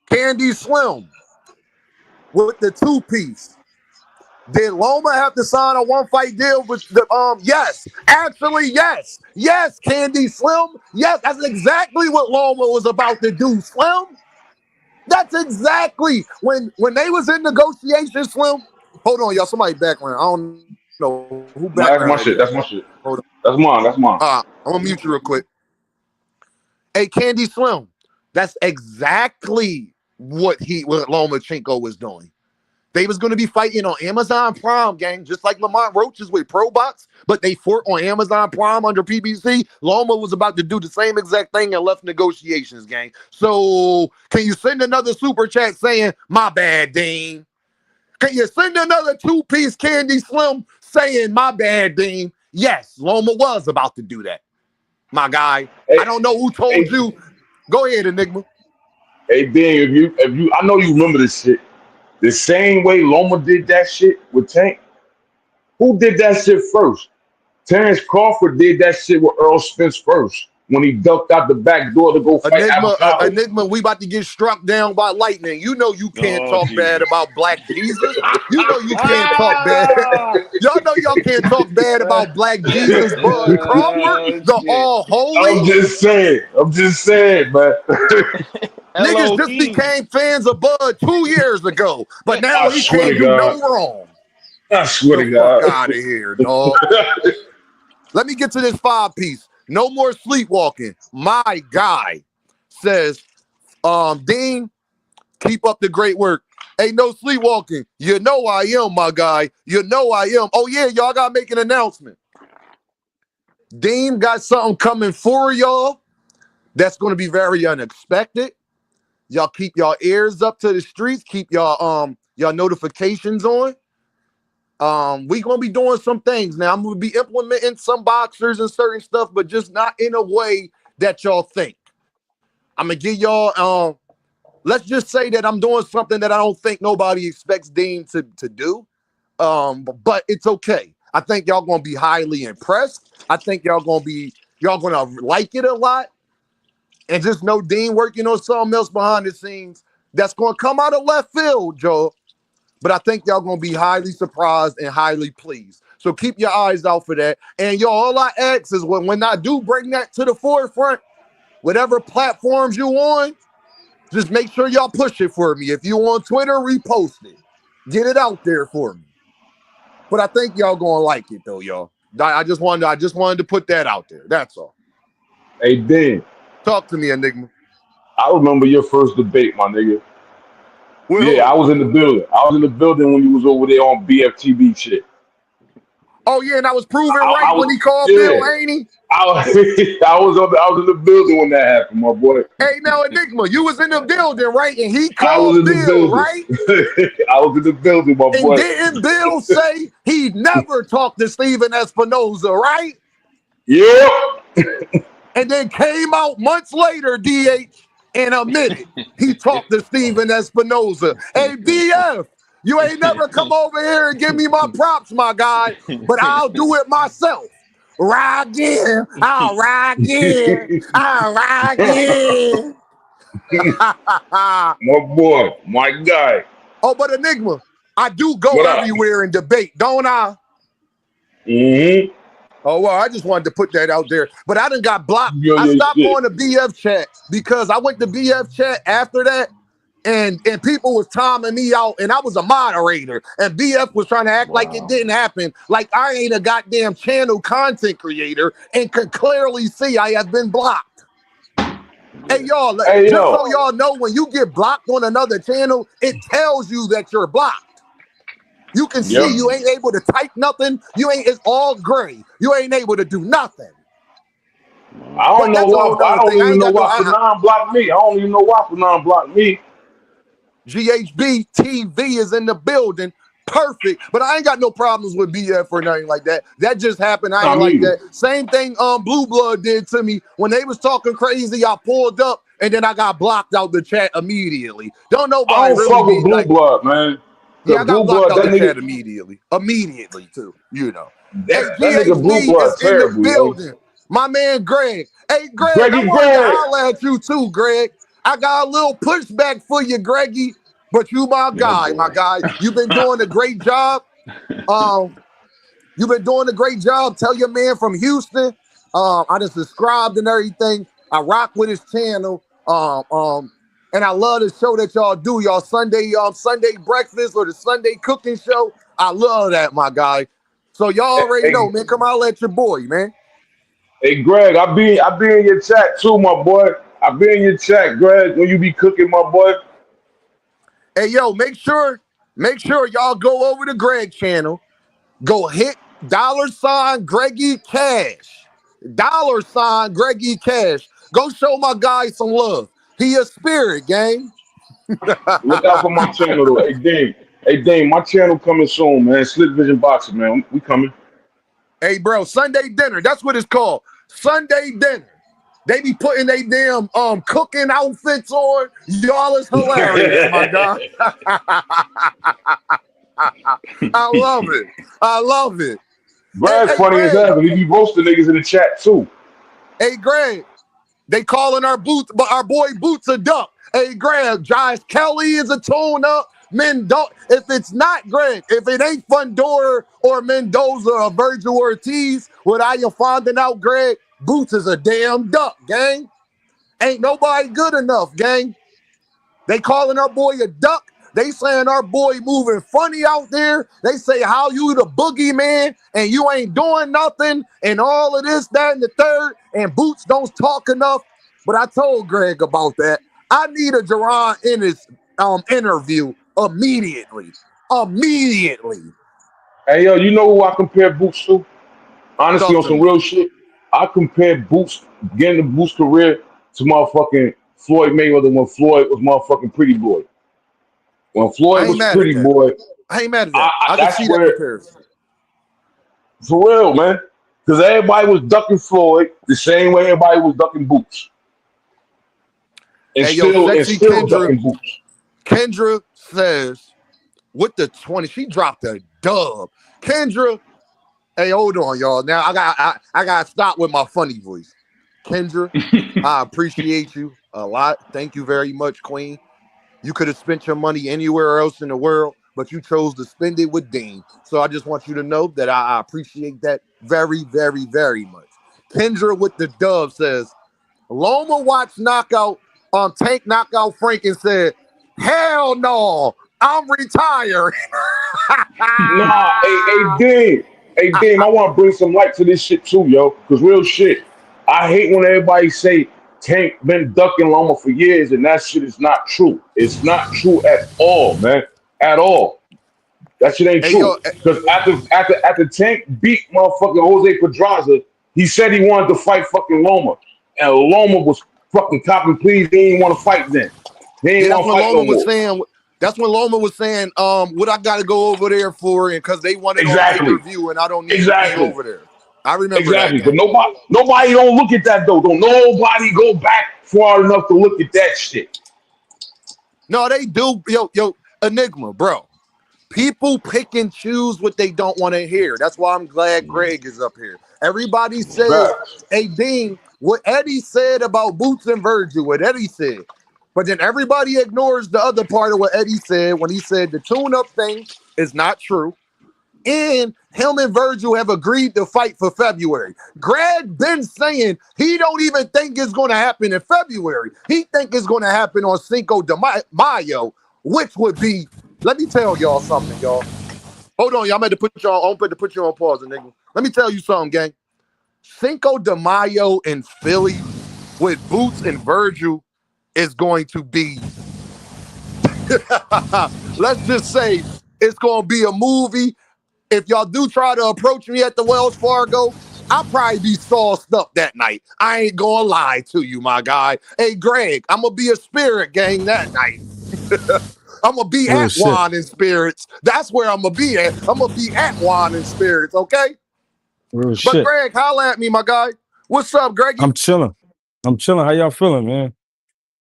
Candy Slim with the 2-piece. Did Loma have to sign a 1-fight deal with the yes. Actually, yes. Yes, Candy Slim. Yes, that's exactly what Loma was about to do, Slim. That's exactly when they was in negotiations, Slim. Hold on, y'all. Somebody background. I don't know who No, that's my background that shit. is. That's my shit. Hold on. That's mine. That's mine. I'm gonna mute you real quick. Hey, Candy Slim. That's exactly what Lomachenko was doing. They was going to be fighting on Amazon Prime, gang, just like Lamont Roach is with ProBox, but they fought on Amazon Prime under PBC. Loma was about to do the same exact thing and left negotiations, gang. So can you send another super chat saying, my bad, Dean? Can you send another 2-piece Candy Slim saying, my bad, Dean? Yes, Loma was about to do that, my guy. Hey, I don't know who told you. Go ahead, Enigma. Hey, Dean, if you, I know you remember this shit. The same way Loma did that shit with Tank. Who did that shit first? Terrence Crawford did that shit with Earl Spence first when he ducked out the back door to go fight Enigma, we about to get struck down by lightning. You know you can't talk bad about Black Jesus. You know you can't talk bad. Y'all know y'all can't talk bad about Black Jesus, Bud Crawford, the all holy. I'm just saying, man. Niggas just became fans of Bud 2 years ago, but now he can't do no wrong. I swear to God. Fuck out of here, dog. Let me get to this 5-piece. No more sleepwalking. My guy says, Dean, keep up the great work. Ain't no sleepwalking. You know I am, my guy. You know I am. Oh, yeah, y'all got to make an announcement. Dean got something coming for y'all that's going to be very unexpected. Y'all keep y'all ears up to the streets. Keep y'all notifications on. We gonna be doing some things now. I'm gonna be implementing some boxers and certain stuff, but just not in a way that y'all think. I'm gonna give y'all let's just say that I'm doing something that I don't think nobody expects Dean to do. But it's okay. I think y'all gonna be highly impressed. I think y'all gonna like it a lot. And just know Dean working on something else behind the scenes that's gonna come out of left field, Joe. But I think y'all gonna be highly surprised and highly pleased. So keep your eyes out for that. And y'all, all I ask is when I do bring that to the forefront, whatever platforms you on, just make sure y'all push it for me. If you on Twitter, repost it. Get it out there for me. But I think y'all gonna like it though, y'all. I just wanted to put that out there. That's all. Hey, Dean. Talk to me, Enigma. I remember your first debate, my nigga. With yeah, who? I was in the building. I was in the building when you was over there on BFTV shit. Oh yeah, and I was proven right when he called Bill Haney. I was in the building when that happened, my boy. Hey, now Enigma, you was in the building, right? And he called Bill, right? I was in the building, my boy. And didn't Bill say he never talked to Steven Espinoza, right? Yep. And then came out months later, DH, and admitted he talked to Steven Espinoza. Hey, BF, you ain't never come over here and give me my props, my guy, but I'll do it myself. Ride again. I'll ride again. I'll ride again. My boy, my guy. Oh, but Enigma, I do go everywhere and debate, don't I? Mm-hmm. Oh, well, I just wanted to put that out there. But I done got blocked. I stopped going to BF chat because I went to BF chat after that, and people was timing me out, and I was a moderator, and BF was trying to act like it didn't happen, like I ain't a goddamn channel content creator and could clearly see I have been blocked. Hey, y'all, so y'all know, when you get blocked on another channel, it tells you that you're blocked. You can see you ain't able to type nothing. It's all gray. You ain't able to do nothing. I don't know why. I don't even know why Fanon blocked me. I don't even know why Fanon blocked me. GHB TV is in the building. perfect. But I ain't got no problems with BF or nothing like that. That just happened. I ain't Not like me. that. Same thing Blue Blood did to me. When they was talking crazy, I pulled up and then I got blocked out the chat immediately. Don't I nobody don't really fuck be with Blue like, Blood, man. yeah, I The got Blue blocked Blood, out that the chat nigga, immediately. Immediately, too, you know. Hey, that nigga Blue GHB Blood is in the terrible, yo. building. My man Greg. Hey, Greg, I Greggy wanted to Greg. holler at you too, Greg. I got a little pushback for you, Greggy, but you my guy, my guy. You've been doing a great job. You've been doing a great job. Tell your man from Houston. I just subscribed and everything. I rock with his channel. And I love the show that y'all do, y'all Sunday breakfast or the Sunday cooking show. I love that, my guy. So y'all already know, man. Come out at your boy, man. Hey, Greg, I be in your chat too, my boy. I be in your chat, Greg, when you be cooking, my boy. Hey, yo, make sure y'all go over to Greg's channel. Go hit $ Greggy Cash. $ Greggy Cash. Go show my guy some love. He a spirit, gang. Look out for my channel, though. Hey, Dame, my channel coming soon, man. Slick Vision Boxing, man. We coming. Hey, bro, Sunday dinner. That's what it's called. Sunday dinner. They be putting they damn cooking outfits on. Y'all is hilarious, my guy. I love it. I love it. Greg Hey, funny as Greg. hell. He be roasting niggas in the chat too. Hey, Greg. They calling our boy Boots a duck. Hey, Greg, Josh Kelly is a tune-up. Mendoza, if it's not Greg, if it ain't Fondora or Mendoza or Virgil Ortiz, without you finding out, Greg, Boots is a damn duck, gang. Ain't nobody good enough, gang. They calling our boy a duck. They saying our boy moving funny out there. They say how you the boogeyman and you ain't doing nothing and all of this, that, and the third. And Boots don't talk enough. But I told Greg about that. I need a Jaron Ennis interview immediately. Immediately. Hey, yo, you know who I compare Boots to? Honestly, Talk on to some me. real shit, I compare Boots, getting the Boots career to motherfucking Floyd Mayweather when Floyd was motherfucking Pretty Boy. When I Floyd ain't was mad at Pretty that. Boy, I ain't mad at that. I can that's see that where, comparison. for real, man. Because everybody was ducking Floyd the same way everybody was ducking Boots. And Hey, yo, sexy still Kendra. ducking Boots. Kendra says, with the 20, she dropped a dub. Kendra, hey, hold on, y'all. Now I gotta stop with my funny voice. Kendra, I appreciate you a lot. Thank you very much, Queen. You could have spent your money anywhere else in the world, but you chose to spend it with Dean. So I just want you to know that I appreciate that very, very, very much. Kendra with the dub says, Loma watched knockout Tank knockout Frank and said, hell no, I'm retired. Nah, hey, Dame, I want to bring some light to this shit too, yo. Because real shit, I hate when everybody say Tank been ducking Loma for years, and that shit is not true. It's not true at all, man. At all. That shit ain't Hey, yo, true. Because after Tank beat motherfucking Jose Pedraza, he said he wanted to fight fucking Loma. And Loma was fucking copping pleas. He didn't want to fight then. He yeah, didn't that's want to when fight Loma no was more. saying, what I got to go over there for, and because they want it on Exactly. pay-per-view, and I don't need to be Exactly. over there. I remember that Exactly, but game. nobody don't look at that though. Don't nobody go back far enough to look at that shit. No, they do. Yo, Enigma, bro. People pick and choose what they don't want to hear. That's why I'm glad Greg is up here. Everybody says, Facts. hey, Dean, what Eddie said about Boots and Virgil, what Eddie said. But then everybody ignores the other part of what Eddie said when he said the tune-up thing is not true. And him and Virgil have agreed to fight for February. Greg been saying he don't even think it's going to happen in February. He think it's going to happen on Cinco de Mayo, which would be, let me tell y'all something, y'all. Hold on, y'all. I'm going to put you on pause, nigga. Let me tell you something, gang. Cinco de Mayo in Philly with Boots and Virgil is going to be, let's just say it's going to be a movie. If y'all do try to approach me at the Wells Fargo, I'll probably be sauced up that night. I ain't gonna lie to you, my guy. Hey, Greg, I'm gonna be a spirit gang that night. I'm gonna be Real at shit. Wine and Spirits. That's where I'm gonna be at. I'm gonna be at Wine and Spirits, okay? Real But shit. Greg, holla at me, my guy. What's up, Greggy? I'm chilling. How y'all feeling, man?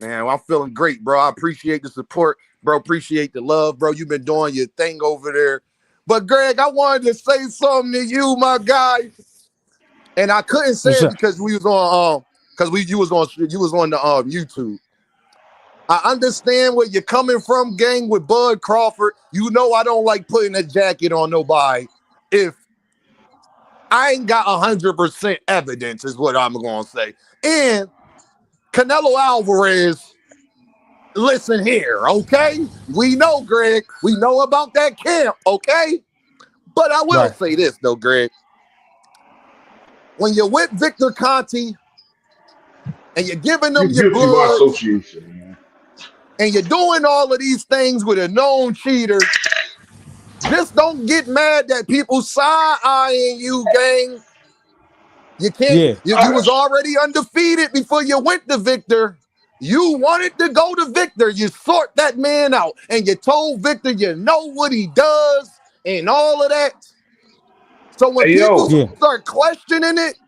Man, I'm feeling great, bro. I appreciate the support, bro. Appreciate the love, bro. You've been doing your thing over there. But Greg, I wanted to say something to you, my guy, and I couldn't say What's it up? because we was on you was on the YouTube. I understand where you're coming from, gang, with Bud Crawford. You know I don't like putting a jacket on nobody if I ain't got 100% evidence, is what I'm gonna say. And Canelo Alvarez. Listen here, okay? We know, Greg. We know about that camp, okay? But I will say this, though, Greg. When you're with Victor Conte and you're giving them You're your guilty by blood association, man. and you're doing all of these things with a known cheater, just don't get mad that people side-eyeing you, gang. You can't. Yeah. You was already undefeated before you went to Victor. You wanted to go to Victor. You sort that man out. And you told Victor you know what he does and all of that. So when people start questioning it,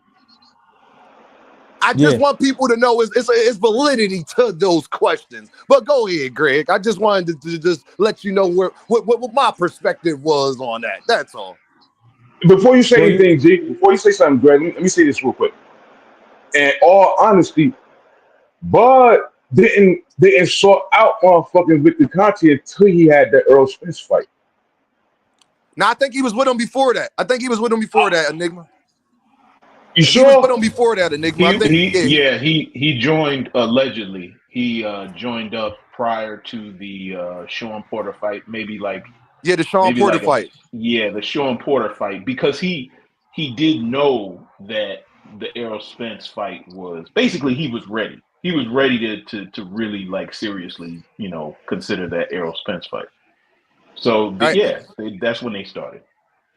I just want people to know it's validity to those questions. But go ahead, Greg. I just wanted to just let you know what my perspective was on that. That's all. Before you say anything, G, before you say something, Greg, let me say this real quick. In all honesty, Bud didn't sort out motherfucking Victor Conte until he had the Earl Spence fight. Now I think he was with him before that. Enigma. You sure? He was with him before that, Enigma. He joined allegedly. He joined up prior to the Sean Porter fight, the Sean Porter fight. The Sean Porter fight, because he did know that the Errol Spence fight was basically he was ready. He was ready to really seriously, consider that Errol Spence fight. So that's when they started.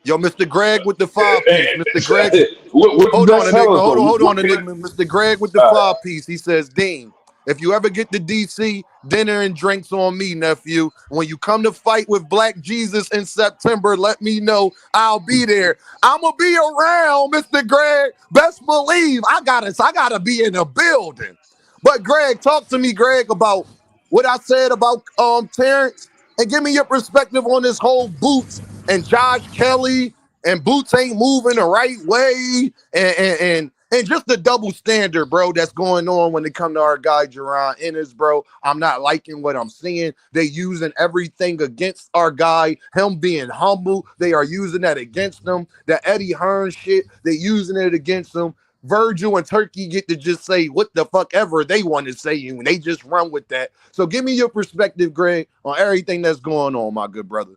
Yo, Mr. Greg with the 5-piece. Mr. Greg, hold on, Enigma. Mr. Greg with the 5-piece. He says, Dean, if you ever get to DC, dinner and drinks on me, nephew. When you come to fight with Black Jesus in September, let me know. I'll be there. I'ma be around, Mr. Greg. Best believe I gotta be in the building. But Greg, talk to me, Greg, about what I said about Terrence, and give me your perspective on this whole Boots and Josh Kelly and Boots ain't moving the right way and just the double standard, bro, that's going on when it comes to our guy Jaron Ennis, bro. I'm not liking what I'm seeing. They using everything against our guy, him being humble. They are using that against him. The Eddie Hearn shit, they using it against him. Virgil and Turkey get to just say what the fuck ever they want to say, and they just run with that. So give me your perspective, Greg, on everything that's going on, my good brother.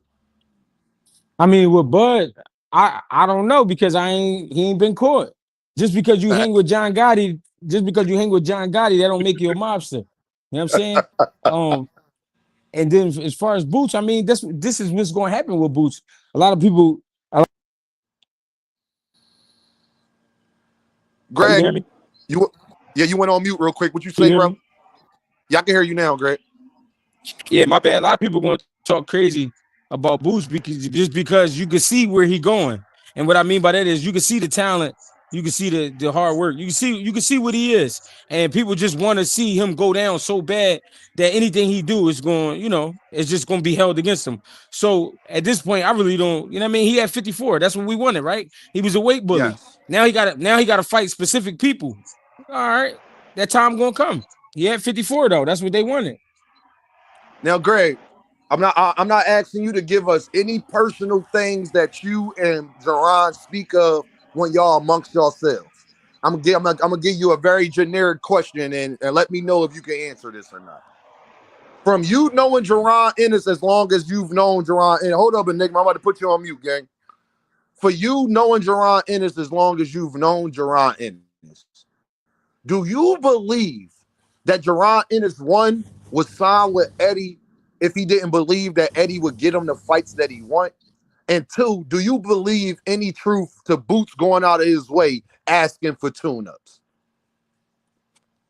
I mean, with Bud, I don't know, because he ain't been caught. Just because you hang with John Gotti, that don't make you a mobster. You know what I'm saying? And then as far as Boots, I mean, this is what's going to happen with Boots. A lot of people. Greg, you went on mute real quick. What you say, bro? Yeah, I can hear you now, Greg. Yeah, my bad. A lot of people going to talk crazy about Boots because you can see where he going. And what I mean by that is you can see the talent, you can see the hard work, you can see what he is, and people just want to see him go down so bad that anything he do is going, it's just going to be held against him. So at this point, I really don't, you know what I mean? He had 54. That's what we wanted, right? He was a weight bully. Yes. Now he got to fight specific people. All right, that time gonna come. He had 54 though. That's what they wanted. Now, Greg, I'm not asking you to give us any personal things that you and Jaron speak of when y'all amongst yourselves. I'm gonna give you a very generic question and let me know if you can answer this or not. From you knowing Jaron Ennis as long as you've known Jaron, and hold up, Enigma, I'm about to put you on mute, gang. For you knowing Jaron Ennis as long as you've known Jaron Ennis, do you believe that Jaron Ennis, one, was signed with Eddie if he didn't believe that Eddie would get him the fights that he want? And two, do you believe any truth to Boots going out of his way asking for tune-ups?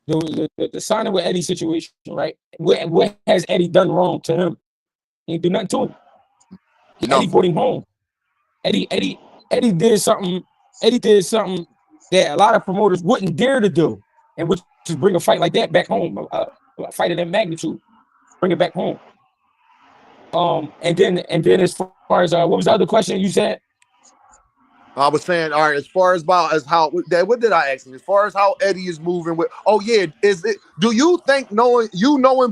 The signing with Eddie situation, right? What has Eddie done wrong to him? He ain't do nothing to him. Eddie brought him home. Eddie did something. Eddie did something that a lot of promoters wouldn't dare to do, and which is bring a fight like that back home, a fight of that magnitude, bring it back home. And then as far as what was the other question you said? I was saying, all right, as far as how what did I ask him? As far as how Eddie is moving with, do you think knowing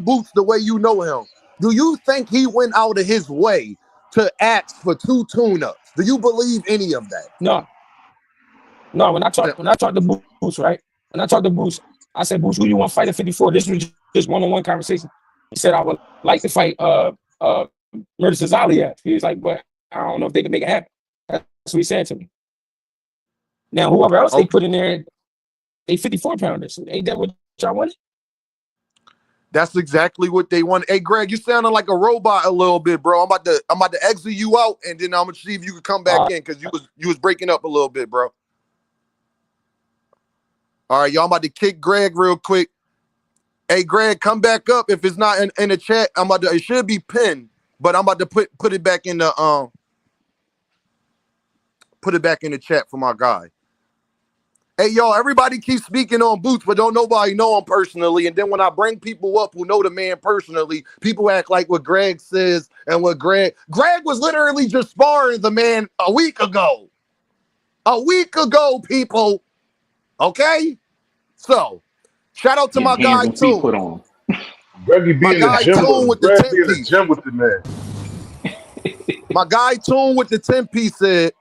Boots the way you know him, do you think he went out of his way to ask for 2 tune-ups? Do you believe any of that? No. When I talked to Boots, right? When I talked to Boots, I said, Boots, who you want to fight at 54? This was just one-on-one conversation. He said, I would like to fight Murder Cesalia. He was like, but I don't know if they can make it happen. That's what he said to me. Now, whoever else they put in there, they 54 pounders. Ain't that what y'all wanted? That's exactly what they want. Hey, Greg, you sounding like a robot a little bit, bro. I'm about to exit you out, and then I'm gonna see if you can come back in because you was breaking up a little bit, bro. All right, y'all. I'm about to kick Greg real quick. Hey, Greg, come back up. If it's not in the chat, it should be pinned, but I'm about to put it back in the chat for my guy. Hey, y'all, everybody keeps speaking on Boots, but don't nobody know him personally. And then when I bring people up who know the man personally, people act like what Greg says and what Greg was literally just sparring the man a week ago. A week ago, people. Okay? So, shout out to my guy, Toon. Put on. Greggy be in the gym with the man. My guy, Toon, with the 10-piece said,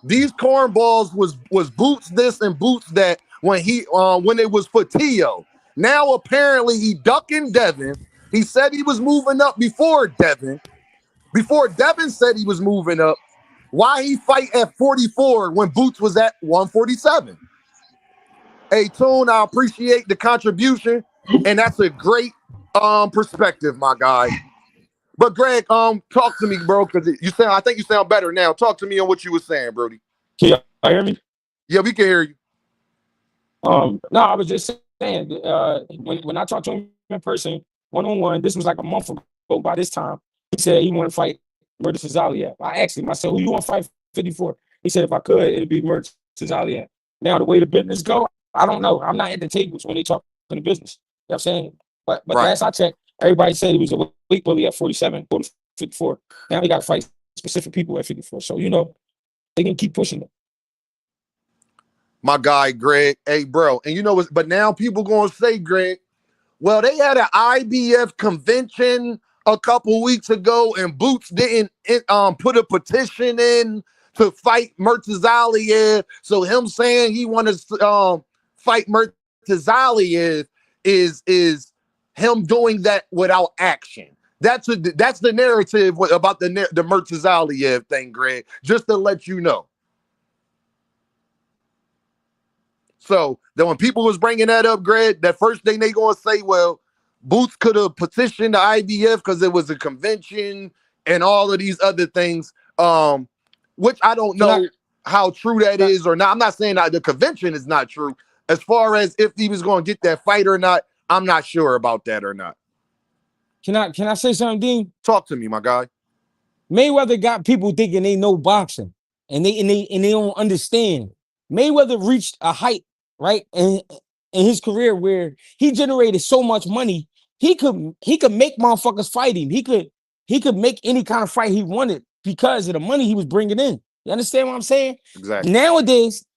these cornballs was Boots this and Boots that when it was for Tio. Now apparently he ducking Devin. He said he was moving up before Devin. Before Devin said he was moving up. Why he fight at 44 when Boots was at 147? Hey, Toon, I appreciate the contribution, and that's a great perspective, my guy. But Greg, talk to me, bro, because I think you sound better now. Talk to me on what you were saying, Brody. Can you hear me? Yeah, we can hear you. No, I was just saying, when I talked to him in person, one-on-one, this was like a month ago by this time, he said he wanted to fight Murder Cesalia. I asked him, I said, who you want to fight 54? He said, if I could, it'd be Murder Cesalia. Now, the way the business go, I don't know. I'm not at the tables when they talk in the business. You know what I'm saying? But last I checked, everybody said he was a weight bully at 47, 54. Now they got to fight specific people at 54. So, they can keep pushing it. My guy, Greg. Hey, bro. And you know what? But now people going to say, Greg, well, they had an IBF convention a couple weeks ago and Boots didn't put a petition in to fight Murtazaliev. So him saying he wanted to fight Murtazaliev is him doing that without action. That's the narrative about the Murtazaliev thing, Greg, just to let you know. So then when people was bringing that up, Greg, that first thing they going to say, well, Boots could have petitioned the IBF because it was a convention and all of these other things, which I don't know how true that is or not. I'm not saying that the convention is not true. As far as if he was going to get that fight or not, I'm not sure about that or not. Can I say something, Dean? Talk to me, my guy. Mayweather got people thinking they know boxing and they don't understand. Mayweather reached a height, right, in his career where he generated so much money, he could make motherfuckers fight him. He could make any kind of fight he wanted because of the money he was bringing in. You understand what I'm saying? Exactly.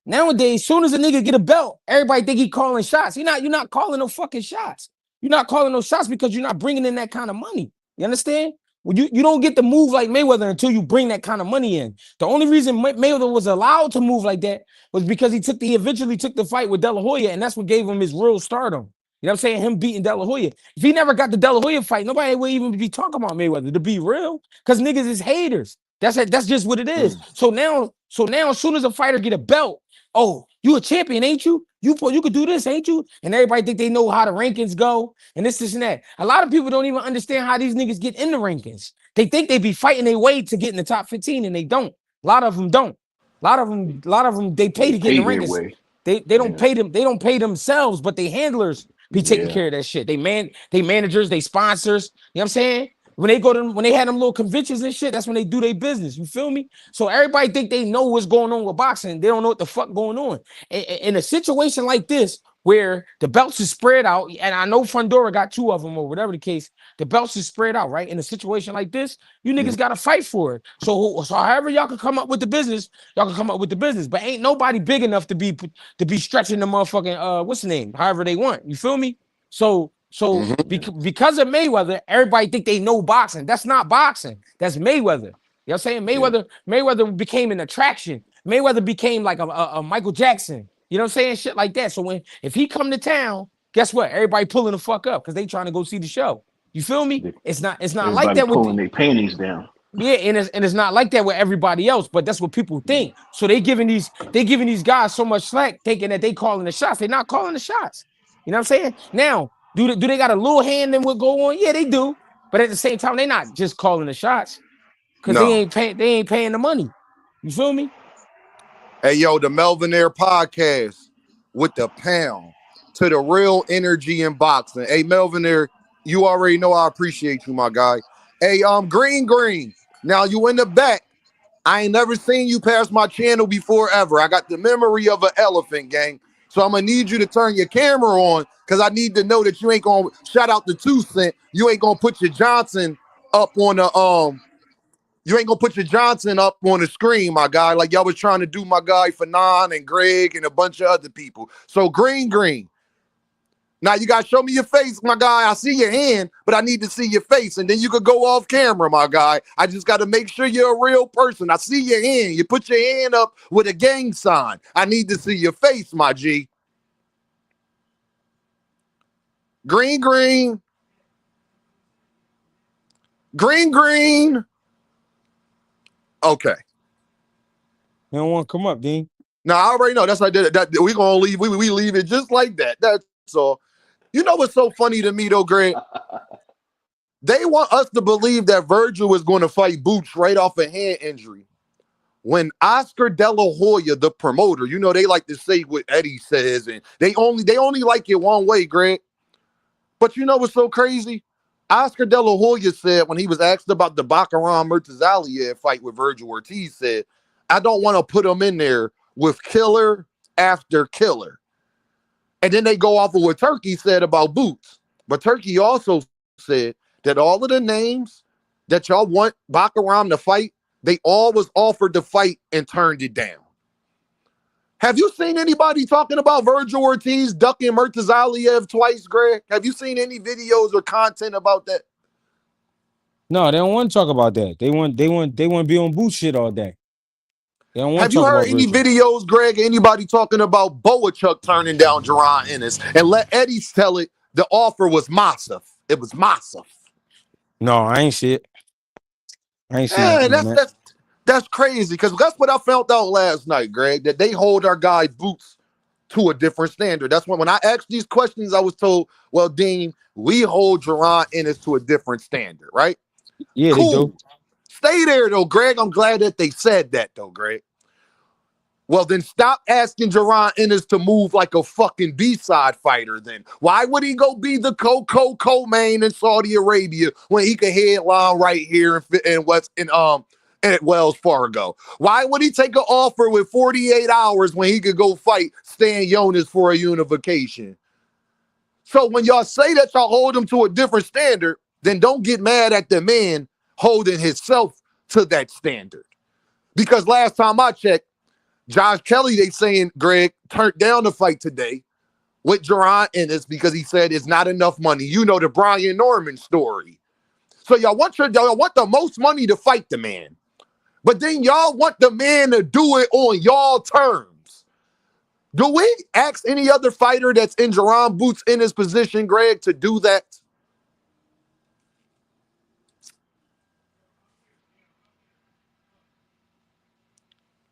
Nowadays, soon as a nigga get a belt, everybody think he calling shots. You're not calling no fucking shots. You're not calling no shots because you're not bringing in that kind of money. You understand? Well, you don't get to move like Mayweather until you bring that kind of money in. The only reason Mayweather was allowed to move like that was because he eventually took the fight with De La Hoya, and that's what gave him his real stardom. You know what I'm saying? Him beating De La Hoya. If he never got the De La Hoya fight, nobody would even be talking about Mayweather, to be real, because niggas is haters. That's just what it is. So now, as soon as a fighter get a belt, oh, you a champion, ain't you? You could do this, ain't you? And everybody think they know how the rankings go and this and that. A lot of people don't even understand how these niggas get in the rankings. They think they be fighting their way to get in the top 15, and they don't. A lot of them don't. A lot of them they pay to get in the rankings. They don't pay them. They don't pay themselves, but they handlers be taking care of that shit. They managers, they sponsors. You know what I'm saying? When they had them little conventions and shit, that's when they do their business. You feel me? So everybody think they know what's going on with boxing. They don't know what the fuck going on. In a situation like this, where the belts is spread out, and I know Fondora got 2 of them or whatever the case, the belts is spread out, right? In a situation like this, you niggas got to fight for it. So however y'all can come up with the business, y'all can come up with the business. But ain't nobody big enough to be stretching the motherfucking what's the name? However they want. You feel me? So because of Mayweather, everybody think they know boxing. That's not boxing. That's Mayweather. You know what I'm saying? Mayweather became an attraction. Mayweather became like a Michael Jackson. You know what I'm saying? Shit like that. So if he come to town, guess what? Everybody pulling the fuck up because they trying to go see the show. You feel me? It's not like that with pulling their panties down. Yeah, and it's not like that with everybody else, but that's what people think. So they giving these guys so much slack, thinking that they calling the shots. They're not calling the shots. You know what I'm saying? Now, do they got a little hand in what go on? Yeah, they do. But at the same time, they're not just calling the shots because they ain't paying the money. You feel me? Hey, yo, the Melvin Air podcast with the pound to the real energy in boxing. Hey, Melvin Air, you already know I appreciate you, my guy. Hey, Green. Now you in the back. I ain't never seen you pass my channel before ever. I got the memory of an elephant, gang. So I'm going to need you to turn your camera on because I need to know that you ain't going to, shout out to 2 Cent, you ain't going to put your Johnson up on the, you ain't going to put your Johnson up on the screen, my guy, like y'all was trying to do my guy Fanon and Greg and a bunch of other people. So Green. Now you got to show me your face, my guy. I see your hand, but I need to see your face. And then you could go off camera, my guy. I just got to make sure you're a real person. I see your hand. You put your hand up with a gang sign. I need to see your face, my G. Green. Okay. You don't want to come up, Dean. No, I already know. That's how I did it. That we gonna leave. We leave it just like that. That's all. You know what's so funny to me though, Greg? They want us to believe that Virgil is going to fight Boots right off a hand injury. When Oscar De La Hoya, the promoter, you know they like to say what Eddie says, and they only like it one way, Greg. But you know what's so crazy? Oscar De La Hoya said when he was asked about the Baccarat Murtazaliev fight with Virgil Ortiz, said, I don't want to put him in there with killer after killer. And then they go off of what Turkey said about Boots. But Turkey also said that all of the names that y'all want Baccarat to fight, they all was offered to fight and turned it down. Have you seen anybody talking about Virgil Ortiz ducking Murtazaliev twice, Greg? Have you seen any videos or content about that? No, they don't want to talk about that. They want to be on Boots shit all day. They don't want Have to you talk heard about any Virgil. videos, Greg, anybody talking about Boachuk turning down Jaron Ennis and let Eddie tell it the offer was massive? It was massive. No, I ain't see it. I ain't seen it. That's crazy because that's what I found out last night, Greg, that they hold our guy Boots to a different standard. That's when I asked these questions, I was told, well, Dean, we hold Jaron Ennis to a different standard, right? Yeah, cool. They do. Stay there, though, Greg. I'm glad that they said that, though, Greg. Well, then stop asking Jaron Ennis to move like a fucking B-side fighter then. Why would he go be the co-main in Saudi Arabia when he could headline right here at Wells Fargo? Why would he take an offer with 48 hours when he could go fight Stan Jonas for a unification? So when y'all say that y'all hold him to a different standard, then don't get mad at the man holding himself to that standard. Because last time I checked, Josh Kelly, they saying, Greg, turned down the fight today with Jaron Ennis because he said it's not enough money. You know the Brian Norman story. So y'all want the most money to fight the man. But then y'all want the man to do it on y'all terms. Do we ask any other fighter that's in Jaron Boots in his position, Greg, to do that?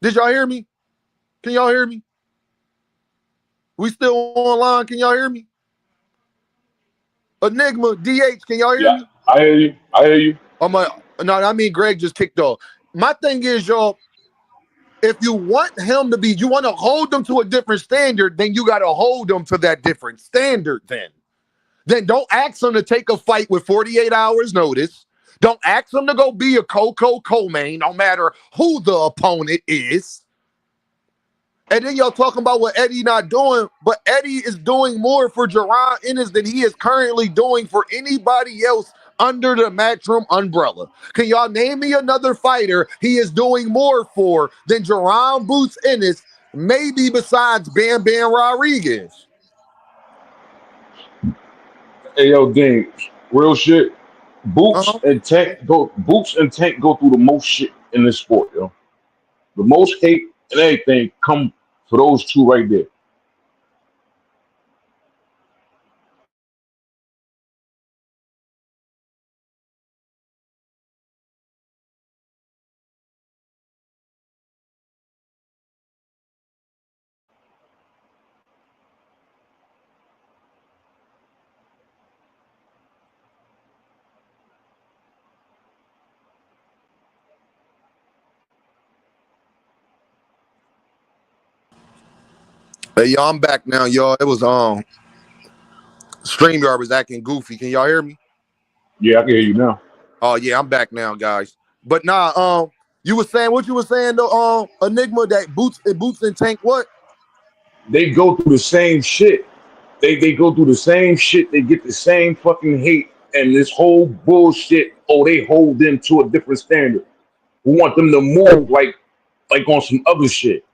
Did y'all hear me? Can y'all hear me? We still online? Can y'all hear me? Enigma, DH, can y'all hear me? I hear you. I mean Greg just kicked off. My thing is, y'all, if you want him to be, you want to hold them to a different standard, then you got to hold them to that different standard then. Then don't ask him to take a fight with 48 hours notice. Don't ask him to go be a co-main, no matter who the opponent is. And then y'all talking about what Eddie not doing, but Eddie is doing more for Jaron Ennis than he is currently doing for anybody else under the Matchroom umbrella. Can y'all name me another fighter he is doing more for than Jaron Boots Ennis, maybe besides Bam Bam Rodriguez? Hey yo, Ding, real shit. Boots and Tank go through the most shit in this sport, yo. The most hate and everything come for those two right there. Hey, y'all, I'm back now, y'all. It was StreamYard was acting goofy. Can y'all hear me? Yeah, I can hear you now. Oh yeah, I'm back now, guys. But nah, you were saying what you were saying though, Enigma, that Boots and Tank what? They go through the same shit. They go through the same shit. They get the same fucking hate and this whole bullshit. Oh, they hold them to a different standard. We want them to move like on some other shit.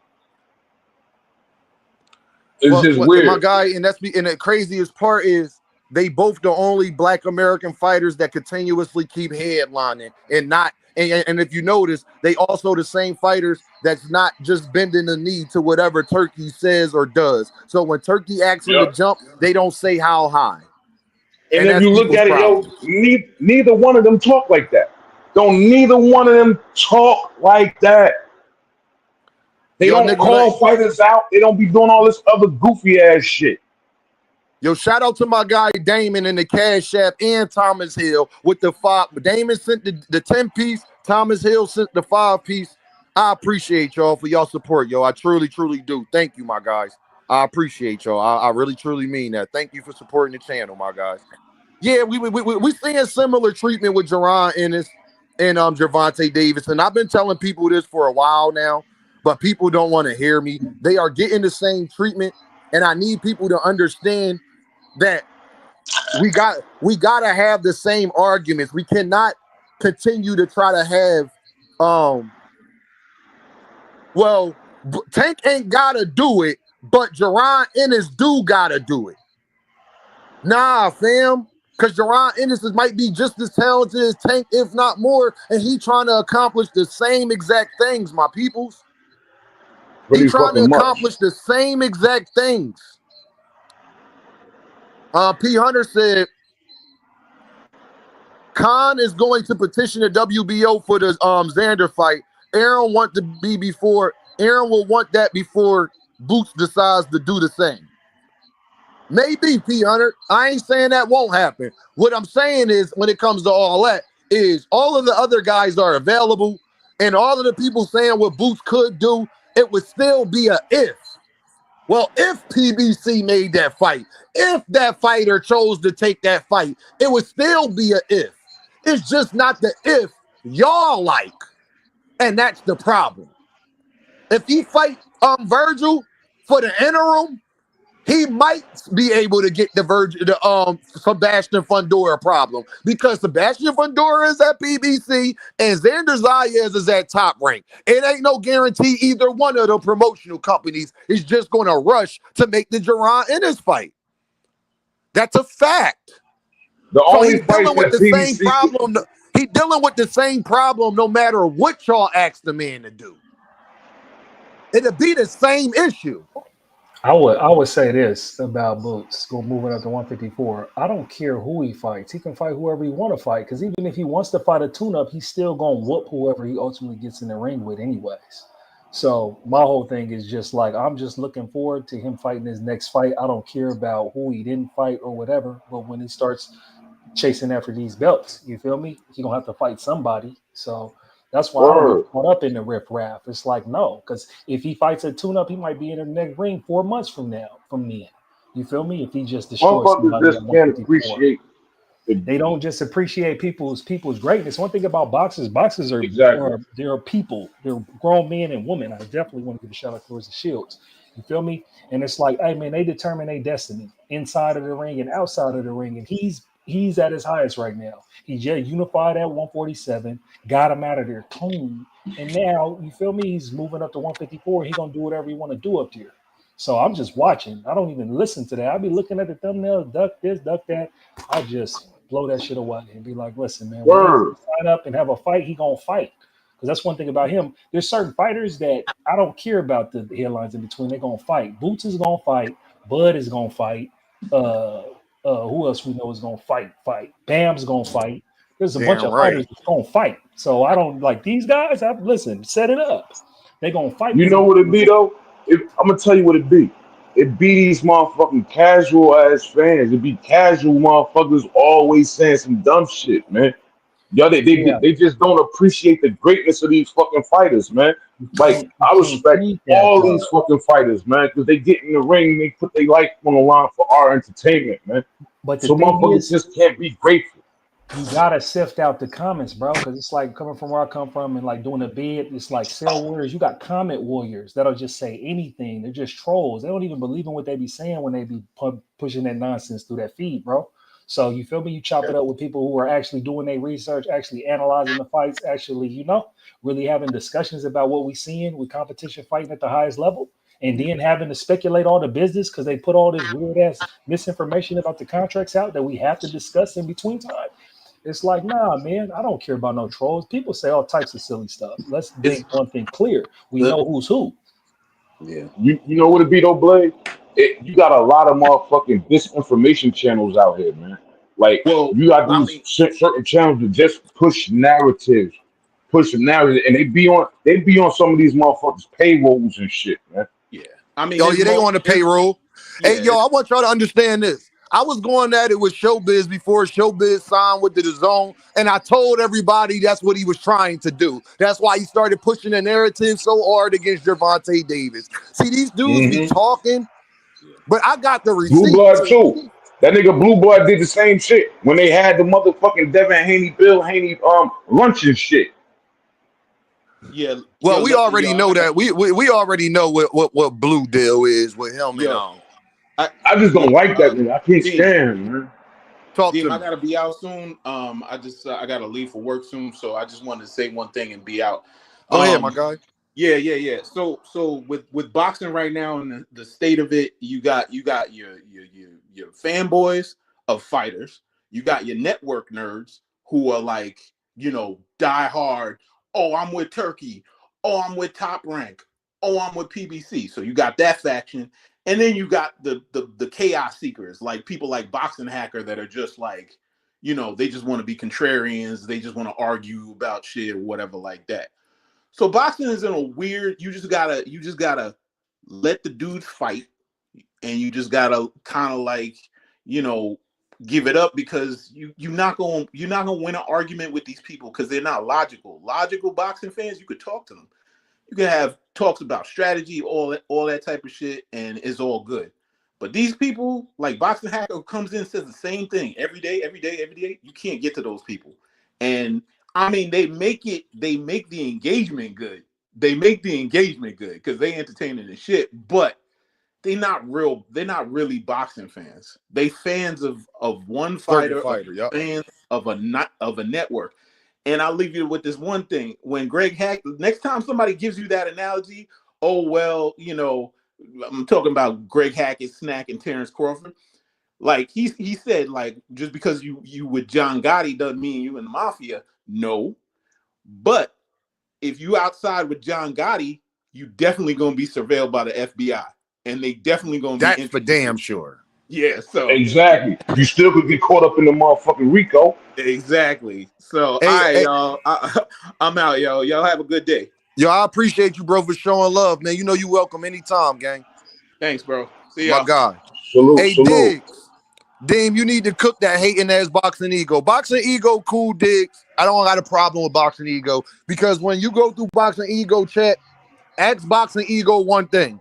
It's just weird. My guy, and the craziest part is they both the only Black American fighters that continuously keep headlining and not. And if you notice, they also the same fighters that's not just bending the knee to whatever Turkey says or does. So when Turkey asks them to jump, they don't say how high. And if you look at it, yo, neither one of them talk like that. Neither one of them talk like that. They don't call fighters out. They don't be doing all this other goofy ass shit. Yo, shout out to my guy Damon in the Cash App and Thomas Hill with the 5. Damon sent the 10-piece. Thomas Hill sent the 5-piece. I appreciate y'all for y'all support, yo. I truly, truly do. Thank you, my guys. I appreciate y'all. I really, truly mean that. Thank you for supporting the channel, my guys. Yeah, we seeing similar treatment with Jaron Ennis and Gervonta Davis, and I've been telling people this for a while now, but people don't want to hear me. They are getting the same treatment, and I need people to understand that we gotta have the same arguments. We cannot continue to try to have Tank ain't gotta do it, but Jaron Ennis do gotta do it. Nah, fam, because Jaron Ennis might be just as talented as Tank, if not more, and he trying to accomplish the same exact things, my peoples. He trying to accomplish the same exact things. P. Hunter said, Khan is going to petition the WBO for the Xander fight. Aaron will want that before Boots decides to do the same. Maybe, P. Hunter. I ain't saying that won't happen. What I'm saying is, when it comes to all that, is all of the other guys are available, and all of the people saying what Boots could do, it would still be a if. Well, if PBC made that fight, if that fighter chose to take that fight, it would still be a if. It's just not the if y'all like, and that's the problem. If he fight Virgil for the interim, he might be able to get the Sebastian Fondora problem, because Sebastian Fondora is at PBC and Xander Zayas is at Top Rank. It ain't no guarantee either one of the promotional companies is just going to rush to make the Jaron Ennis fight. That's a fact. He's dealing with the same problem. He's dealing with the same problem no matter what y'all ask the man to do. It'll be the same issue. I would say this about Boots, moving up to 154. I don't care who he fights. He can fight whoever he want to fight, because even if he wants to fight a tune-up, he's still going to whoop whoever he ultimately gets in the ring with anyways. So my whole thing is just like, I'm just looking forward to him fighting his next fight. I don't care about who he didn't fight or whatever, but when he starts chasing after these belts, you feel me? He's going to have to fight somebody. So that's why I don't get caught up in the riff-raff. It's like, no, because if he fights a tune-up, he might be in the next ring 4 months from then. You feel me? If he just destroys somebody just can't appreciate They don't just appreciate people's greatness. One thing about boxers Exactly. they're people. They're grown men and women. I definitely want to give a shout out towards the Shields. You feel me? And it's like, hey man, they determine their destiny inside of the ring and outside of the ring. And he's at his highest right now. He's just unified at 147, got him out of there clean. And now, you feel me? He's moving up to 154. He's gonna do whatever he want to do up there. So I'm just watching. I don't even listen to that. I'll be looking at the thumbnail, duck this, duck that. I just blow that shit away and be like, listen, man, when he sign up and have a fight, he gonna fight. Because that's one thing about him. There's certain fighters that I don't care about the headlines in between. They're gonna fight. Boots is gonna fight. Bud is gonna fight. Who else we know is gonna fight? Bam's gonna fight. There's a bunch of fighters that's gonna fight. So I don't like these guys. Listen, set it up. They gonna fight. You know what it be though? I'm gonna tell you what it be. It be these motherfucking casual ass fans. It be casual motherfuckers always saying some dumb shit, man. Yo, they just don't appreciate the greatness of these fucking fighters, man. Like, I respect all these fucking fighters, man, because they get in the ring and they put their life on the line for our entertainment, man. But so motherfuckers just can't be grateful. You gotta sift out the comments, bro, because it's like coming from where I come from and like doing a bid. It's like sale warriors. You got comment warriors that'll just say anything. They're just trolls. They don't even believe in what they be saying when they be pushing that nonsense through that feed, bro. So you feel me? You chop it up with people who are actually doing their research, actually analyzing the fights, actually, really having discussions about what we seeing with competition fighting at the highest level, and then having to speculate all the business because they put all this weird ass misinformation about the contracts out that we have to discuss in between time. It's like, nah, man, I don't care about no trolls. People say all types of silly stuff. Let's make one thing clear. We know who's who. Yeah. You know what it be though, Blade? You got a lot of motherfucking disinformation channels out here, man. Like, you got these certain channels that just push narratives, and they be on some of these motherfuckers' payrolls and shit, man. Yeah. I mean, they on the payroll. Yeah. Hey, I want y'all to understand this. I was going at it with Showbiz before Showbiz signed with the DAZN, and I told everybody that's what he was trying to do. That's why he started pushing the narrative so hard against Gervonta Davis. See, these dudes be talking, but I got the receipts. Blue Blood too. That nigga Blue Blood did the same shit when they had the motherfucking Devin Haney, Bill Haney lunch and shit. Yeah. Well, we already know that. We already know what Blue deal is with him and I just don't like that, man. I can't stand, man. Talk to me. I gotta be out soon. I gotta leave for work soon, so I just wanted to say one thing and be out. Go ahead, my guy. Yeah. So with boxing right now and the state of it, you got your fanboys of fighters. You got your network nerds who are like, die hard. Oh, I'm with Turkey. Oh, I'm with Top Rank. Oh, I'm with PBC. So you got that faction. And then you got the chaos seekers, like people like Boxing Hacker that are just like, they just want to be contrarians. They just want to argue about shit or whatever like that. So boxing is in a weird, you just gotta let the dudes fight, and you just gotta kind of like, give it up, because you're not gonna win an argument with these people because they're not logical. Logical boxing fans, you could talk to them. You can have talks about strategy, all that type of shit, and it's all good. But these people, like Boxing Hacker, comes in and says the same thing every day. You can't get to those people. And I mean, they make the engagement good. Because they entertaining the shit, but they're not really boxing fans. They fans of one fighter, fans of a network. And I'll leave you with this one thing. When Greg Hack, next time somebody gives you that analogy, oh, well, I'm talking about Greg Hackett, Snack, and Terrence Crawford. Like he said, like, just because you with John Gotti doesn't mean you in the mafia. No. But if you outside with John Gotti, you definitely going to be surveilled by the FBI. And they definitely going to be. That's for damn sure. Yeah, so exactly. You still could get caught up in the motherfucking RICO. Exactly. So, all right, y'all. I'm out, yo. Y'all have a good day. Yo, I appreciate you, bro, for showing love, man. You welcome anytime, gang. Thanks, bro. See y'all. My guy. Salute. Diggs. Deem, you need to cook that hating ass Boxing Ego. Boxing Ego, cool, Diggs. I don't got a problem with Boxing Ego, because when you go through Boxing Ego chat, ask Boxing Ego one thing.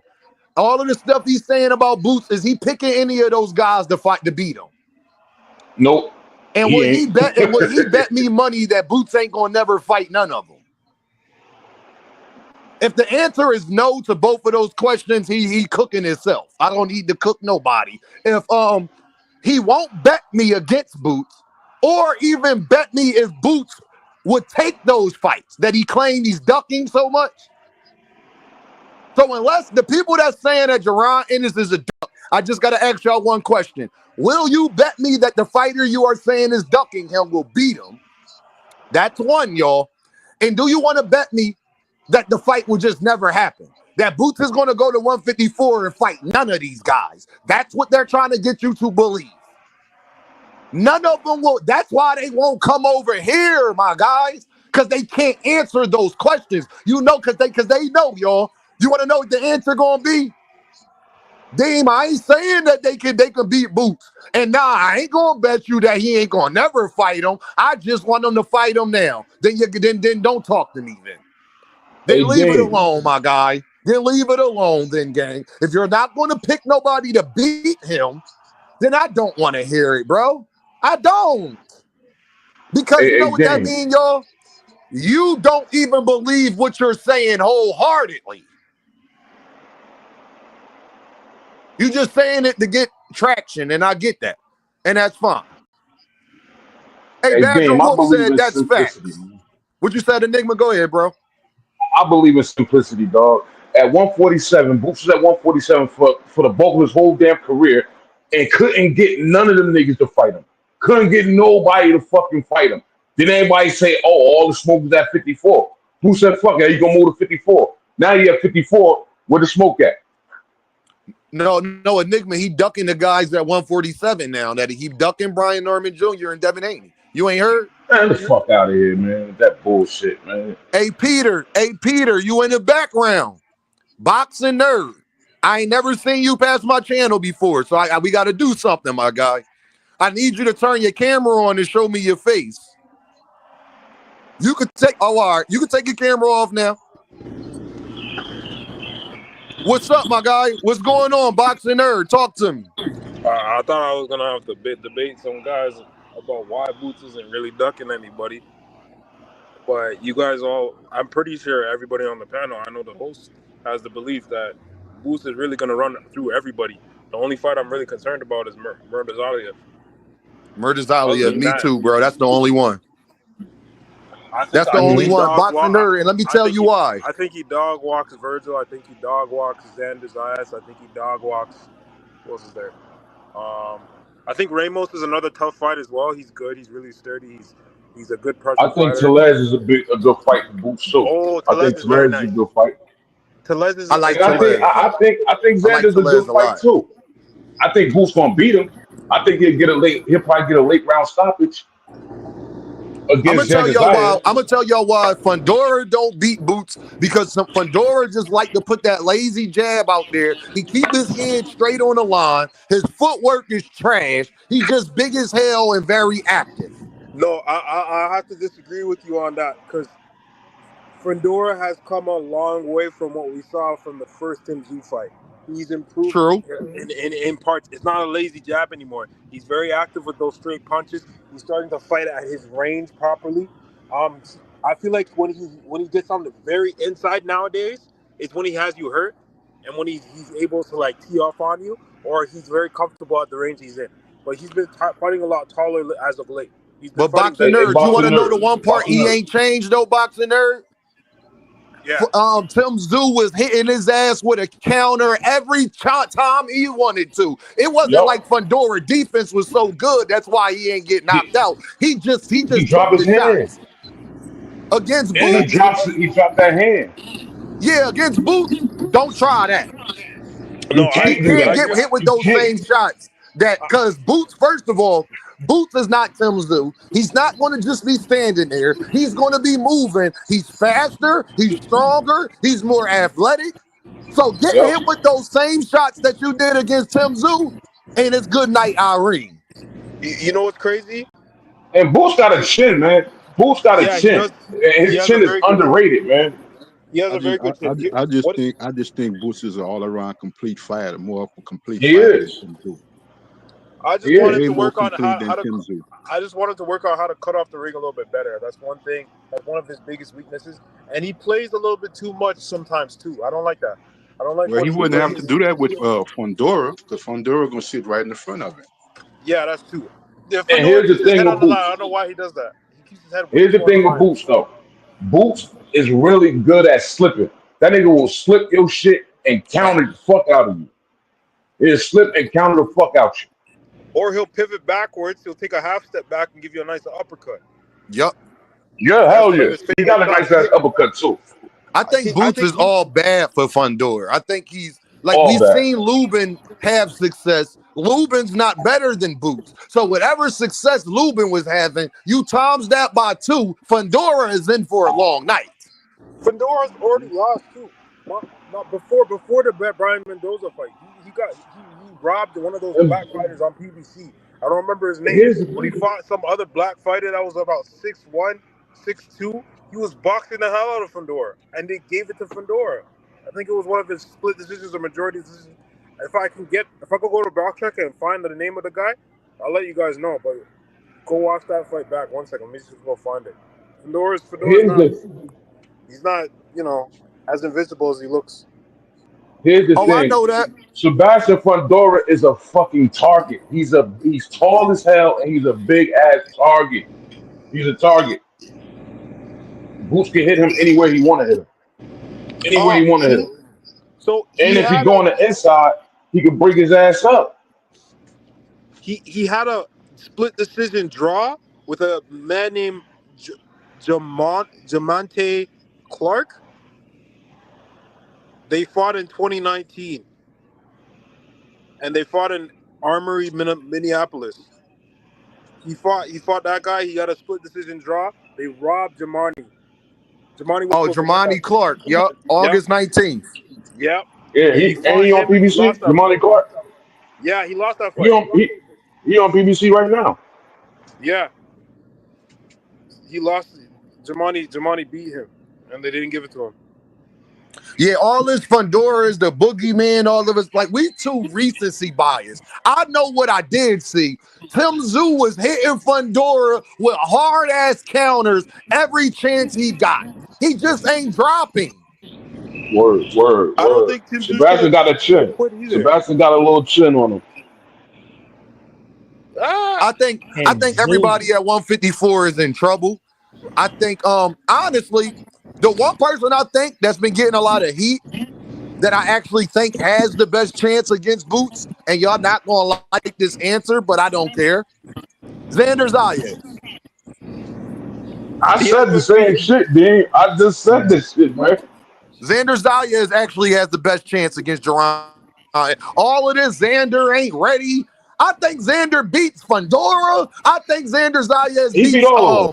All of the stuff he's saying about Boots, is he picking any of those guys to fight to beat him? Nope. And He would he ain't. bet? And would he bet me money that Boots ain't gonna never fight none of them? If the answer is no to both of those questions, he cooking himself. I don't need to cook nobody. If he won't bet me against Boots, or even bet me if Boots would take those fights that he claimed he's ducking so much. So unless the people that's saying that Jaron Ennis is a duck, I just got to ask y'all one question. Will you bet me that the fighter you are saying is ducking him will beat him? That's one, y'all. And do you want to bet me that the fight will just never happen? That Boots is going to go to 154 and fight none of these guys. That's what they're trying to get you to believe. None of them will. That's why they won't come over here, my guys, because they can't answer those questions. You know, because they know, y'all. You want to know what the answer going to be? Deem, I ain't saying that they can beat Boots. And nah, I ain't going to bet you that he ain't going to never fight him. I just want him to fight him now. Then don't talk to me then. Then leave it alone, my guy. Then leave it alone then, gang. If you're not going to pick nobody to beat him, then I don't want to hear it, bro. I don't. Because you know what that means, y'all? You don't even believe what you're saying wholeheartedly. You just saying it to get traction, and I get that. And that's fine. Hey, Badger Wolf said that's facts. What you said, Enigma? Go ahead, bro. I believe in simplicity, dog. At 147, Boots was at 147 for the bulk of his whole damn career and couldn't get none of them niggas to fight him. Couldn't get nobody to fucking fight him. Then everybody say, oh, all the smoke was at 54. Boots said, fuck it, you gonna move to 54. Now you have 54, where the smoke at? No, Enigma, he ducking the guys at 147 now. That he ducking Brian Norman Jr. and Devin Haney. You ain't heard? Man, the fuck out of here, man. That bullshit, man. Hey, Peter, you in the background. Boxing nerd. I ain't never seen you pass my channel before, so we got to do something, my guy. I need you to turn your camera on and show me your face. You could take, all right, you could take your camera off now. What's up, my guy? What's going on, Boxing Nerd? Talk to me. I thought I was going to have to debate some guys about why Boots isn't really ducking anybody. But you guys all, I'm pretty sure everybody on the panel, I know the host, has the belief that Boots is really going to run through everybody. The only fight I'm really concerned about is Murtazalia. Murtazalia, me too, bro. That's the only one. That's the only one. Boxing Nerd, and let me tell you why. I think he dog walks Virgil. I think he dog walks Xander's ass. I think he dog walks. Who else is there? I think Ramos is another tough fight as well. He's good. He's really sturdy. He's a good person. I think Tellez is a good fight for Boots too. Oh, I think Tellez is a good fight. Tellez is. I like Tellez. I think Xander's a good fight too. I think Boots gonna beat him. I think he'll probably get a late round stoppage. I'm gonna tell y'all why Fondora don't beat Boots, because Fondora just like to put that lazy jab out there. He keep his head straight on the line. His footwork is trash. He's just big as hell and very active. No, I have to disagree with you on that, because Fondora has come a long way from what we saw from the first Tim Tszyu fight. He's improved. True. In parts. It's not a lazy jab anymore. He's very active with those straight punches. He's starting to fight at his range properly. I feel like when he gets on the very inside nowadays, it's when he has you hurt, and when he's able to like tee off on you, or he's very comfortable at the range he's in. But he's been fighting a lot taller as of late. But Boxing Nerd, you want to know the one part he ain't changed though, Boxing Nerd? Yeah. Tim Tszyu was hitting his ass with a counter every time he wanted to. It wasn't like Fondora defense was so good. That's why he ain't get knocked out. He just dropped his hand against Boots. He dropped that hand. Yeah, against Boots. Don't try that. No, he can't get hit with those same shots. Because Boots, first of all, Boots is not Tim Tszyu. He's not going to just be standing there. He's going to be moving. He's faster. He's stronger. He's more athletic. So get hit with those same shots that you did against Tim Tszyu, and it's good night, Irene. You know what's crazy? And Boots got a chin, man. Boots got a chin. His chin is underrated, man. He has a very good chin. I just think Boots is an all-around complete fighter, more of a complete fighter. He is. I just Yeah. wanted Way to more work on complete than how to. Tim Zoo. I just wanted to work on how to cut off the ring a little bit better. That's one thing. That's one of his biggest weaknesses, and he plays a little bit too much sometimes too. I don't like that. I don't like Well, when he he wouldn't have to plays. do that with Fondora, because Fondora gonna sit right in the front of him. Yeah, that's true. Yeah, And Fedora here's the keeps his thing head with on the line. Boots. I don't know why he does that. He keeps his head way Here's too the on the thing with line. Boots though. Boots is really good at slipping. That nigga will slip your shit and counter the fuck out of you. He'll slip and counter the fuck out you. Or he'll pivot backwards. He'll take a half step back and give you a nice uppercut. Yup. Yeah, That's hell one of yeah. his He favorite got a shots. nice ass uppercut too. I think I Boots think is all bad for Fondora. I think he's like All we've that. seen Lubin have success. Lubin's not better than Boots. So whatever success Lubin was having, you times that by 2. Fondora is in for a long night. Fondora's already lost too. Not before the Brian Mendoza fight. He robbed one of those And black fighters on PBC. I don't remember his name, here's the but he thing. fought some other black fighter that was about 6'1", 6'2". He was boxing the hell out of Fondora, and they gave it to Fondora. I think it was one of his split decisions or majority decisions. If I could go to Box and find the name of the guy, I'll let you guys know. But go watch that fight back. 1 second, let me just go find it. Fondora's Here's not. the He's not, as invisible as he looks. here's the Oh, I thing. know that. Sebastian Fondora is a fucking target. He's tall as hell and he's a big ass target. He's a target. Boots can hit him anywhere he want to hit him. Anywhere he want to hit him. So And if he go on the inside, he can bring his ass up. he had a split decision draw with a man named Jamante Clark. They fought in 2019, and they fought in Armory, Minneapolis. He fought that guy. He got a split decision draw. They robbed Jamani. Jamani was Oh, supposed to win Jermani that. Clark. Yup. Yep. August 19th. Yep. Yeah, He fought he on him. He PBC. lost that Jamani fight. Clark. Yeah, he lost that He fight. on PBC right now. Yeah, he lost. Jamani beat him, and they didn't give it to him. Yeah, all this Fondora is the boogeyman, all of us. Like, we too recency biased. I know what I did see. Tim Zoo was hitting Fondora with hard-ass counters every chance he got. He just ain't dropping. Word. I don't think Tim Tszyu Sebastian got a chin. quit either. Sebastian got a little chin on him. I think And everybody at 154 is in trouble. I think honestly, the one person I think that's been getting a lot of heat that I actually think has the best chance against Boots, and y'all not gonna like this answer, but I don't care. Xander Zayas. I said the same shit, Dean. I just said this shit, man. Xander Zayas actually has the best chance against Jaron. All of this, Xander ain't ready. I think Xander beats Fondora. I think Xander Zayas He beat beats all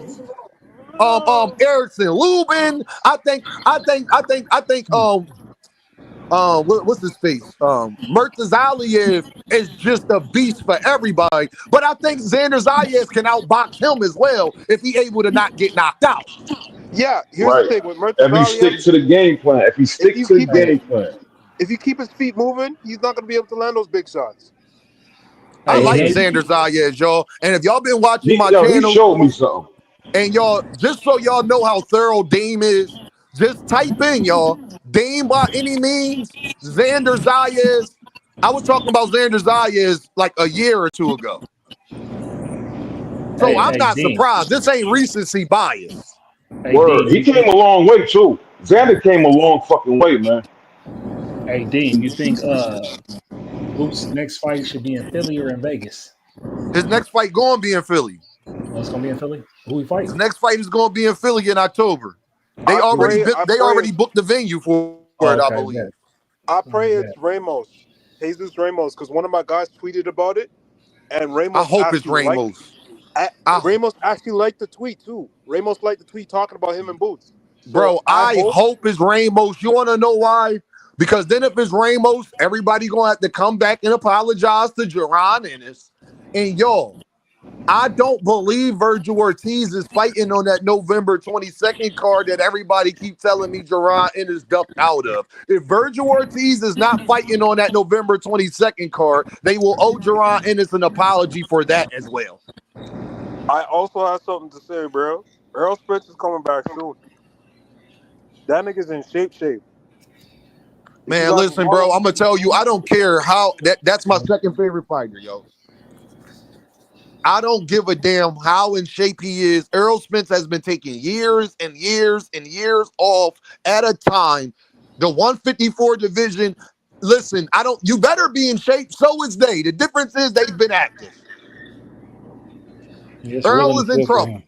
of them. Erickson Lubin. I think what's his face? Murtazaliev is just a beast for everybody. But I think Xander Zayas can outbox him as well if he able to not get knocked out. Yeah, here's the thing with If he stick to the game plan. If you keep his feet moving, he's not going to be able to land those big shots. I like Nate. Xander Zayas, y'all. And if y'all been watching he my channel, showed me something. and y'all, just so y'all know how thorough Dame is, just type in, y'all, Dame by any means, Xander Zayas. I was talking about Xander Zayas like a year or two ago. So I'm not Dean. surprised. This ain't recency bias. Word. He came a long way, too. Xander came a long fucking way, man. Hey, Dean, you think Boots' next fight should be in Philly or in Vegas? His next fight going to be in Philly. Oh, it's going to be in Philly? Who he fighting? His next fight is going to be in Philly in October. They already booked the venue for it, I believe. Yeah. I pray it's Ramos, Jesus Ramos, because one of my guys tweeted about it, and Ramos. I hope it's Ramos. Ramos actually liked the tweet too. Ramos liked the tweet talking about him and Boots. So bro, I hope it's Ramos. You want to know why? Because then if it's Ramos, everybody going to have to come back and apologize to Jaron Ennis. And y'all, I don't believe Virgil Ortiz is fighting on that November 22nd card that everybody keep telling me Jaron Ennis ducked out of. If Virgil Ortiz is not fighting on that November 22nd card, they will owe Jaron Ennis an apology for that as well. I also have something to say, bro. Errol Spence is coming back soon. That nigga's in shape. Man, listen, bro, I'm going to tell you, I don't care how, that's my second favorite fighter, yo. I don't give a damn how in shape he is. Errol Spence has been taking years and years and years off at a time. The 154 division, listen, you better be in shape, so is they. The difference is they've been active. Earl is in trouble.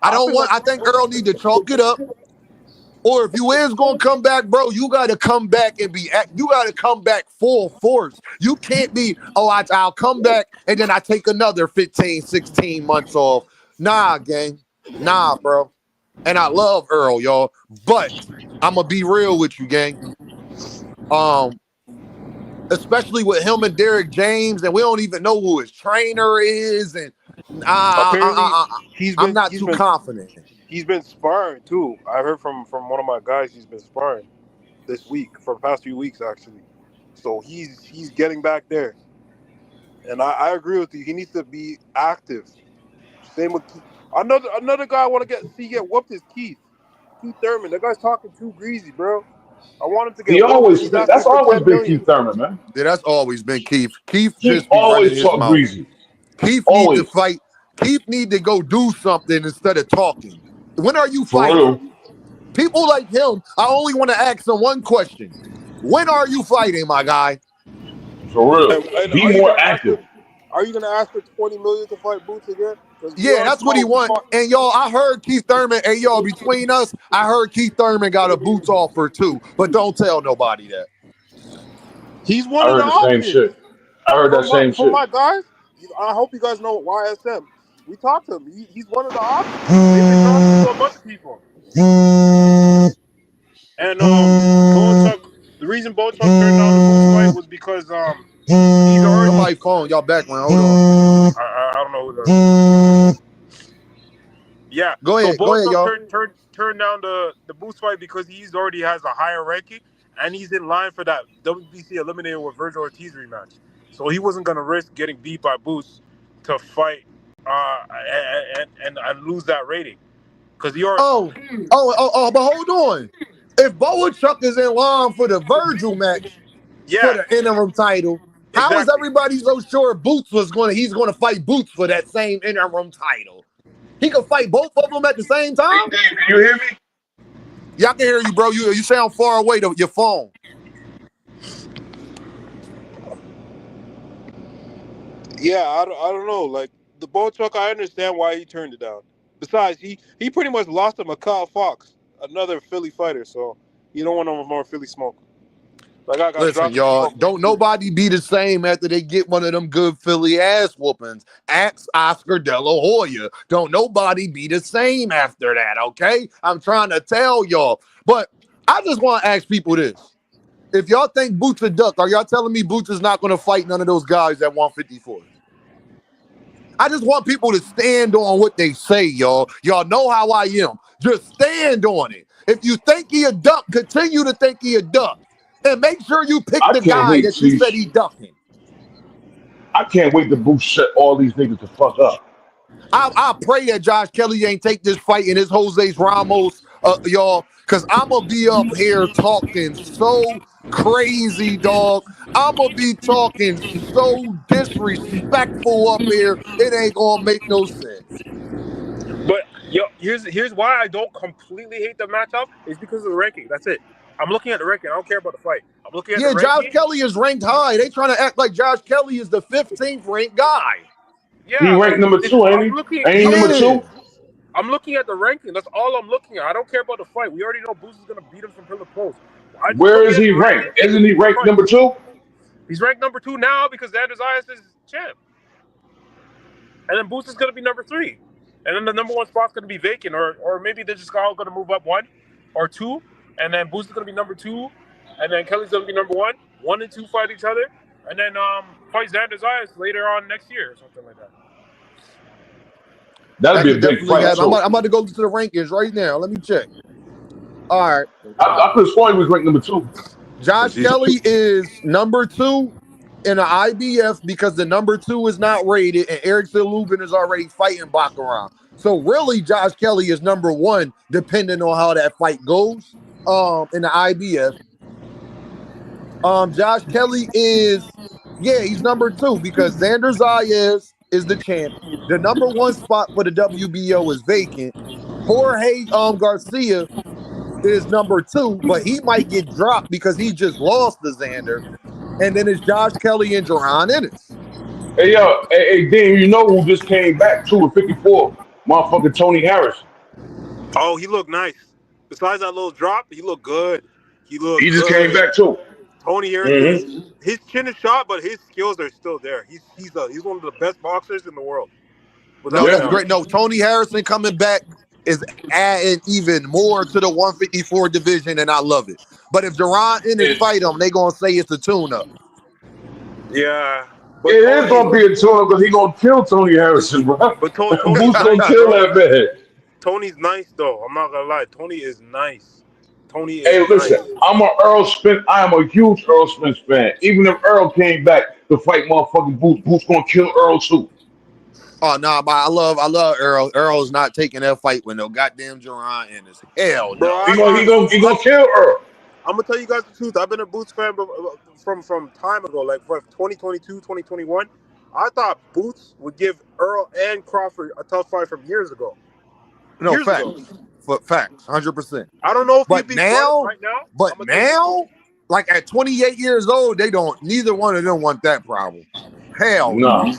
I think Earl need to chalk it up. Or if you is going to come back, bro, you got to come back and you got to come back full force. You can't be, I'll come back and then I take another 15, 16 months off. Nah, gang. Nah, bro. And I love Earl, y'all. But I'm going to be real with you, gang. Especially with him and Derek James, and we don't even know who his trainer is. And I'm not too confident. He's been sparring too. I heard from one of my guys he's been sparring this week for the past few weeks actually. So he's getting back there. And I agree with you. He needs to be active. Same with another guy I want to get whooped is Keith Thurman. That guy's talking too greasy, bro. I want him to get whooped. That's always been Keith Thurman, man. Yeah, that's always been Keith. Keith just always talk greasy. Keith need to fight. Keith need to go do something instead of talking. When are you fighting? People like him, I only want to ask them one question. When are you fighting, my guy? For real. Be more active. Are you going to ask for $20 million to fight Boots again? Yeah, that's what he wants. And y'all, I heard Keith Thurman, and y'all, between us, I heard Keith Thurman got a Boots offer too. But don't tell nobody that. He's one of the options. Same shit. I heard that same shit. For my guys, I hope you guys know YSM. We talked to him. He's one of the options. They've been talking to a bunch of people. And the reason Bochuk turned down the Boots fight was because he's already. Somebody calling y'all background. Hold on. I don't know who that is. Yeah. Go ahead, y'all. Turned down the Boots fight because he already has a higher ranking and he's in line for that WBC eliminator with Virgil Ortiz rematch. So he wasn't gonna risk getting beat by Boots to fight and lose that rating. Because he already but hold on. If Bochuk is in line for the Virgil match for the interim title, how is everybody so sure he's gonna fight Boots for that same interim title? He could fight both of them at the same time? Can you hear me? Yeah, I can hear you, bro. You sound far away to your phone. Yeah, I don't know. Like the Bochuk, I understand why he turned it down. Besides, he pretty much lost to Mikhail Fox, another Philly fighter. So you don't want no more Philly smoke. Like listen, y'all, don't nobody be the same after they get one of them good Philly ass whoopings. Ask Oscar De La Hoya. Don't nobody be the same after that, okay? I'm trying to tell y'all. But I just want to ask people this. If y'all think Boots a duck, are y'all telling me Boots is not going to fight none of those guys at 154? I just want people to stand on what they say, y'all. Y'all know how I am. Just stand on it. If you think he a duck, continue to think he a duck. And make sure you pick the guy that you said he ducking. I can't wait to Boots shut all these niggas the fuck up. I pray that Josh Kelly ain't take this fight in his Jose's Ramos, y'all, because I'm going to be up here talking so crazy, dog. I'm going to be talking so disrespectful up here, it ain't going to make no sense. But, yo, here's why I don't completely hate the matchup. It's because of the ranking. That's it. I'm looking at the ranking. I don't care about the fight. I'm looking at the ranking. Josh Kelly is ranked high. They trying to act like Josh Kelly is the 15th ranked guy. Yeah, he ranked number 2, ain't he? Ain't he number 2? I'm looking at the ranking. That's all I'm looking at. I don't care about the fight. We already know Boots is going to beat him from pillar post. Where is he ranked? Isn't he ranked number 2? He's ranked number 2 now because Xander Zayas is champ. And then Boots is going to be number 3. And then the number 1 spot's going to be vacant. Or maybe they're just all going to move up 1 or 2. And then Boots is going to be number 2. And then Kelly's going to be number 1. 1 and 2 fight each other. And then fight Xander Zayas later on next year or something like that. That'd That be could a big definitely fight happen. too. I'm about to go to the rankings right now. Let me check. All right. I could have sworn he was ranked number 2. Josh Kelly is number 2 in the IBF because the number 2 is not rated, and Eric Lubin is already fighting Baccarat. So really, Josh Kelly is number 1, depending on how that fight goes. In the IBF. Josh Kelly is, he's number 2 because Xander Zayas is the champ. The number 1 spot for the WBO is vacant. Jorge Garcia is number 2, but he might get dropped because he just lost to Xander. And then it's Josh Kelly and Jaron Ennis. Hey, yo, hey, Dean, you know who just came back too at 54? Motherfucking Tony Harris. Oh, he looked nice. Besides that little drop, he looked good. He just came back too. Tony Harris, his chin is shot, but his skills are still there. He's one of the best boxers in the world. No, that's great. No, Tony Harrison coming back is adding even more to the 154 division, and I love it. But if Jaron Ennis fight him, they gonna say it's a tune-up. Yeah. But it is gonna be a tune-up because he gonna kill Tony Harrison, bro. But Tony's gonna kill that man. Tony's nice though. I'm not gonna lie. Tony is nice. Hey, listen, I'm I am a huge Earl Spence fan. Even if Earl came back to fight motherfucking Boots, Boots gonna kill Earl too. Oh no, but I love Earl. Earl's not taking that fight with no goddamn Jaron Ennis. Hell no. He gonna kill Earl. I'm gonna tell you guys the truth. I've been a Boots fan from time ago, like for 2022, 2021. I thought Boots would give Earl and Crawford a tough fight from years ago. No, facts. Facts, 100%. I don't know if but he'd be now, right now. But now, like at 28 years old, neither one of them want that problem. Hell no.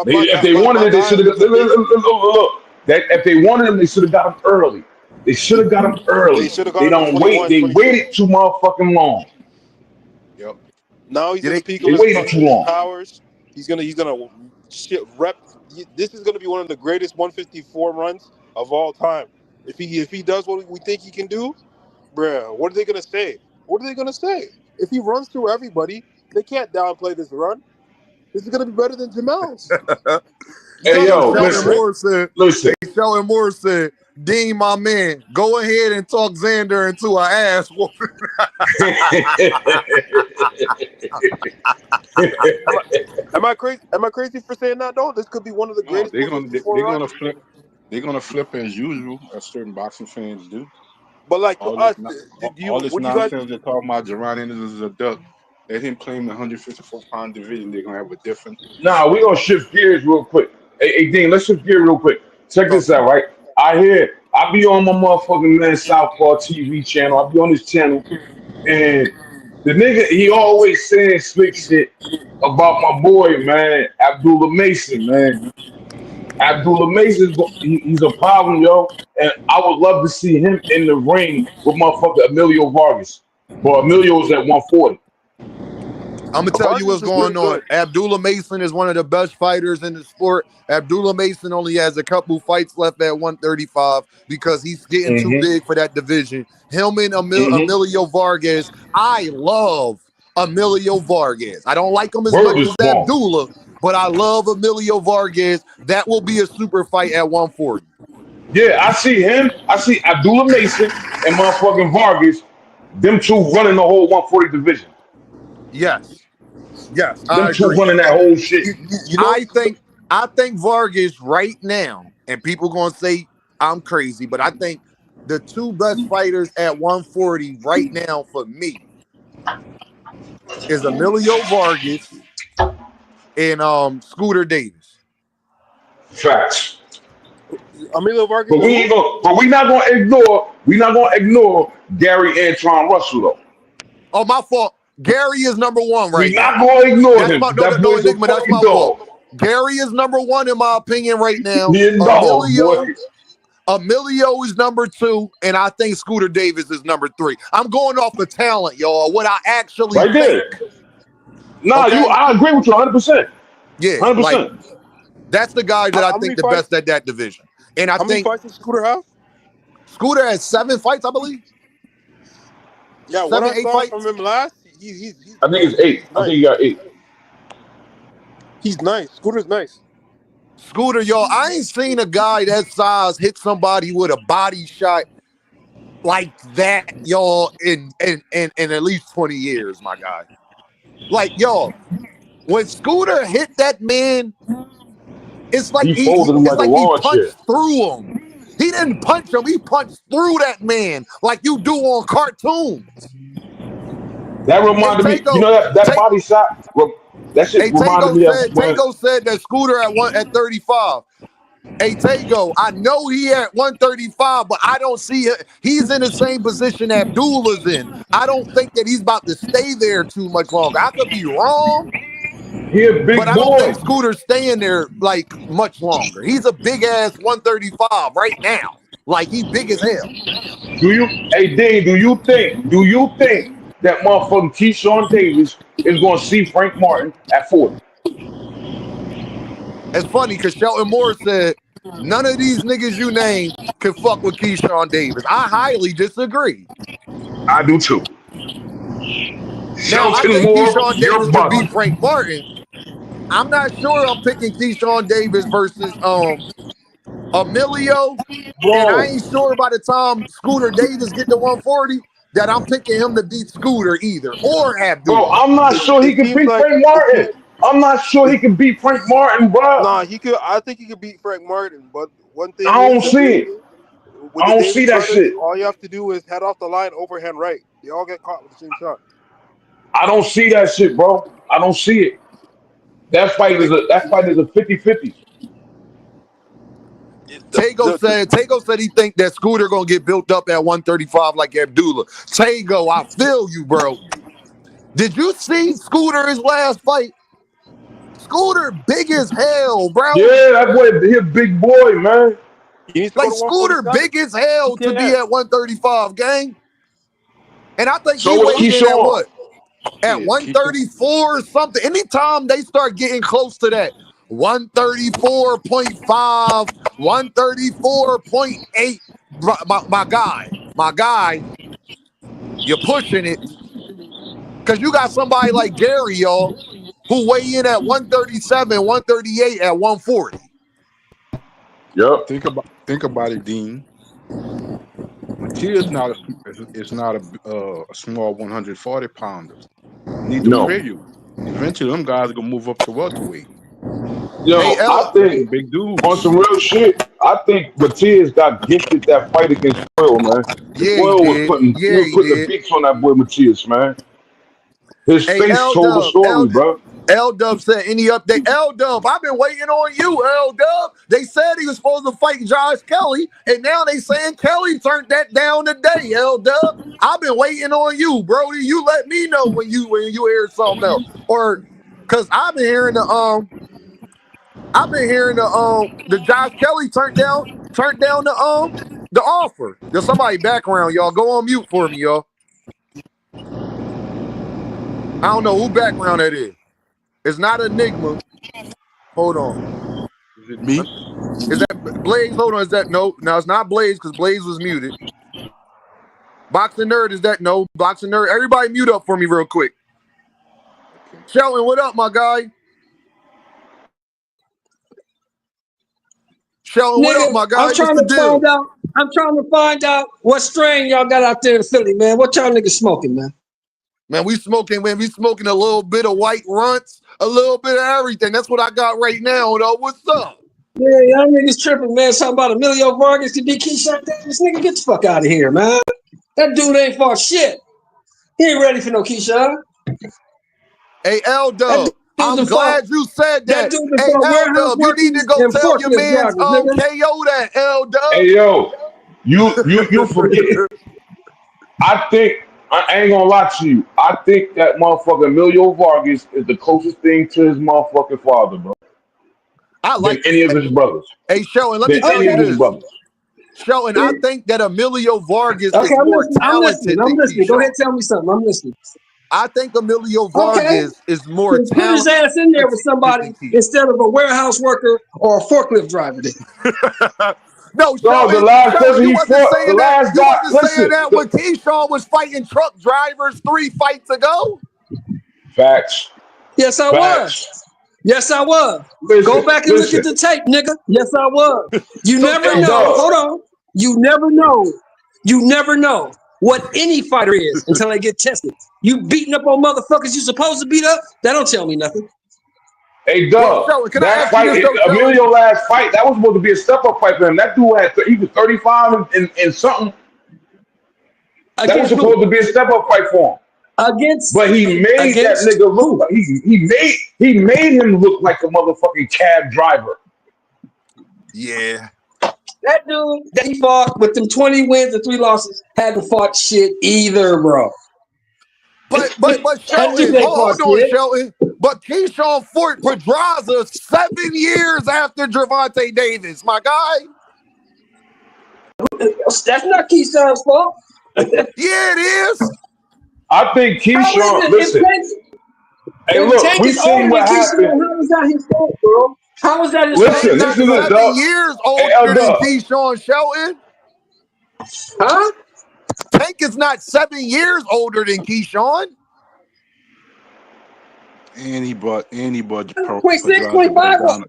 If they wanted it, they should have. Look, if they wanted him, they should have got him early. They should have got him early. They don't wait. They waited too motherfucking long. Yep. Now he's in the peak of his powers. He's gonna rep. This is gonna be one of the greatest 154 runs of all time. If he does what we think he can do, bruh, what are they gonna say? What are they gonna say? If he runs through everybody, they can't downplay this run. This is gonna be better than Jamal's. Hey yo, listen. Sheldon Moore said, "Dean, my man, go ahead and talk Xander into an ass whooping." Am I crazy? Am I crazy for saying that though? This could be one of the greatest. They're gonna flip as usual, as certain boxing fans do. But like all us, this nonsense they're talking about Jaron Ennis is a duck. Let him claim the 154-pound division. They're gonna have a different. Nah, we gonna shift gears real quick. Hey, Dean, let's shift gears real quick. Check this out, right? I be on my motherfucking man Southpaw TV channel. I be on his channel, and the nigga he always saying slick shit about my boy, man, Abdullah Mason, man. Abdullah Mason, he's a problem, yo, and I would love to see him in the ring with motherfucker Emilio Vargas. But Emilio's at 140. I'm gonna tell you what's going on. Abdullah Mason is one of the best fighters in the sport. Abdullah Mason only has a couple fights left at 135 because he's getting too big for that division. Him and Emilio Vargas. I love Emilio Vargas. I don't like him as much as Abdullah, but I love Emilio Vargas. That will be a super fight at 140. Yeah, I see him. I see Abdullah Mason and motherfucking Vargas. Them two running the whole 140 division. Yes, them two running that whole shit. You know, I think Vargas right now, and people gonna say I'm crazy, but I think the two best fighters at 140 right now for me is Emilio Vargas and Scooter Davis. Facts. Emilio Vargas. But we not gonna ignore Gary Antoine Russell though. Oh, my fault. Gary is number one right now. We're not going to ignore him. That's my fault. Gary is number one in my opinion right now. Emilio is number 2, and I think Scooter Davis is number 3. I'm going off the talent, y'all. What I actually think. There. Nah, okay? I agree with you 100%. Yeah, 100%. Like, that's the guy that I think the best at that division. And I think many fights does Scooter have? Scooter has 7 fights, I believe. Yeah, 7, 8 fights from him last. I think it's 8. Nice. I think he got 8. He's nice. Scooter's nice. Scooter, y'all, I ain't seen a guy that size hit somebody with a body shot like that, y'all, in at least 20 years, my guy. Like, y'all, when Scooter hit that man, it's like He folded him it's like a like he lawn chair. punched through him. He didn't punch him, he punched through that man like you do on cartoons. That reminded me, you know that body shot? That shit reminded me of when Tago said that Scooter at 35. Hey, Tago, I know he at 135, but I don't see it. He's in the same position Abdullah's in. I don't think that he's about to stay there too much longer. I could be wrong. He a big but I don't boy. think Scooter's staying there like much longer. He's a big ass 135 right now. Like he big as hell. Hey Dean, do you think that motherfucking Keyshawn Davis is gonna see Frank Martin at 40? It's funny because Shelton Moore said none of these niggas you named can fuck with Keyshawn Davis. I highly disagree. I do too. Now I Shelton think Moore, Keyshawn you're Davis could beat bugging. Frank Martin. I'm not sure I'm picking Keyshawn Davis versus Emilio. And I ain't sure by the time Scooter Davis get to 140 that I'm picking him to beat Scooter either or Bro, Abdullah. I'm not sure he It can seems beat like Frank Martin. I'm not sure he can beat Frank Martin, bro. nah, he could. I think he could beat Frank Martin. But one thing I is don't see it. with I the don't see Davis that brothers, shit. all you have to do is head off the line, overhand right. They all get caught with the same shot. I don't see that shit, bro. I don't see it. That fight is a 50-50. Tago said he think that Scooter gonna get built up at 135 like Abdullah. Tago, I feel you, bro. Did you see Scooter his last fight? Scooter big as hell, bro. Yeah, that boy, he a big boy, man. He needs to Like go to Scooter 147. big as hell to be at 135, gang. And I think So he was weighed in at Keyshawn. what? At 134 or something. Anytime they start getting close to that 134.5, 134.8, my guy, you're pushing it. Because you got somebody like Gary, y'all, who weigh in at 137, 138 at 140. Yep. Think about it, Dean. Matia's not a small 140 pounder. Neither No. Virgil. Eventually, them guys are gonna move up to welterweight. Yo, Hey, I think Big dudes. on some real shit, I think Matias got gifted that fight against Floyd, man. Yeah, he Floyd was did. putting the beats on that boy Matias, man. His Hey, face told the story, bro. L-Dub said, any update? L-Dub, I've been waiting on you, L-Dub. They said he was supposed to fight Josh Kelly, and now they saying Kelly turned that down today, L-Dub. I've been waiting on you, Brody. You let me know when you hear something else. Or, because I've been hearing the Josh Kelly turned down the offer. There's somebody background, y'all. Go on mute for me, y'all. I don't know who background that is. It's not Enigma. Hold on. Is it me? Is that Blaze? Hold on. Is that no? It's not Blaze because Blaze was muted. Boxing Nerd, is that no? Boxing Nerd. Everybody mute up for me real quick. Okay. Shelton, what up, my guy? Shelton, what up, my guy? I'm trying to find out what strain y'all got out there in Philly, man. What y'all niggas smoking, man? Man, we smoking a little bit of white runts, a little bit of everything. That's what I got right now, though. What's up? Yeah, y'all niggas tripping, man. Something about Emilio Vargas could be Keyshawn Davis. Nigga, get the fuck out of here, man. That dude ain't fought shit. He ain't ready for no Keyshawn. Hey, L-Dub, I'm glad you said that. Hey, L-Dub, you need to go tell your man's KO that, L-Dub. Hey, yo, you forget. I ain't gonna lie to you. I think that motherfucker Emilio Vargas is the closest thing to his motherfucking father, bro. I like any of his brothers. Hey, Shelton, let me tell you this. Shelton, I think that Emilio Vargas is more talented than listening. Go ahead, tell me something. I'm listening. I think Emilio Vargas is more talented. Put his ass in there with somebody instead of a warehouse worker or a forklift driver. No, the last person he fought, the last guy. You wasn't saying that when Keyshawn was fighting truck drivers 3 fights ago. Facts. Yes, I was. Yes, I was. Go back and look at the tape, nigga. Yes, I was. You never know. Hold on. You never know. You never know what any fighter is until they get tested. You beating up on motherfuckers you supposed to beat up? That don't tell me nothing. Hey, Doug, that fight, Emilio last fight, that was supposed to be a step-up fight for him. That dude he was 35 and something. That was supposed to be a step-up fight for him. But he made that nigga look like he made him look like a motherfucking cab driver. Yeah. That dude that he fought with them 20 wins and 3 losses hadn't fought shit either, bro. But Shelton, hold on, Shelton. But Keyshawn fought Pedraza 7 years after Gervonta Davis, my guy. That's not Keyshawn's fault. Yeah, it is. I think Keyshawn, listen. Hey, look, we seen what happened. How was that his fault, bro? How was that his fault? Listen, this is 7 years older than Keyshawn Shelton. Huh? Tank is not 7 years older than Keyshawn. And he brought Pedraza 26.5. back down.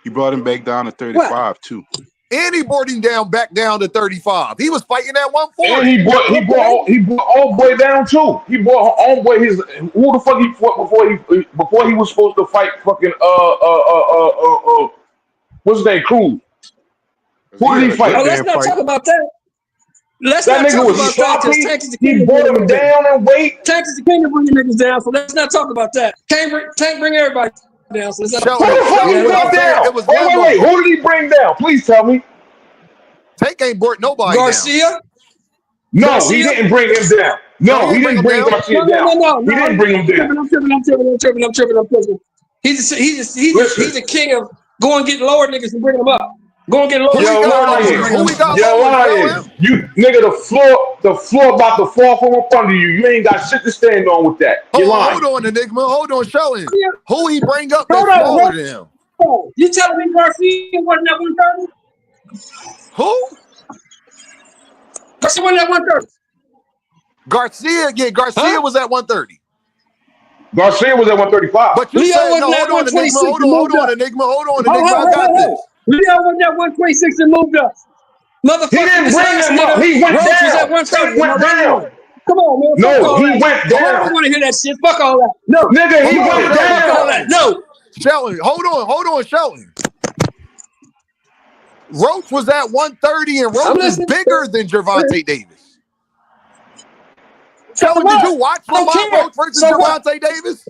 He brought him back down to 35 too. And he brought him back down to 35. He was fighting at 140. And he brought old boy down too. He brought old boy who the fuck he fought before he was supposed to fight fucking what's his name, Cruz? Who did he fight? Oh, let's not talk about that. Let's that not nigga talk was about sloppy. that. Tank is the king. He brought him down in weight. Tank is the king of bringing niggas down. So let's not talk about that. Tank bring everybody down. So let's not Who the fuck he brought down? Wait. Who did he bring down? Please tell me. Tank ain't brought nobody Garcia? down. No, Garcia? he didn't bring him down. No, he didn't bring Garcia down. No. He didn't bring him down. I'm tripping. He's the king of go and get lower niggas and bring them up. Go and get lower. Yo, lying. You nigga, the floor about to fall from up under you. You ain't got shit to stand on with that. Hold on, Enigma. Hold on, Shelton. Who he bring up that's smaller than him? You telling me Garcia wasn't at 130? Who? Garcia wasn't at 130. Garcia was at 130. Garcia was at 135. But you Leo said, wasn't at 126. hold on, Enigma. I got this. Leo wasn't at 126 and moved up. Motherfucker, he didn't bring him up. He went Roach down. was at 130. He went down. Come on, man. No, he went down. I don't want to hear that shit. Fuck all that. No. Nigga, he went down. Fuck all that. No. Shelton, hold on, Shelton. Roach was at 130 and Roach is bigger than Gervonta Davis. Shelton, did you watch Lamont Roach versus Gervonta Davis?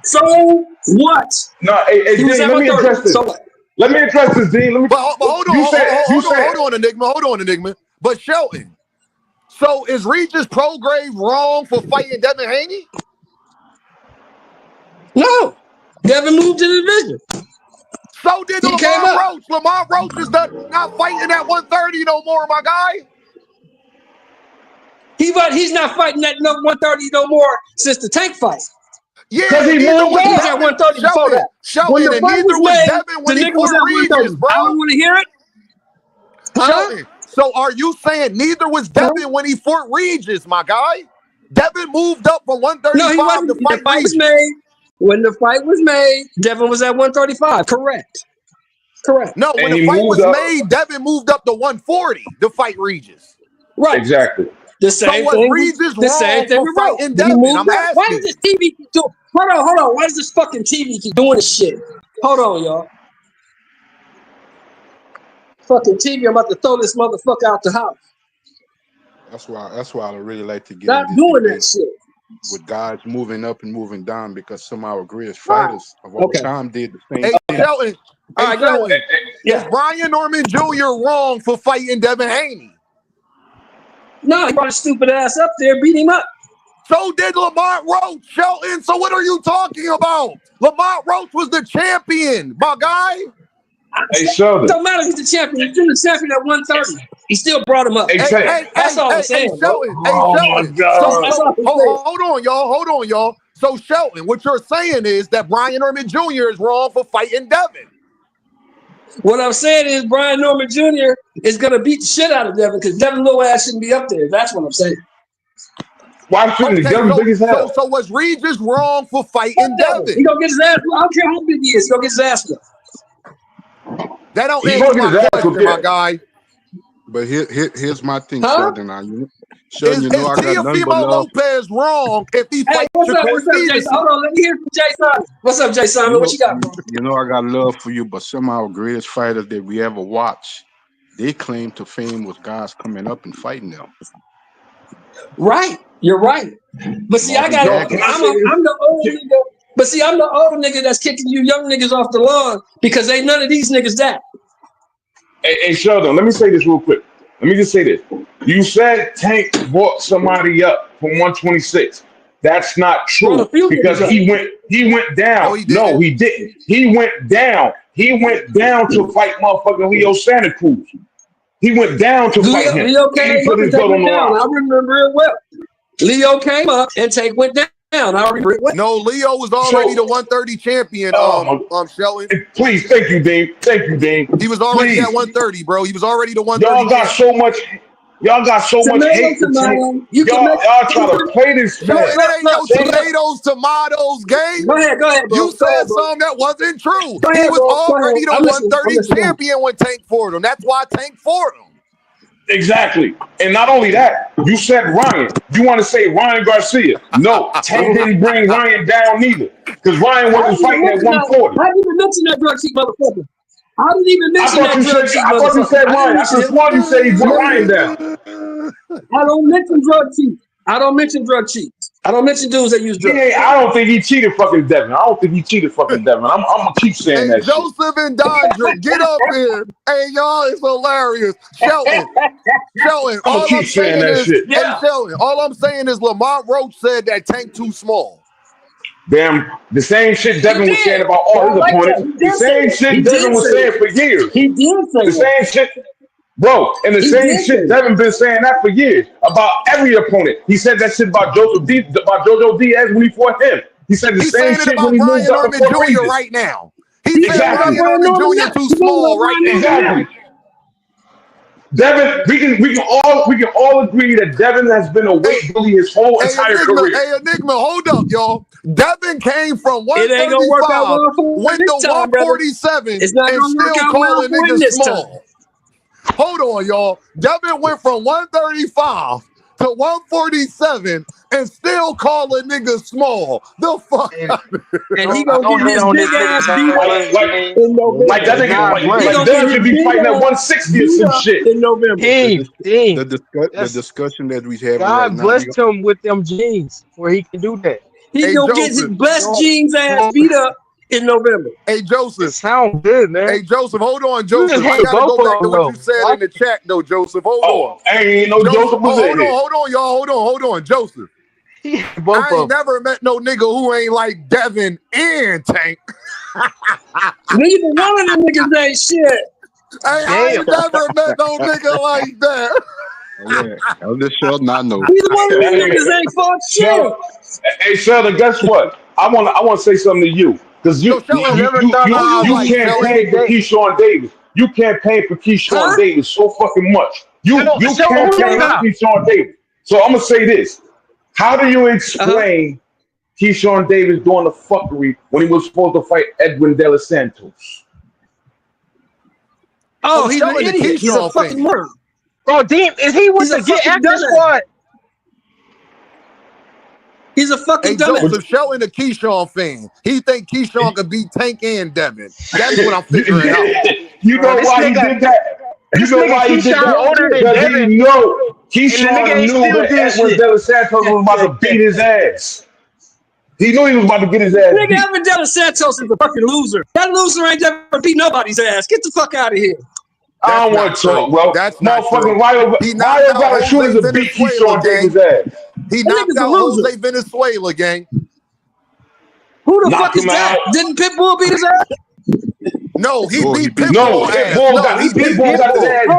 So what? No, hey, D, let me address this. Let me address this, D. Let me. But hold on, Enigma. But Shelton, so is Regis Prograve wrong for fighting Devin Haney? No. Devin moved to the division. So did Lamont Roach. Lamont Roach is not fighting at 130 no more, my guy. He's not fighting at 130 no more since the Tank fight. Yeah, because he moved up. He was at 130 before that. When the fight was made, the nigga was at 130. Bro. I don't want to hear it. Huh? So are you saying neither was Devin when he fought Regis, my guy? Devin moved up from 135 no, he wasn't. to fight the fight was made. When the fight was made, Devin was at 135. Correct. No, when the fight was made, Devin moved up to 140 to fight Regis. Right. Exactly. The same so thing. Regis the same thing for fighting Devin? I'm asking. Why does this TV keep doing? Hold on. Why does this fucking TV keep doing this shit? Hold on, y'all. Fucking TV, I'm about to throw this motherfucker out the house. That's why I really like to get Stop doing that shit. With guys moving up and moving down, because some of our greatest fighters of all time did the same thing. Shelton, is Brian Norman Jr. wrong for fighting Devin Haney? No, he brought his stupid ass up there, beat him up. So did Lamont Roach, Shelton. So what are you talking about? Lamont Roach was the champion, my guy. Hey, Sheldon. It don't matter if he's the champion. He's still the champion at 130. He still brought him up. That's all I'm saying. Shelton, my God. Hold on, y'all. So Shelton, what you're saying is that Brian Norman Jr. is wrong for fighting Devin. What I'm saying is Brian Norman Jr. is going to beat the shit out of Devin because Devin little ass shouldn't be up there. That's what I'm saying. Why shouldn't he? Devin's big as hell. So was Regis wrong for fighting Devin? He gonna get his ass. I don't care how big he is. He gonna get his ass whooped. That don't He answer gonna get my his ass question, whooped, my yeah. guy. But here's my thing, Huh? Sheldon. Is I got nothing but Teofimo love. Lopez wrong if he Hey, fights what's up, Shakur Jay? Stevenson? Hold on, let me hear from Jay Simon. What's up, Jay Simon? What you got, bro? I got love for you, but some of our greatest fighters that we ever watched, they claim to fame with guys coming up and fighting them. Right, you're right. But see, I'm the old nigga. But see, I'm the old nigga that's kicking you young niggas off the lawn because ain't none of these niggas that. Hey, Sheldon, let me say this real quick. Let me just say this. You said Tank brought somebody up from 126. That's not true because he went down. No, he didn't. He went down. He went down to fight motherfucking Leo Santa Cruz. He went down to fight him. Leo came up and Tank went down. I remember it well. Leo came up and Tank went down. I remember it well. No, Leo was already the 130 champion. Sheldon. Please, thank you, Dave. Thank you, Dave. He was already at 130, bro. He was already the 130. Y'all got so much hate for Tank. Y'all try to play this. Yo, it ain't no tomatoes game. Go ahead, bro. You said something that wasn't true. He was already the 130 champion when Tank fought him. That's why Tank fought him. Exactly. And not only that, you said Ryan. You want to say Ryan Garcia. No, Tank didn't bring Ryan down neither. Because Ryan wasn't fighting at 140. I didn't even mention that drug cheat motherfucker. I didn't even mention that drug cheat motherfucker. I thought you said Ryan. I just wanted you to say he brought Ryan down. I don't mention drug cheats. I don't mention drug cheats. I don't mention dudes that use drugs. I don't think he cheated fucking Devin. I'm gonna keep saying that Joseph shit. and Dondra, get up here. Hey, y'all, it's hilarious. Sheldon, all I'm saying is, Sheldon, all I'm saying is Lamont Roach said that Tank too small. Damn, the same shit Devin was saying about all his opponents. The same shit Devin was saying for years. He did say the same shit. Bro, and the same shit Devin been saying that for years about every opponent. He said that shit about Jojo Diaz when he fought him. He said the same shit when he moved up Ryan Norman Jr. right now. He said Ryan Norman Jr. too small right now. Exactly. Devin, we can all agree that Devin has been a weight bully his whole entire career. Hey, Enigma, hold up, y'all. Devin came from 135, went to 147, and still calling niggas small. Hold on, y'all. Devin went from 135 to 147 and still calling niggas small. The fuck? And he gonna get his big ass beat like that nigga. Like Devin should be fighting at 160 or some shit in November. The discussion that we have. God blessed him with them jeans where he can do that. He gonna get his blessed jeans ass beat up in November. Hey, Joseph. Sound good, man. Hey, Joseph, hold on, Joseph. I gotta go back to what you said in the chat, though, Joseph. Hold on. Ain't no Joseph was in here. Hold on, y'all. Hold on, Joseph. I ain't never met no nigga who ain't like Devin and Tank. Neither one of them niggas ain't shit. I ain't never met no nigga like that. Yeah, I'm just sure not know. Neither one of them niggas ain't fuck shit. Hey, Sheldon, guess what? I want to say something to you. Because you can't pay for Keyshawn Davis. You can't pay for Keyshawn Davis so fucking much. You can't pay for Keyshawn Davis. So I'm gonna say this. How do you explain Keyshawn Davis doing the fuckery when he was supposed to fight Edwin De Los Santos? Oh, he's an idiot. He's a fucking murderer. Oh, Dean, is he with the Get After Squad? He's a fucking dumbass. Joseph Sheldon a Keyshawn fan. He think Keyshawn could beat Tank and Devin. That's what I'm figuring out. You know why he did that? You know why he did that? Older than Devin. He know Keyshawn knew that Edwin De Los Santos was about to beat his ass. He knew he was about to get his ass beat. Nigga, Edwin De Los Santos is a fucking loser. That loser ain't ever beat nobody's ass. Get the fuck out of here. I don't want to talk, bro. That's not motherfucking Ryo got a shooter to beat Keyshawn Davis' ass. He knocked out Jose Venezuela, gang. Who the fuck is that? Didn't Pitbull beat his ass? No, he beat Pitbull. No, Pitbull got his ass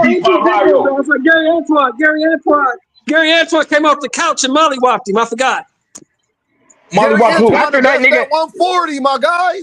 beat by Ryo. It's like Gary Antoine came off the couch and mollywopped him. I forgot. Mollywopped who? After that nigga 140, my guy.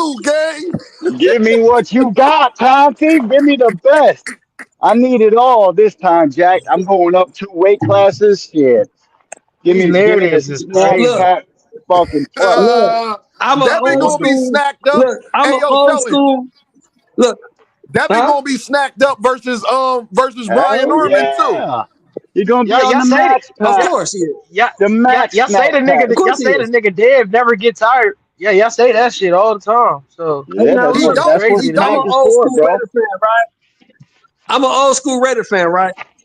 you, gang. Give me what you got, Conti. Give me the best. I need it all this time, Jack. I'm going up 2 weight classes. Shit. Give These me the narratives is snack crazy. Look, pack fucking plus. look. Uh, I'm an Devin old gonna be school. snacked up. Look, I'm Hey, an yo, old Shelly. school. Look, Devin huh? gonna be snacked up versus Brian Hell Norman too. yeah. You're gonna be on Y'all the say that. max Of Yeah, pack. course he is. yeah, The yeah. max Y'all say snack the pack. Of nigga. Y'all course he say the is. nigga Dev never get tired. Yeah, y'all say that shit all the time. So Hey, Yeah, now that's He look, what don't. that's what He crazy to I'm me. an don't. snack is old for, school bro. Raider fan, right? I'm an old school Raider fan, right?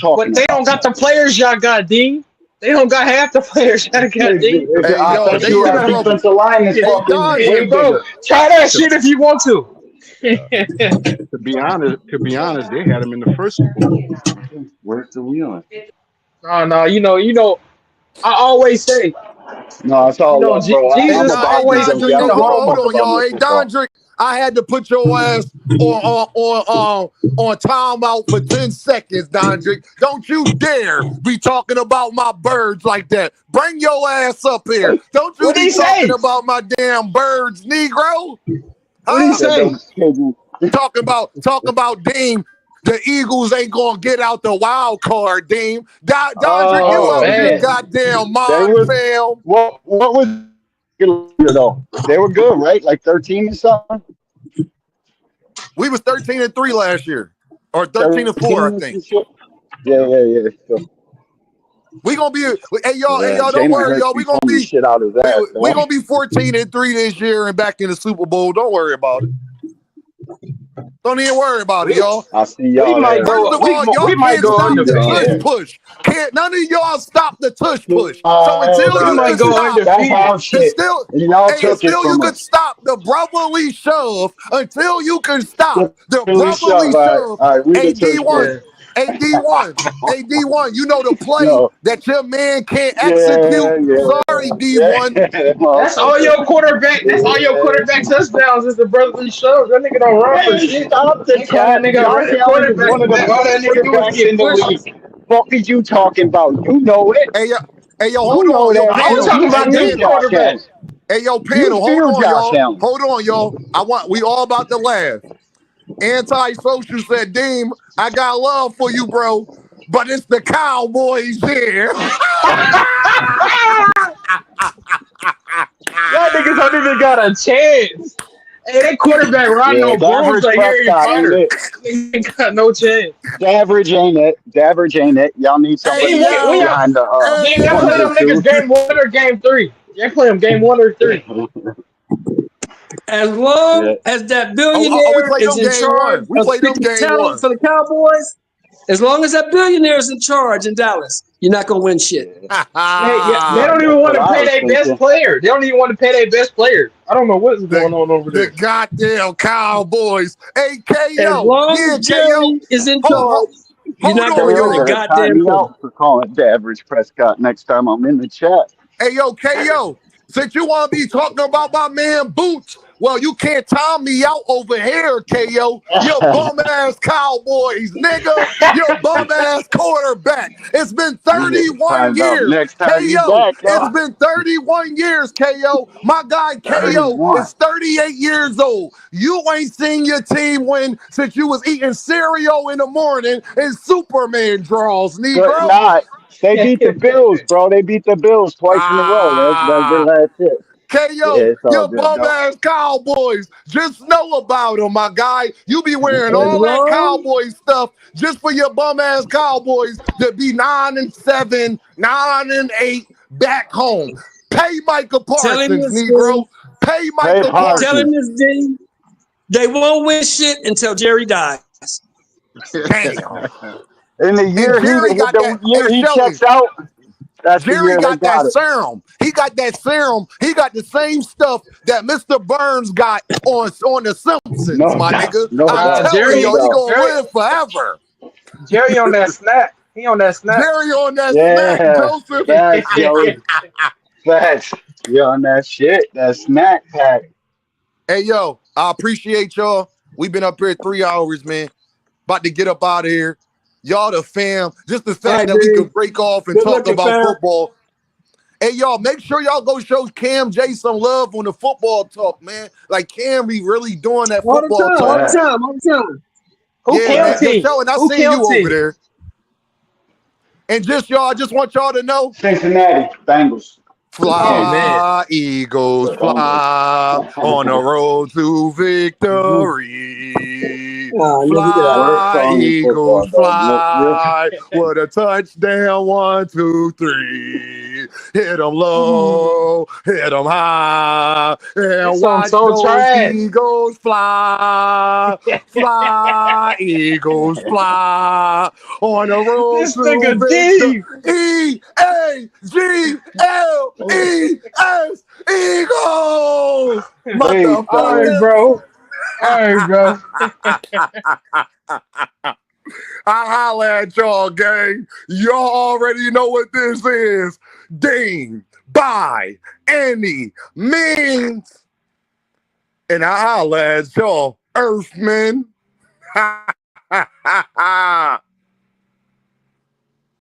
talking they don't got the players y'all got, Dean. They don't got half the players y'all got, Dean. I yo, bet they you in our trouble. defensive line is Hey, fucking way Dondrick, Bro, bigger. try that shit if you want to. To be honest, they had him in the first Super Bowl. Where's the wheel? No, you know, I always say, No, it's all love, bro. I'm Jesus about Hey, always Denzel Dondrick, keep Jam. the hold Give a on, fuck home. about y'all. no Hey, football. Dondrick, I had to put your ass on timeout for 10 seconds, Dondrick. Don't you dare be talking about my birds like that. Bring your ass up here. Don't you What'd be he talking say? about my damn birds, Negro. What'd he Huh? say? Talking about Dean the Eagles ain't gonna get out the wild card, Dean. Dodger, you up your goddamn mind, fam. What was though? They were good, right? Like 13 or something. We was 13-3 last year, or 13-4, I think. Yeah. So, we gonna be, hey y'all, don't worry, y'all. We gonna be shit out of that. We gonna be 14-3 this year and back in the Super Bowl. Don't worry about it. Don't even worry about it, y'all. I see y'all. We might First go. of all, y'all We might can't go stop the undefeated. tush push. Can't none of y'all stop the tush push. So until you might can go stop, undefeated. until you can stop the brotherly shove, until you can stop the brotherly shove. Hey D1, you know the play that your man can't execute. Sorry, D1. That's all your quarterback. That's all your quarterback touchdowns is the brotherly shove. That nigga don't run for shit. Stop the cat. Josh Allen is one of the best quarterbacks in the league. What are you talking about? You know it. Hey, yo, hold on. Yo, I was talking about this quarterback. Hey, yo, panel, hold on, y'all. Hold on, y'all. We all about to laugh. Antisocial said, Deem, I got love for you, bro, but it's the Cowboys here. Y'all niggas don't even got a chance. Hey, that quarterback run no balls like Harry Potter. He ain't got no chance. Average ain't it. Y'all need somebody behind the y'all play them niggas game 1 or game 3. Y'all play them game 1 or 3. As long as that billionaire is in charge of picking talent for the Cowboys, as long as that billionaire is in charge in Dallas, you're not gonna win shit. They don't even want to pay their best player. They don't even want to pay their best player. I don't know what's going on over there. The goddamn Cowboys. Hey, KO. As long as Jerry is in charge, you're not gonna win a goddamn thing. For calling the average Prescott next time I'm in the chat. Hey, yo, KO. Since you want to be talking about my man Boots, well, you can't time me out over here, KO. Your bum-ass Cowboys, nigga. Your bum-ass quarterback. It's been 31 years. KO, it's been 31 years, KO. My guy KO is 38 years old. You ain't seen your team win since you was eating cereal in the morning and Superman draws, Negro. They beat the Bills, bro. They beat the Bills twice in a row. That's their last hit. KO, your bum-ass Cowboys. Just know about them, my guy. You be wearing all that Cowboy stuff just for your bum-ass Cowboys to be 9-7, 9-8 back home. Pay Micah Parsons, Negro. Pay Micah Parsons. Tell him this, D. They won't win shit until Jerry dies. Damn. In the year he checks out, that's Jerry the year got that serum. He got that serum. He got the same stuff that Mr. Burns got on The Simpsons, my nigga. I'm telling you, he gonna live forever. Jerry on that snap. He on that snap. Jerry on that snack, Joseph. Facts. You on that shit. That snack pack. Hey, yo, I appreciate y'all. We've been up here 3 hours, man. About to get up out of here. Y'all the fam. Just the fact that we can break off and talk about football. Hey, y'all, make sure y'all go show Cam J some love on the football talk, man. Like, Cam be really doing that football talk. All the time. Who Cam team? And I see you over there. And just, y'all, I just want y'all to know. Cincinnati Bengals. Fly, Eagles, fly on the road to victory. Fly, Eagles, fly. What a touchdown, 1, 2, 3. Hit them low, hit them high, and watch those Eagles fly. Fly, Eagles, fly on the road to victory. E-A-G-L-E-S, Eagles! Motherfucker. All right, bro. I holla at y'all, gang. Y'all already know what this is. Dean, by any means. And I holla at y'all, Earthmen.